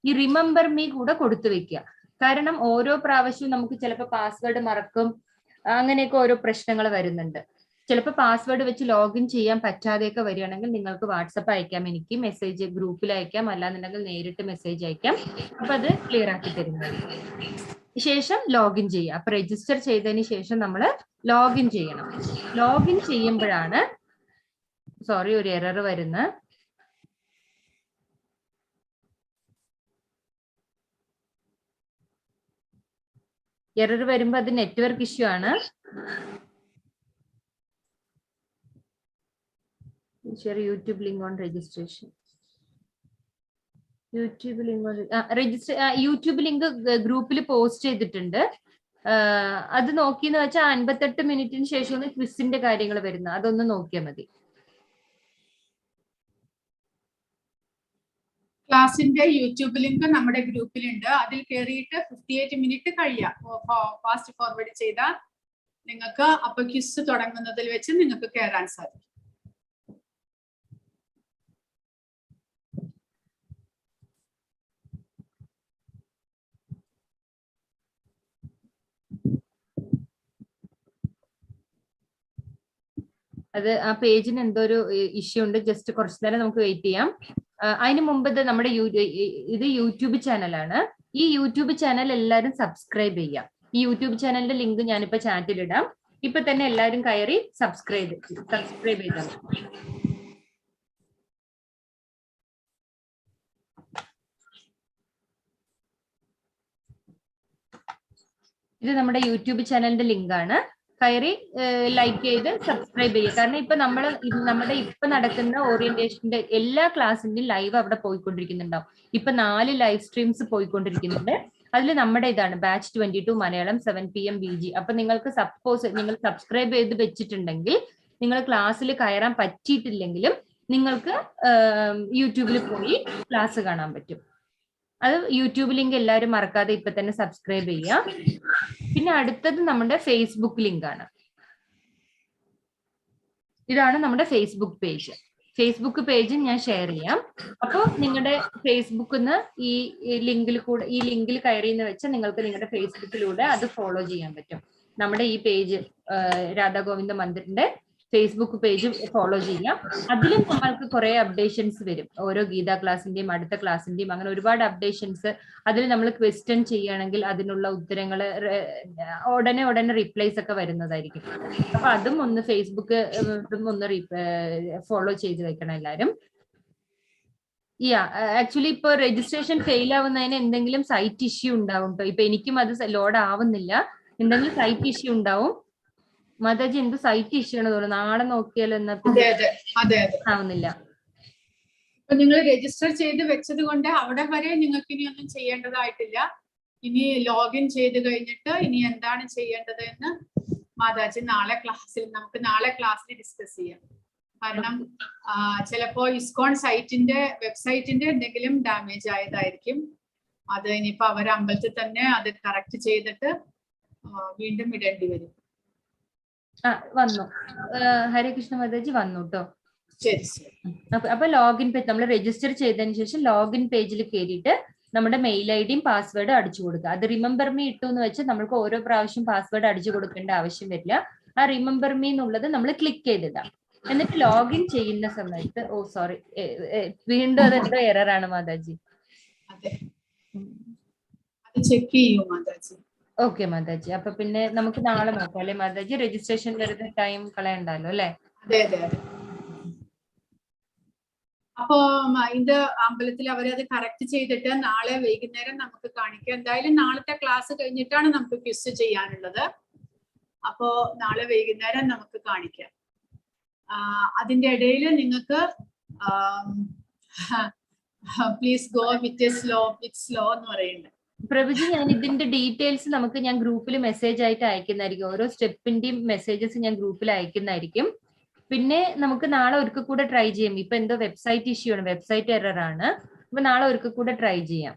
ഈ റിമെമ്പർ മീ കൂടെ കൊടുത്തു വെക്കുക. കാരണം ഓരോ പ്രാവശ്യവും നമുക്ക് ചിലപ്പോൾ പാസ്വേഡ് മറക്കും, അങ്ങനെയൊക്കെ ഓരോ പ്രശ്നങ്ങൾ വരുന്നുണ്ട്. ചിലപ്പോൾ പാസ്വേഡ് വെച്ച് ലോഗിൻ ചെയ്യാൻ പറ്റാതെയൊക്കെ വരികയാണെങ്കിൽ നിങ്ങൾക്ക് വാട്സപ്പ് അയക്കാം, എനിക്ക് മെസ്സേജ് ഗ്രൂപ്പിൽ അയക്കാം, അല്ലാന്നുണ്ടെങ്കിൽ നേരിട്ട് മെസ്സേജ് അയക്കാം. അപ്പൊ അത് ക്ലിയർ ആക്കി തരുന്നത്. ശേഷം ലോഗിൻ ചെയ്യുക. അപ്പൊ രജിസ്റ്റർ ചെയ്തതിന് ശേഷം നമ്മൾ ലോഗിൻ ചെയ്യണം. ലോഗിൻ ചെയ്യുമ്പോഴാണ് ഒരു എറർ വരുന്നത്. എറർ വരുമ്പോ അത് നെറ്റ്വർക്ക് ഇഷ്യൂ ആണ്. YouTube link on registration. YouTube link ഗ്രൂപ്പിൽ പോസ്റ്റ് ചെയ്തിട്ടുണ്ട്. അത് നോക്കിയെന്ന് വെച്ചാൽ 58 മിനിറ്റിന് ശേഷമാണ് ക്വിസിന്റെ കാര്യങ്ങൾ വരുന്നത്. അതൊന്ന് നോക്കിയാൽ മതി. ക്ലാസിന്റെ യൂട്യൂബ് ലിങ്ക് നമ്മുടെ ഗ്രൂപ്പിലുണ്ട്. അതിൽ കയറിയിട്ട് 58 മിനിറ്റ് കഴിയാം ഫാസ്റ്റ് ഫോർവേഡ് ചെയ്താൽ നിങ്ങൾക്ക് അപ്പൊ ക്വിസ് തുടങ്ങുന്നതിൽ വെച്ച് നിങ്ങൾക്ക് കയറാൻ സാധിക്കും. അത് ആ പേജിന് എന്തോ ഒരു ഇഷ്യൂ ഉണ്ട്. ജസ്റ്റ് കുറച്ചു നേരം നമുക്ക് വെയിറ്റ് ചെയ്യാം. അതിന് മുമ്പ് നമ്മുടെ ഇത് യൂട്യൂബ് ചാനലാണ്. ഈ യൂട്യൂബ് ചാനൽ എല്ലാവരും സബ്സ്ക്രൈബ് ചെയ്യാം. ഈ യൂട്യൂബ് ചാനലിന്റെ ലിങ്ക് ഞാനിപ്പോ ചാറ്റിൽ ഇടാം. ഇപ്പൊ തന്നെ എല്ലാവരും കയറി സബ്സ്ക്രൈബ് ചെയ്താൽ. ഇത് നമ്മുടെ യൂട്യൂബ് ചാനലിന്റെ ലിങ്ക് ആണ്. കയറി ലൈക്ക് ചെയ്ത് സബ്സ്ക്രൈബ് ചെയ്യുക. കാരണം ഇപ്പൊ നമ്മുടെ ഇപ്പൊ നടക്കുന്ന ഓറിയന്റേഷന്റെ എല്ലാ ക്ലാസ്സിന്റെയും ലൈവ് അവിടെ പോയിക്കൊണ്ടിരിക്കുന്നുണ്ടാവും. ഇപ്പൊ 4 ലൈവ് സ്ട്രീംസ് പോയിക്കൊണ്ടിരിക്കുന്നുണ്ട്. അതിൽ നമ്മുടെ ഇതാണ് ബാച്ച് 22 മലയാളം 7 PM BG. അപ്പൊ നിങ്ങൾക്ക് സപ്പോസ് നിങ്ങൾ സബ്സ്ക്രൈബ് ചെയ്ത് വെച്ചിട്ടുണ്ടെങ്കിൽ നിങ്ങൾ ക്ലാസ്സിൽ കയറാൻ പറ്റിയിട്ടില്ലെങ്കിലും നിങ്ങൾക്ക് യൂട്യൂബിൽ പോയി ക്ലാസ് കാണാൻ പറ്റും. അത് യൂട്യൂബ് ലിങ്ക് എല്ലാവരും മറക്കാതെ ഇപ്പൊ തന്നെ സബ്സ്ക്രൈബ് ചെയ്യുക. പിന്നെ അടുത്തത് നമ്മുടെ ഫേസ്ബുക്ക് ലിങ്ക് ആണ്. ഇതാണ് നമ്മുടെ ഫേസ്ബുക്ക് പേജ്. ഫേസ്ബുക്ക് പേജ് ഞാൻ ഷെയർ ചെയ്യാം. അപ്പോൾ നിങ്ങളുടെ ഫേസ്ബുക്കിൽ നിന്ന് ഈ ലിങ്കിൽ കയറിയെന്ന് വെച്ചാൽ നിങ്ങൾക്ക് നിങ്ങളുടെ ഫേസ്ബുക്കിലൂടെ അത് ഫോളോ ചെയ്യാൻ പറ്റും. നമ്മുടെ ഈ പേജ് രാധാഗോവിന്ദ മന്ദിറിന്റെ ഫേസ്ബുക്ക് പേജ് ഫോളോ ചെയ്യാം. അതിലും നമ്മൾക്ക് കുറെ അപ്ഡേഷൻസ് വരും. ഓരോ ഗീതാ ക്ലാസിന്റെയും അടുത്ത ക്ലാസിന്റെയും അങ്ങനെ ഒരുപാട് അപ്ഡേഷൻസ്. അതിൽ നമ്മൾ ക്വസ്റ്റ്യൻ ചെയ്യുകയാണെങ്കിൽ അതിനുള്ള ഉത്തരങ്ങൾ ഉടനെ റിപ്ലൈസ് ഒക്കെ വരുന്നതായിരിക്കും. അപ്പൊ അതും ഒന്ന് ഫേസ്ബുക്ക് ഒന്ന് ഫോളോ ചെയ്ത് വെക്കണം എല്ലാവരും. ആക്ച്വലി ഇപ്പൊ രജിസ്ട്രേഷൻ ഫെയിൽ ആവുന്നതിന് എന്തെങ്കിലും സൈറ്റ് ഇഷ്യൂ ഉണ്ടാവും കേട്ടോ. ഇപ്പൊ എനിക്കും അത് ലോഡ് ആവുന്നില്ല. എന്തെങ്കിലും സൈറ്റ് ഇഷ്യൂ ഉണ്ടാവും. മാതാജി എന്ത് സൈറ്റ് ഇഷ്യൂ ആണ് തോന്നുന്നു. നാളെ നോക്കിയാലോ എന്നാ ആവുന്നില്ല. ഇപ്പൊ നിങ്ങൾ രജിസ്റ്റർ ചെയ്ത് വെച്ചത് കൊണ്ട് അവിടെ വരെ നിങ്ങൾക്ക് ഇനി ഒന്നും ചെയ്യേണ്ടതായിട്ടില്ല. ഇനി ലോഗിൻ ചെയ്ത് കഴിഞ്ഞിട്ട് ഇനി എന്താണ് ചെയ്യേണ്ടത് എന്ന് മാതാജി നമുക്ക് നാളെ ക്ലാസ്സിൽ ഡിസ്കസ് ചെയ്യാം. കാരണം ചിലപ്പോ ഇസ്കോൺ വെബ്സൈറ്റിന്റെ എന്തെങ്കിലും ഡാമേജ് ആയതായിരിക്കും. അത് ഇനിയിപ്പോ അവർ അമ്പലത്തിൽ തന്നെ അത് കറക്റ്റ് ചെയ്തിട്ട് വീണ്ടും ഇടേണ്ടി വരും. വന്നു. ഹരേകൃഷ്ണ മാതാജി വന്നു കേട്ടോ. ശരി ശരി. അപ്പൊ ലോഗിൻ പേജ് നമ്മൾ രജിസ്റ്റർ ചെയ്തതിന് ശേഷം ലോഗിൻ പേജിൽ കയറിയിട്ട് നമ്മുടെ മെയിൽ ഐഡിയും പാസ്വേഡും അടിച്ചു കൊടുക്കുക. അത് റിമെമ്പർ മീ ഇട്ടു എന്ന് വെച്ചാൽ നമുക്ക് ഓരോ പ്രാവശ്യം പാസ്വേഡ് അടിച്ചു കൊടുക്കേണ്ട ആവശ്യം വരില്ല. ആ റിമെമ്പർ മീ എന്നുള്ളത് നമ്മൾ ക്ലിക്ക് ചെയ്തിടാം. എന്നിട്ട് ലോഗിൻ ചെയ്യുന്ന സമയത്ത് സോറി വീണ്ടും അതെന്തോ എററാണ് മാതാജി. ചെക്ക് ചെയ്യൂ മാതാജി. ഓക്കെ മാതാജി. അപ്പൊ പിന്നെ നമുക്ക് നാളെ നോക്കാം അല്ലെ മാതാജി? രജിസ്ട്രേഷൻ വരുന്ന ടൈം കളയണ്ടല്ലോ അല്ലെ? അതെ അതെ അതെ. അപ്പോ ഇത് അമ്പലത്തിൽ അവരത് കറക്റ്റ് ചെയ്തിട്ട് നാളെ വൈകുന്നേരം നമുക്ക് കാണിക്കാം. എന്തായാലും നാളത്തെ ക്ലാസ് കഴിഞ്ഞിട്ടാണ് നമുക്ക് ക്വിസ് ചെയ്യാനുള്ളത്. അപ്പോ നാളെ വൈകുന്നേരം നമുക്ക് കാണിക്കാം. അതിന്റെ ഇടയിൽ നിങ്ങൾക്ക് പ്ലീസ് ഗോ വിത്ത് സ്ലോ എന്ന് പറയുന്നുണ്ട്. പ്രഭുജി, ഞാൻ ഇതിന്റെ ഡീറ്റെയിൽസ് ഞാൻ ഗ്രൂപ്പിൽ മെസ്സേജ് ആയിട്ട് അയക്കുന്നതായിരിക്കും. ഓരോ സ്റ്റെപ്പിന്റെയും മെസ്സേജസ് ഞാൻ ഗ്രൂപ്പിൽ അയക്കുന്നതായിരിക്കും. പിന്നെ നമുക്ക് നാളെ ഒരിക്കൽ കൂടെ ട്രൈ ചെയ്യാം. ഇപ്പൊ എന്തോ വെബ്സൈറ്റ് ഇഷ്യൂ ആണ്, വെബ്സൈറ്റ് എറർ ആണ്. അപ്പൊ നാളെ ഒരിക്കൽ കൂടെ ട്രൈ ചെയ്യാം.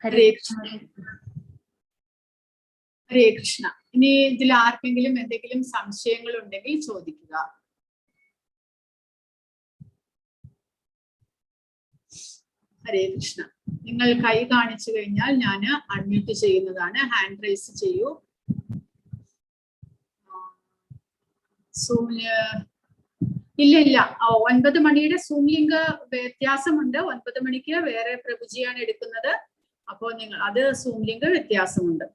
ഹരേ കൃഷ്ണ. ഇനി ഇതിൽ ആർക്കെങ്കിലും എന്തെങ്കിലും സംശയങ്ങൾ ഉണ്ടെങ്കിൽ ചോദിക്കുക. ഹരേ കൃഷ്ണ. നിങ്ങൾ കൈ കാണിച്ചു കഴിഞ്ഞാൽ ഞാൻ അൺമ്യൂട്ട് ചെയ്യുന്നതാണ്. ഹാൻഡ് റൈസ് ചെയ്യൂ. ഇല്ല 9 മണിയുടെ സൂം ലിങ്ക് വ്യത്യാസമുണ്ട്. 9 മണിക്ക് വേറെ പ്രഭുജിയാണ് എടുക്കുന്നത്. അപ്പോൾ അത് സൂം ലിങ്ക് വ്യത്യാസമുണ്ട്.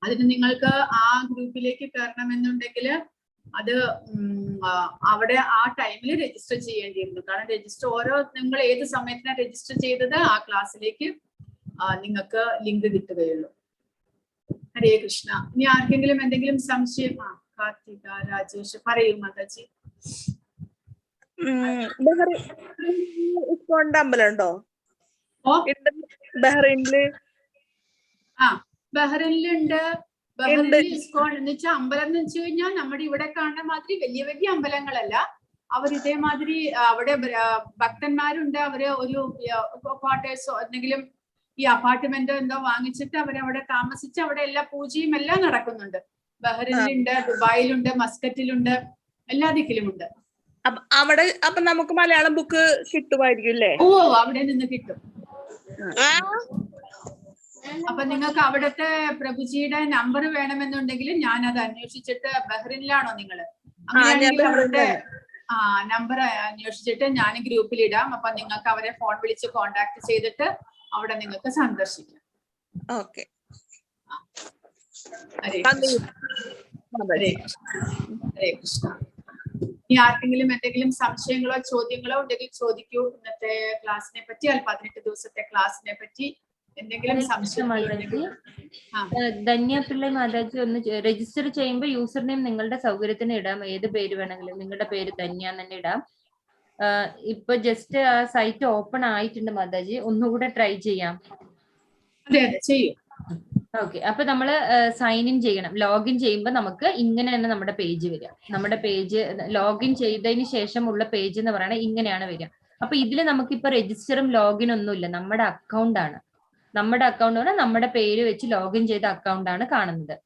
അതിന് നിങ്ങൾക്ക് ആ ഗ്രൂപ്പിലേക്ക് കയറണമെന്നുണ്ടെങ്കിൽ അത് അവിടെ ആ ടൈമിൽ രജിസ്റ്റർ ചെയ്യേണ്ടിയിരുന്നു. കാരണം നിങ്ങൾ ഏത് സമയത്തിനാണ് രജിസ്റ്റർ ചെയ്തത് ആ ക്ലാസ്സിലേക്ക് നിങ്ങൾക്ക് ലിങ്ക് കിട്ടുകയുള്ളൂ. ഹരേ കൃഷ്ണ. ഇനി ആർക്കെങ്കിലും എന്തെങ്കിലും സംശയം? കാർത്തിക, രാജേഷ് പറയൂ മാതാജി. അമ്പലമുണ്ടോ ബഹ്റൈനില്? ബഹ്റൈനിലുണ്ട്. ബഹ്റൈനിൽ ഇസ്കോൺ എന്ന് വെച്ചാൽ അമ്പലം എന്ന് വെച്ച് കഴിഞ്ഞാൽ നമ്മുടെ ഇവിടെ കാണുന്ന മാതിരി വലിയ വലിയ അമ്പലങ്ങളല്ല. അവർ ഇതേമാതിരി അവിടെ ഭക്തന്മാരുണ്ട്. അവര് ഒരു ക്വാർട്ടേഴ്സോ എന്തെങ്കിലും ഈ അപ്പാർട്ട്മെന്റോ എന്തോ വാങ്ങിച്ചിട്ട് അവരവിടെ താമസിച്ച് അവിടെ എല്ലാ പൂജയും എല്ലാം നടക്കുന്നുണ്ട്. ബഹ്റൈനിലുണ്ട്, ദുബായിലുണ്ട്, മസ്കറ്റിലുണ്ട്, എല്ലാ ദിക്കിലുമുണ്ട്. അവിടെ അപ്പൊ നമുക്ക് മലയാളം ബുക്ക് കിട്ടുമായിരിക്കും അല്ലേ? അവിടെ നിന്ന് കിട്ടും. അപ്പൊ നിങ്ങൾക്ക് അവിടുത്തെ പ്രഭുജിയുടെ നമ്പർ വേണമെന്നുണ്ടെങ്കിൽ ഞാൻ അത് അന്വേഷിച്ചിട്ട്, ബഹ്റിനിലാണോ നിങ്ങള്? അങ്ങനെയാണെങ്കിൽ അവിടുത്തെ നമ്പർ അന്വേഷിച്ചിട്ട് ഞാൻ ഗ്രൂപ്പിൽ ഇടാം. അപ്പൊ നിങ്ങൾക്ക് അവരെ ഫോൺ വിളിച്ച് കോണ്ടാക്ട് ചെയ്തിട്ട് അവിടെ നിങ്ങൾക്ക് സന്ദർശിക്കാം. ഓക്കെ. ഹരേ കൃഷ്ണ. ഇനി ആർക്കെങ്കിലും എന്തെങ്കിലും സംശയങ്ങളോ ചോദ്യങ്ങളോ ഉണ്ടെങ്കിൽ ചോദിക്കൂ. ഇന്നത്തെ ക്ലാസ്സിനെ പറ്റി, 18 ദിവസത്തെ ക്ലാസ്സിനെ പറ്റി എന്തെങ്കിലും സംശയം? ധന്യപിള്ള മാതാജി, ഒന്ന് രജിസ്റ്റർ ചെയ്യുമ്പോൾ യൂസർ നെയിം നിങ്ങളുടെ സൗകര്യത്തിന് ഇടാം. ഏത് പേര് വേണമെങ്കിലും, നിങ്ങളുടെ പേര് ധന്യ തന്നെ ഇടാം. ഇപ്പൊ ജസ്റ്റ് ആ സൈറ്റ് ഓപ്പൺ ആയിട്ടുണ്ട് മാതാജി, ഒന്നുകൂടെ ട്രൈ ചെയ്യാം. അതെ അതെ ചെയ്യും. ഓക്കെ. അപ്പൊ നമ്മള് സൈൻ ഇൻ ചെയ്യണം. ലോഗിൻ ചെയ്യുമ്പോൾ നമുക്ക് ഇങ്ങനെ തന്നെ നമ്മുടെ പേജ് വരിക. നമ്മുടെ പേജ് ലോഗിൻ ചെയ്തതിന് ശേഷമുള്ള പേജ് എന്ന് പറയുന്നത് ഇങ്ങനെയാണ് വരിക. അപ്പൊ ഇതിൽ നമുക്കിപ്പോ രജിസ്റ്ററും ലോഗിൻ ഒന്നുമില്ല, നമ്മുടെ അക്കൗണ്ട് ആണ്. നമ്മുടെ അക്കൗണ്ട് പറഞ്ഞാൽ നമ്മുടെ പേര് വെച്ച് ലോഗിൻ ചെയ്ത അക്കൗണ്ട് ആണ് കാണുന്നത്.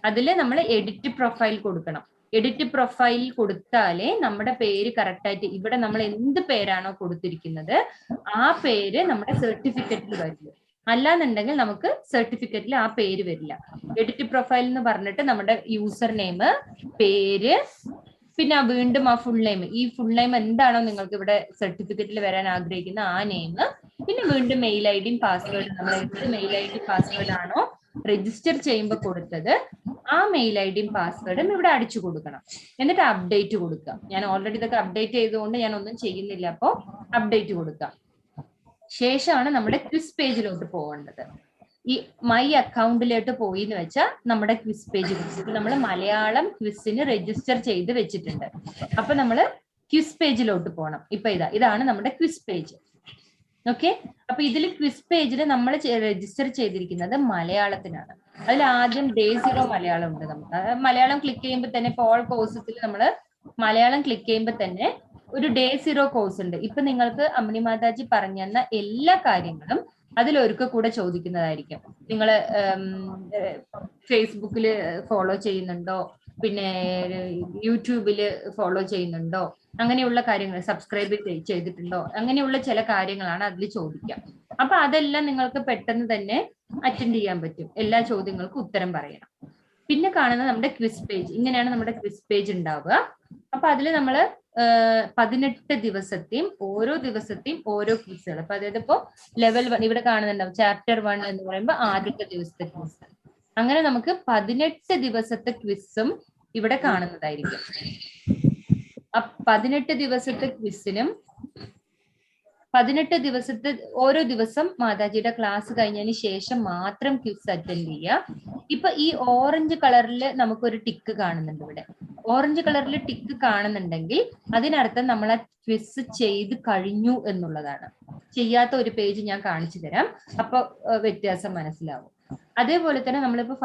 അതിൽ നമ്മൾ എഡിറ്റ് പ്രൊഫൈൽ കൊടുക്കണം. എഡിറ്റ് പ്രൊഫൈൽ കൊടുത്താലേ നമ്മുടെ പേര് കറക്റ്റ് ആയിട്ട്, ഇവിടെ നമ്മൾ എന്ത് പേരാണോ കൊടുത്തിരിക്കുന്നത് ആ പേര് നമ്മുടെ സർട്ടിഫിക്കറ്റിൽ വരില്ല. അല്ലാന്നുണ്ടെങ്കിൽ നമുക്ക് സർട്ടിഫിക്കറ്റിൽ ആ പേര് വരില്ല. എഡിറ്റ് പ്രൊഫൈൽ എന്ന് പറഞ്ഞിട്ട് നമ്മുടെ യൂസർ നെയിം, പേര്, പിന്നെ വീണ്ടും ആ ഫുൾ നെയിം, ഈ ഫുൾ നെയിം എന്താണോ നിങ്ങൾക്ക് ഇവിടെ സർട്ടിഫിക്കറ്റിൽ വരാൻ ആഗ്രഹിക്കുന്ന ആ നെയിം, പിന്നെ വീണ്ടും മെയിൽ ഐ ഡിയും പാസ്വേഡ്, നമ്മൾ എന്ത് മെയിൽ ഐ ഡി പാസ്വേഡ് ആണോ രജിസ്റ്റർ ചെയ്യുമ്പോൾ കൊടുത്തത് ആ മെയിൽ ഐ ഡിയും പാസ്വേഡും ഇവിടെ അടിച്ചു കൊടുക്കണം. എന്നിട്ട് അപ്ഡേറ്റ് കൊടുക്കുക. ഞാൻ ഓൾറെഡി ഇതൊക്കെ അപ്ഡേറ്റ് ചെയ്തുകൊണ്ട് ഞാൻ ഒന്നും ചെയ്യുന്നില്ല. അപ്പോൾ അപ്ഡേറ്റ് കൊടുക്കുക. ശേഷമാണ് നമ്മുടെ ക്വിസ് പേജിലോട്ട് പോകേണ്ടത്. ഈ മൈ അക്കൗണ്ടിലോട്ട് പോയി എന്ന് വെച്ചാൽ നമ്മുടെ ക്വിസ് പേജ്, നമ്മൾ മലയാളം ക്വിസിന് രജിസ്റ്റർ ചെയ്ത് വെച്ചിട്ടുണ്ട്. അപ്പൊ നമ്മള് ക്വിസ് പേജിലോട്ട് പോകണം. ഇപ്പൊ ഇതാണ് നമ്മുടെ ക്വിസ് പേജ്. ഓക്കെ. അപ്പൊ ഇതിൽ ക്വിസ് പേജിൽ നമ്മൾ രജിസ്റ്റർ ചെയ്തിരിക്കുന്നത് മലയാളത്തിനാണ്. അതിൽ ആദ്യം Day 0 മലയാളം ഉണ്ട്. നമുക്ക് മലയാളം ക്ലിക്ക് ചെയ്യുമ്പോൾ തന്നെ ഇപ്പോൾ ഓൾ കോഴ്സസിൽ നമ്മൾ മലയാളം ക്ലിക്ക് ചെയ്യുമ്പോൾ തന്നെ ഒരു ഡേ 0 കോഴ്സ് ഉണ്ട്. ഇപ്പൊ നിങ്ങൾക്ക് അമ്മിണി മാതാജി പറഞ്ഞു തന്ന എല്ലാ കാര്യങ്ങളും അതിലൊരുക്ക കൂടെ ചോദിക്കുന്നതായിരിക്കും. നിങ്ങൾ ഫേസ്ബുക്കിൽ ഫോളോ ചെയ്യുന്നുണ്ടോ, പിന്നെ യൂട്യൂബിൽ ഫോളോ ചെയ്യുന്നുണ്ടോ, അങ്ങനെയുള്ള കാര്യങ്ങൾ സബ്സ്ക്രൈബ് ചെയ്തിട്ടുണ്ടോ, അങ്ങനെയുള്ള ചില കാര്യങ്ങളാണ് അതിൽ ചോദിക്കുക. അപ്പൊ അതെല്ലാം നിങ്ങൾക്ക് പെട്ടെന്ന് തന്നെ അറ്റൻഡ് ചെയ്യാൻ പറ്റും. എല്ലാ ചോദ്യങ്ങൾക്കും ഉത്തരം പറയണം. പിന്നെ കാണുന്നത് നമ്മുടെ ക്വിസ് പേജ്. ഇങ്ങനെയാണ് നമ്മുടെ ക്വിസ് പേജ് ഉണ്ടാവുക. അപ്പൊ അതിൽ നമ്മൾ 18 ദിവസത്തെയും ഓരോ ദിവസത്തെയും ഓരോ ക്വിസുകൾ. അപ്പൊ അതായത് ഇപ്പോ ലെവൽ 1 ഇവിടെ കാണുന്നുണ്ടാവും. ചാപ്റ്റർ 1 എന്ന് പറയുമ്പോൾ ആദ്യത്തെ ദിവസത്തെ ക്വിസ്. അങ്ങനെ നമുക്ക് 18 ദിവസത്തെ ക്വിസും ഇവിടെ കാണുന്നതായിരിക്കും. 18 ദിവസത്തെ ക്വിസിനും 18 ദിവസത്തെ ഓരോ ദിവസം മാതാജിയുടെ ക്ലാസ് കഴിഞ്ഞതിന് ശേഷം മാത്രം ക്വിസ് അറ്റൻഡ് ചെയ്യുക. ഇപ്പൊ ഈ ഓറഞ്ച് കളറിൽ നമുക്കൊരു ടിക്ക് കാണുന്നുണ്ട് ഇവിടെ. ഓറഞ്ച് കളറിൽ ടിക്ക് കാണുന്നുണ്ടെങ്കിൽ അതിനർത്ഥം നമ്മൾ ആ ക്വിസ് ചെയ്ത് കഴിഞ്ഞു എന്നുള്ളതാണ്. ചെയ്യാത്ത ഒരു പേജ് ഞാൻ കാണിച്ചു തരാം, അപ്പൊ വ്യത്യാസം മനസ്സിലാവും. അതേപോലെ തന്നെ നമ്മളിപ്പോ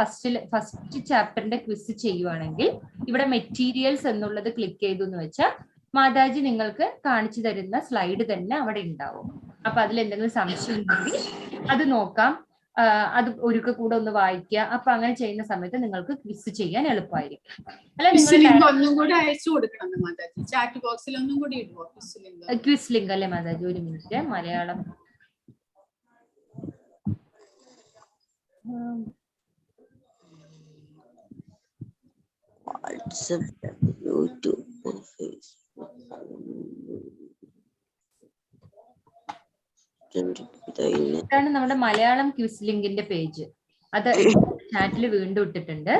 ഫസ്റ്റ് ചാപ്റ്ററിന്റെ ക്വിസ് ചെയ്യുവാണെങ്കിൽ ഇവിടെ മെറ്റീരിയൽസ് എന്നുള്ളത് ക്ലിക്ക് ചെയ്തു എന്ന് വെച്ചാൽ മാതാജി നിങ്ങൾക്ക് കാണിച്ചു തരുന്ന സ്ലൈഡ് തന്നെ അവിടെ ഉണ്ടാവും. അപ്പൊ അതിൽ എന്തെങ്കിലും സംശയം ഉണ്ടെങ്കിൽ അത് നോക്കാം, അത് ഒരുക്ക കൂടെ ഒന്ന് വായിക്കുക. അപ്പൊ അങ്ങനെ ചെയ്യുന്ന സമയത്ത് നിങ്ങൾക്ക് ക്വിസ് ചെയ്യാൻ എളുപ്പമായിരിക്കും. അല്ല, നിങ്ങൾ ഒന്നും കൂടി അയച്ചു കൊടുക്കണം മാതാജി, ചാറ്റ് ബോക്സിൽ ഒന്നും കൂടി ഇടുവോ ക്വിസ് ലിങ്ക്? അല്ലേ മാതാജി, ഒരു മിനിറ്റ്. മലയാളം യൂട്യൂബ്, ഇതാണ് നമ്മുടെ മലയാളം ക്വിസ് ലിങ്കിന്റെ പേജ്. അത് ചാറ്റിൽ വീണ്ടും ഇട്ടിട്ടുണ്ട്.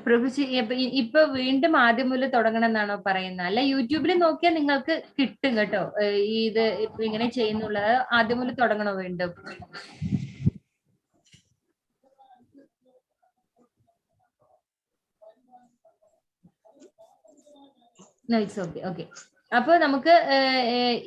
പ്രഭുജി ഇപ്പൊ വീണ്ടും ആദ്യം മുതൽ തുടങ്ങണം എന്നാണോ പറയുന്നത്? അല്ല, യൂട്യൂബിൽ നോക്കിയാൽ നിങ്ങൾക്ക് കിട്ടും കേട്ടോ. ഇത് ഇപ്പൊ ഇങ്ങനെ ചെയ്യുന്നുള്ളത് ആദ്യം മുതൽ തുടങ്ങണോ വീണ്ടും? ഓക്കെ. അപ്പൊ നമുക്ക്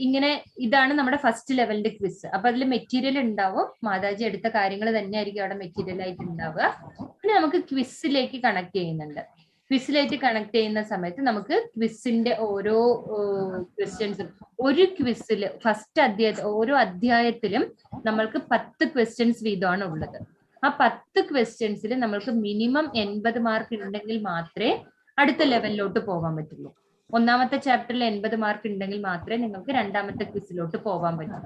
ഇങ്ങനെ ഇതാണ് നമ്മുടെ ഫസ്റ്റ് ലെവലിന്റെ ക്വിസ്. അപ്പൊ അതിൽ മെറ്റീരിയൽ ഉണ്ടാവും. മാതാജി എടുത്ത കാര്യങ്ങൾ തന്നെ ആയിരിക്കും അവിടെ മെറ്റീരിയൽ ആയിട്ട് ഉണ്ടാവുക. പിന്നെ നമുക്ക് ക്വിസിലേക്ക് കണക്ട് ചെയ്യുന്നുണ്ട്. ക്വിസിലേക്ക് കണക്ട് ചെയ്യുന്ന സമയത്ത് നമുക്ക് ക്വിസിന്റെ ഓരോ ക്വസ്റ്റ്യൻസും, ഒരു ക്വിസിൽ ഓരോ അധ്യായത്തിലും നമ്മൾക്ക് 10 ക്വസ്റ്റ്യൻസ് വീതമാണ് ഉള്ളത്. ആ 10 ക്വസ്റ്റ്യൻസിൽ നമ്മൾക്ക് മിനിമം 80 മാർക്ക് ഉണ്ടെങ്കിൽ മാത്രമേ അടുത്ത ലെവലിലോട്ട് പോകാൻ പറ്റുള്ളൂ. ഒന്നാമത്തെ ചാപ്റ്ററിൽ 80 മാർക്ക് ഉണ്ടെങ്കിൽ മാത്രമേ നിങ്ങൾക്ക് രണ്ടാമത്തെ ക്വിസിലോട്ട് പോകാൻ പറ്റൂ.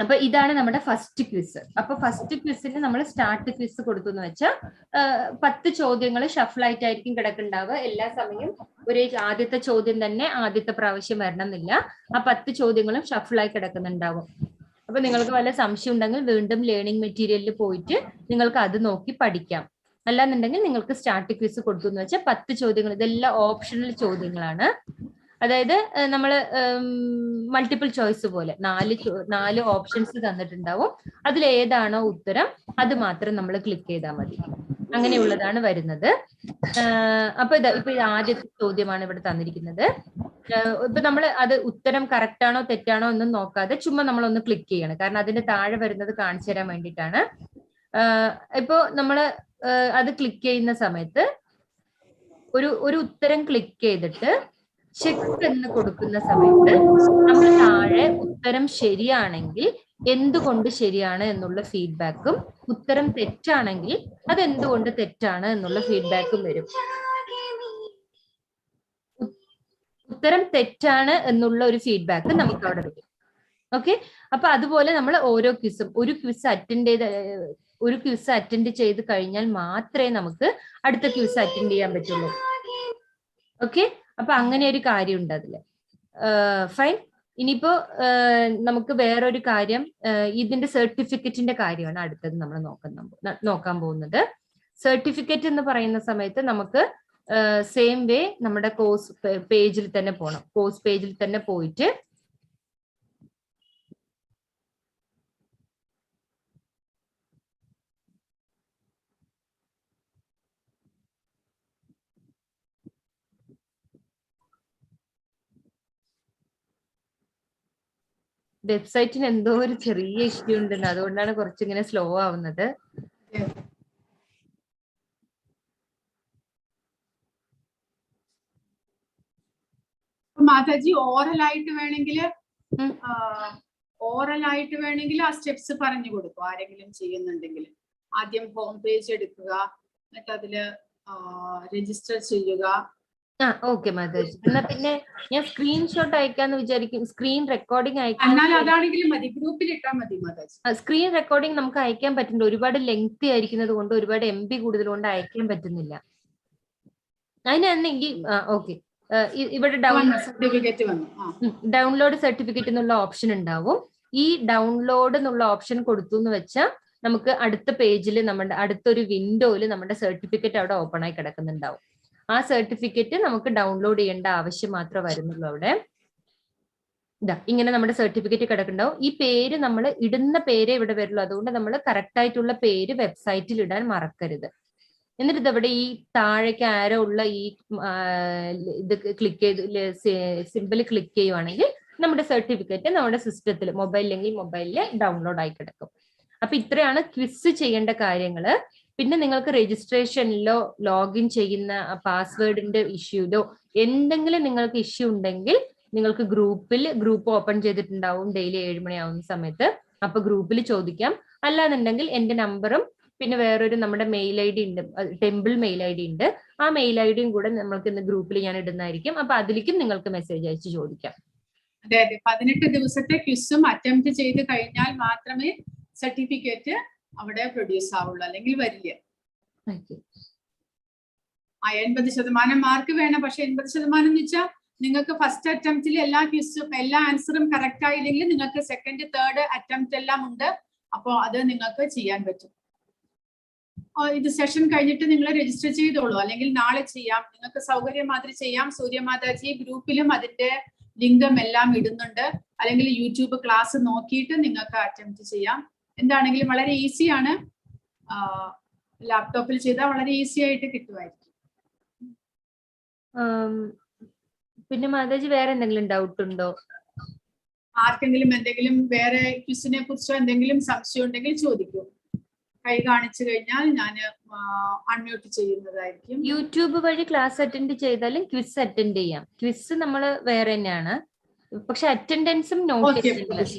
അപ്പൊ ഇതാണ് നമ്മുടെ ഫസ്റ്റ് ക്വിസ്. അപ്പൊ ഫസ്റ്റ് ക്വിസിന് നമ്മൾ സ്റ്റാർട്ട് ക്വിസ് കൊടുത്തു എന്ന് വെച്ചാൽ 10 ചോദ്യങ്ങൾ ഷഫിൾ ആയിട്ടായിരിക്കും കിടക്കുന്നുണ്ടാവുക. എല്ലാ സമയവും ഒരേ ആദ്യത്തെ ചോദ്യം തന്നെ ആദ്യത്തെ പ്രാവശ്യം വരണം എന്നില്ല. ആ 10 ചോദ്യങ്ങളും ഷഫിളായി കിടക്കുന്നുണ്ടാവും. അപ്പൊ നിങ്ങൾക്ക് വല്ല സംശയം ഉണ്ടെങ്കിൽ വീണ്ടും ലേണിംഗ് മെറ്റീരിയലിൽ പോയിട്ട് നിങ്ങൾക്ക് അത് നോക്കി പഠിക്കാം. അല്ലാന്നുണ്ടെങ്കിൽ നിങ്ങൾക്ക് സ്റ്റാർട്ട് ക്വിസ് കൊടുത്തു എന്ന് വെച്ചാൽ 10 ചോദ്യങ്ങൾ, ഇതെല്ലാം ഓപ്ഷണൽ ചോദ്യങ്ങളാണ്. അതായത് നമ്മൾ മൾട്ടിപ്പിൾ ചോയ്സ് പോലെ 4 ഓപ്ഷൻസ് തന്നിട്ടുണ്ടാവും. അതിൽ ഏതാണോ ഉത്തരം അത് മാത്രം നമ്മൾ ക്ലിക്ക് ചെയ്താൽ മതി. അങ്ങനെയുള്ളതാണ് വരുന്നത്. അപ്പൊ ഇപ്പൊ ആദ്യത്തെ ചോദ്യമാണ് ഇവിടെ തന്നിരിക്കുന്നത്. ഇപ്പൊ നമ്മൾ അത് ഉത്തരം കറക്റ്റ് ആണോ തെറ്റാണോ ഒന്നും നോക്കാതെ ചുമ്മാ നമ്മളൊന്ന് ക്ലിക്ക് ചെയ്യണം. കാരണം അതിന്റെ താഴെ വരുന്നത് കാണിച്ചു തരാൻ വേണ്ടിയിട്ടാണ്. ഇപ്പോ നമ്മള് അത് ക്ലിക്ക് ചെയ്യുന്ന സമയത്ത് ഒരു ഉത്തരം ക്ലിക്ക് ചെയ്തിട്ട് ചെക്ക് എന്ന് കൊടുക്കുന്ന സമയത്ത് നമുക്ക് താഴെ ഉത്തരം ശരിയാണെങ്കിൽ എന്തുകൊണ്ട് ശരിയാണ് എന്നുള്ള ഫീഡ്ബാക്കും, ഉത്തരം തെറ്റാണെങ്കിൽ അത് എന്തുകൊണ്ട് തെറ്റാണ് എന്നുള്ള ഫീഡ്ബാക്കും വരും. ഉത്തരം തെറ്റാണ് എന്നുള്ള ഒരു ഫീഡ്ബാക്ക് നമുക്ക് അവിടെ വരും. ഓക്കെ. അപ്പൊ അതുപോലെ നമ്മൾ ഓരോ ക്വിസും ഒരു ക്വിസ് അറ്റൻഡ് ചെയ്ത് കഴിഞ്ഞാൽ മാത്രമേ നമുക്ക് അടുത്ത ക്വിസ് അറ്റൻഡ് ചെയ്യാൻ പറ്റുള്ളൂ. ഓക്കെ. അപ്പൊ അങ്ങനെ ഒരു കാര്യമുണ്ട് അതില്. ഫൈൻ. ഇനിയിപ്പോ നമുക്ക് വേറൊരു കാര്യം, ഇതിന്റെ സർട്ടിഫിക്കറ്റിന്റെ കാര്യമാണ് അടുത്തത് നമ്മൾ നോക്കാൻ പോകുന്നത്. സർട്ടിഫിക്കറ്റ് എന്ന് പറയുന്ന സമയത്ത് നമുക്ക് സെയിം വേ നമ്മുടെ കോഴ്സ് പേജിൽ തന്നെ പോകണം. കോഴ്സ് പേജിൽ തന്നെ പോയിട്ട് വെബ്സൈറ്റിന് എന്തോ ഒരു ചെറിയ ഇഷ്യൂ ഉണ്ടെന്ന്, അതുകൊണ്ടാണ് കുറച്ചിങ്ങനെ സ്ലോ ആവുന്നത്. മാതാജി ഓറലായിട്ട് വേണമെങ്കിൽ ആ സ്റ്റെപ്സ് പറഞ്ഞു കൊടുക്കും ആരെങ്കിലും ചെയ്യുന്നുണ്ടെങ്കിൽ. ആദ്യം ഹോം പേജ് എടുക്കുക, എന്നിട്ട് അതില് രജിസ്റ്റർ ചെയ്യുക. ഓക്കെ മാതാജി. എന്നാ പിന്നെ ഞാൻ സ്ക്രീൻഷോട്ട് അയക്കാന്ന് വിചാരിക്കും. സ്ക്രീൻ റെക്കോർഡിംഗ് എന്നാൽ അതാണെങ്കിലും മതി, ഗ്രൂപ്പിൽ ഇട്ടാൽ മതി മാതാജി. സ്ക്രീൻ റെക്കോർഡിംഗ് നമുക്ക് അയക്കാൻ പറ്റുന്നുണ്ട്. ഒരുപാട് ലെങ്തി ആയിരിക്കുന്നത് കൊണ്ട്, ഒരുപാട് MB കൂടുതൽ കൊണ്ട് അയക്കാൻ പറ്റുന്നില്ല. അതിനെങ്കിൽ ഓക്കെ, ഇവിടെ ഡൗൺലോഡ് സർട്ടിഫിക്കറ്റ് എന്നുള്ള ഓപ്ഷൻ ഉണ്ടാവും. ഈ ഡൗൺലോഡ് എന്നുള്ള ഓപ്ഷൻ കൊടുത്തു എന്ന് വെച്ചാൽ നമുക്ക് അടുത്ത പേജിൽ നമ്മുടെ അടുത്തൊരു വിൻഡോയിൽ നമ്മുടെ സർട്ടിഫിക്കറ്റ് അവിടെ ഓപ്പൺ ആയി കിടക്കുന്നുണ്ടാവും. ആ സർട്ടിഫിക്കറ്റ് നമുക്ക് ഡൗൺലോഡ് ചെയ്യേണ്ട ആവശ്യം മാത്രമേ വരുന്നുള്ളൂ. അവിടെ ഇങ്ങനെ നമ്മുടെ സർട്ടിഫിക്കറ്റ് കിടക്കുന്നുണ്ടാവും. ഈ പേര് നമ്മൾ ഇടുന്ന പേരേ ഇവിടെ വരുള്ളൂ. അതുകൊണ്ട് നമ്മൾ കറക്റ്റ് ആയിട്ടുള്ള പേര് വെബ്സൈറ്റിൽ ഇടാൻ മറക്കരുത്. എന്നിട്ട് ഇതവിടെ ഈ താഴേക്ക് ആരോ ഉള്ള ഈ ഇത് ക്ലിക്ക് ചെയ്ത് സിമ്പിൾ ക്ലിക്ക് ചെയ്യുവാണെങ്കിൽ നമ്മുടെ സർട്ടിഫിക്കറ്റ് നമ്മുടെ സിസ്റ്റത്തിൽ, മൊബൈലിലെങ്കിൽ മൊബൈലിൽ ഡൗൺലോഡ് ആയി കിടക്കും. അപ്പൊ ഇത്രയാണ് ക്വിസ് ചെയ്യേണ്ട കാര്യങ്ങള്. പിന്നെ നിങ്ങൾക്ക് രജിസ്ട്രേഷനിലോ ലോഗിൻ ചെയ്യുന്ന പാസ്വേഡിന്റെ ഇഷ്യൂലോ എന്തെങ്കിലും നിങ്ങൾക്ക് ഇഷ്യൂ ഉണ്ടെങ്കിൽ നിങ്ങൾക്ക് ഗ്രൂപ്പ് ഓപ്പൺ ചെയ്തിട്ടുണ്ടാവും ഡെയിലി 7 മണിയാവുന്ന സമയത്ത്. അപ്പൊ ഗ്രൂപ്പിൽ ചോദിക്കാം. അല്ലാന്നുണ്ടെങ്കിൽ എന്റെ നമ്പറും പിന്നെ വേറൊരു നമ്മുടെ മെയിൽ ID ഉണ്ട്, ടെമ്പിൾ മെയിൽ ID ഉണ്ട്. ആ മെയിൽ IDയും കൂടെ നമ്മൾക്ക് ഇന്ന് ഗ്രൂപ്പിൽ ഞാൻ ഇടുന്നതായിരിക്കും. അപ്പൊ അതിലേക്കും നിങ്ങൾക്ക് മെസ്സേജ് അയച്ച് ചോദിക്കാം. അതെ അതെ, 18 ദിവസത്തെ ക്വിസും അറ്റംപ്റ്റ് ചെയ്ത് കഴിഞ്ഞാൽ മാത്രമേ സർട്ടിഫിക്കറ്റ് അവിടെ പ്രൊഡ്യൂസ് ആവുള്ളൂ, അല്ലെങ്കിൽ വരില്ല. 80% മാർക്ക് വേണം. പക്ഷെ 80% എന്ന് വെച്ചാൽ നിങ്ങൾക്ക് ഫസ്റ്റ് അറ്റംപ്റ്റിൽ എല്ലാ ക്വിസും എല്ലാ ആൻസറും കറക്റ്റ് ആയില്ലെങ്കിൽ നിങ്ങൾക്ക് സെക്കൻഡ് തേർഡ് അറ്റംപ്റ്റ് എല്ലാം ഉണ്ട്. അപ്പോൾ അത് നിങ്ങൾക്ക് ചെയ്യാൻ പറ്റും. ഇത് സെഷൻ കഴിഞ്ഞിട്ട് നിങ്ങൾ രജിസ്റ്റർ ചെയ്തോളൂ, അല്ലെങ്കിൽ നാളെ ചെയ്യാം. നിങ്ങൾക്ക് സൗകര്യം മാതിരി ചെയ്യാം. സൂര്യമാതാജി ഗ്രൂപ്പിലും അതിന്റെ ലിങ്കും എല്ലാം ഇടുന്നുണ്ട്. അല്ലെങ്കിൽ യൂട്യൂബ് ക്ലാസ് നോക്കിയിട്ട് നിങ്ങൾക്ക് അറ്റംപ്റ്റ് ചെയ്യാം. എന്താണെങ്കിലും വളരെ ഈസിയാണ്. ലാപ്ടോപ്പിൽ ചെയ്താൽ വളരെ ഈസി ആയിട്ട് കിട്ടുമായിരിക്കും. പിന്നെ മാതാജി വേറെ എന്തെങ്കിലും ഡൗട്ട് ഉണ്ടോ? ആർക്കെങ്കിലും എന്തെങ്കിലും വേറെ ക്വിസിനെ കുറിച്ചോ എന്തെങ്കിലും സംശയം ഉണ്ടെങ്കിൽ ചോദിക്കൂ. കൈ കാണിച്ചു കഴിഞ്ഞാൽ ഞാൻ അൺമ്യൂട്ട് ചെയ്യുന്നതായിരിക്കും. യൂട്യൂബ് വഴി ക്ലാസ് അറ്റൻഡ് ചെയ്താലും ക്വിസ് അറ്റൻഡ് ചെയ്യാം. ക്വിസ് നമ്മൾ വേറെ തന്നെയാണ്, പക്ഷെ അറ്റൻഡൻസും നോട്ട് ചെയ്യുന്നുണ്ട്.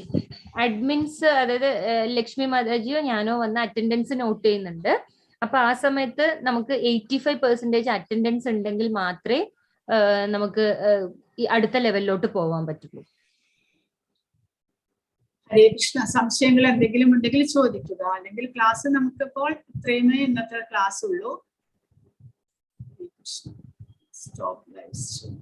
അഡ്മിൻസ്, അതായത് ലക്ഷ്മി മാതാജിയോ ഞാനോ വന്ന അറ്റൻഡൻസ് നോട്ട് ചെയ്യുന്നുണ്ട്. അപ്പൊ ആ സമയത്ത് നമുക്ക് 85% അറ്റൻഡൻസ് ഉണ്ടെങ്കിൽ മാത്രമേ നമുക്ക് ഈ അടുത്ത ലെവലിലോട്ട് പോവാൻ പറ്റുള്ളൂ. ഹരേ കൃഷ്ണ. സംശയങ്ങൾ എന്തെങ്കിലും ഉണ്ടെങ്കിൽ ചോദിക്കുക. അല്ലെങ്കിൽ ക്ലാസ് നമുക്കിപ്പോൾ ഇത്രയുമേ ഇന്നത്തെ ക്ലാസ് ഉള്ളൂ. Stop live stream.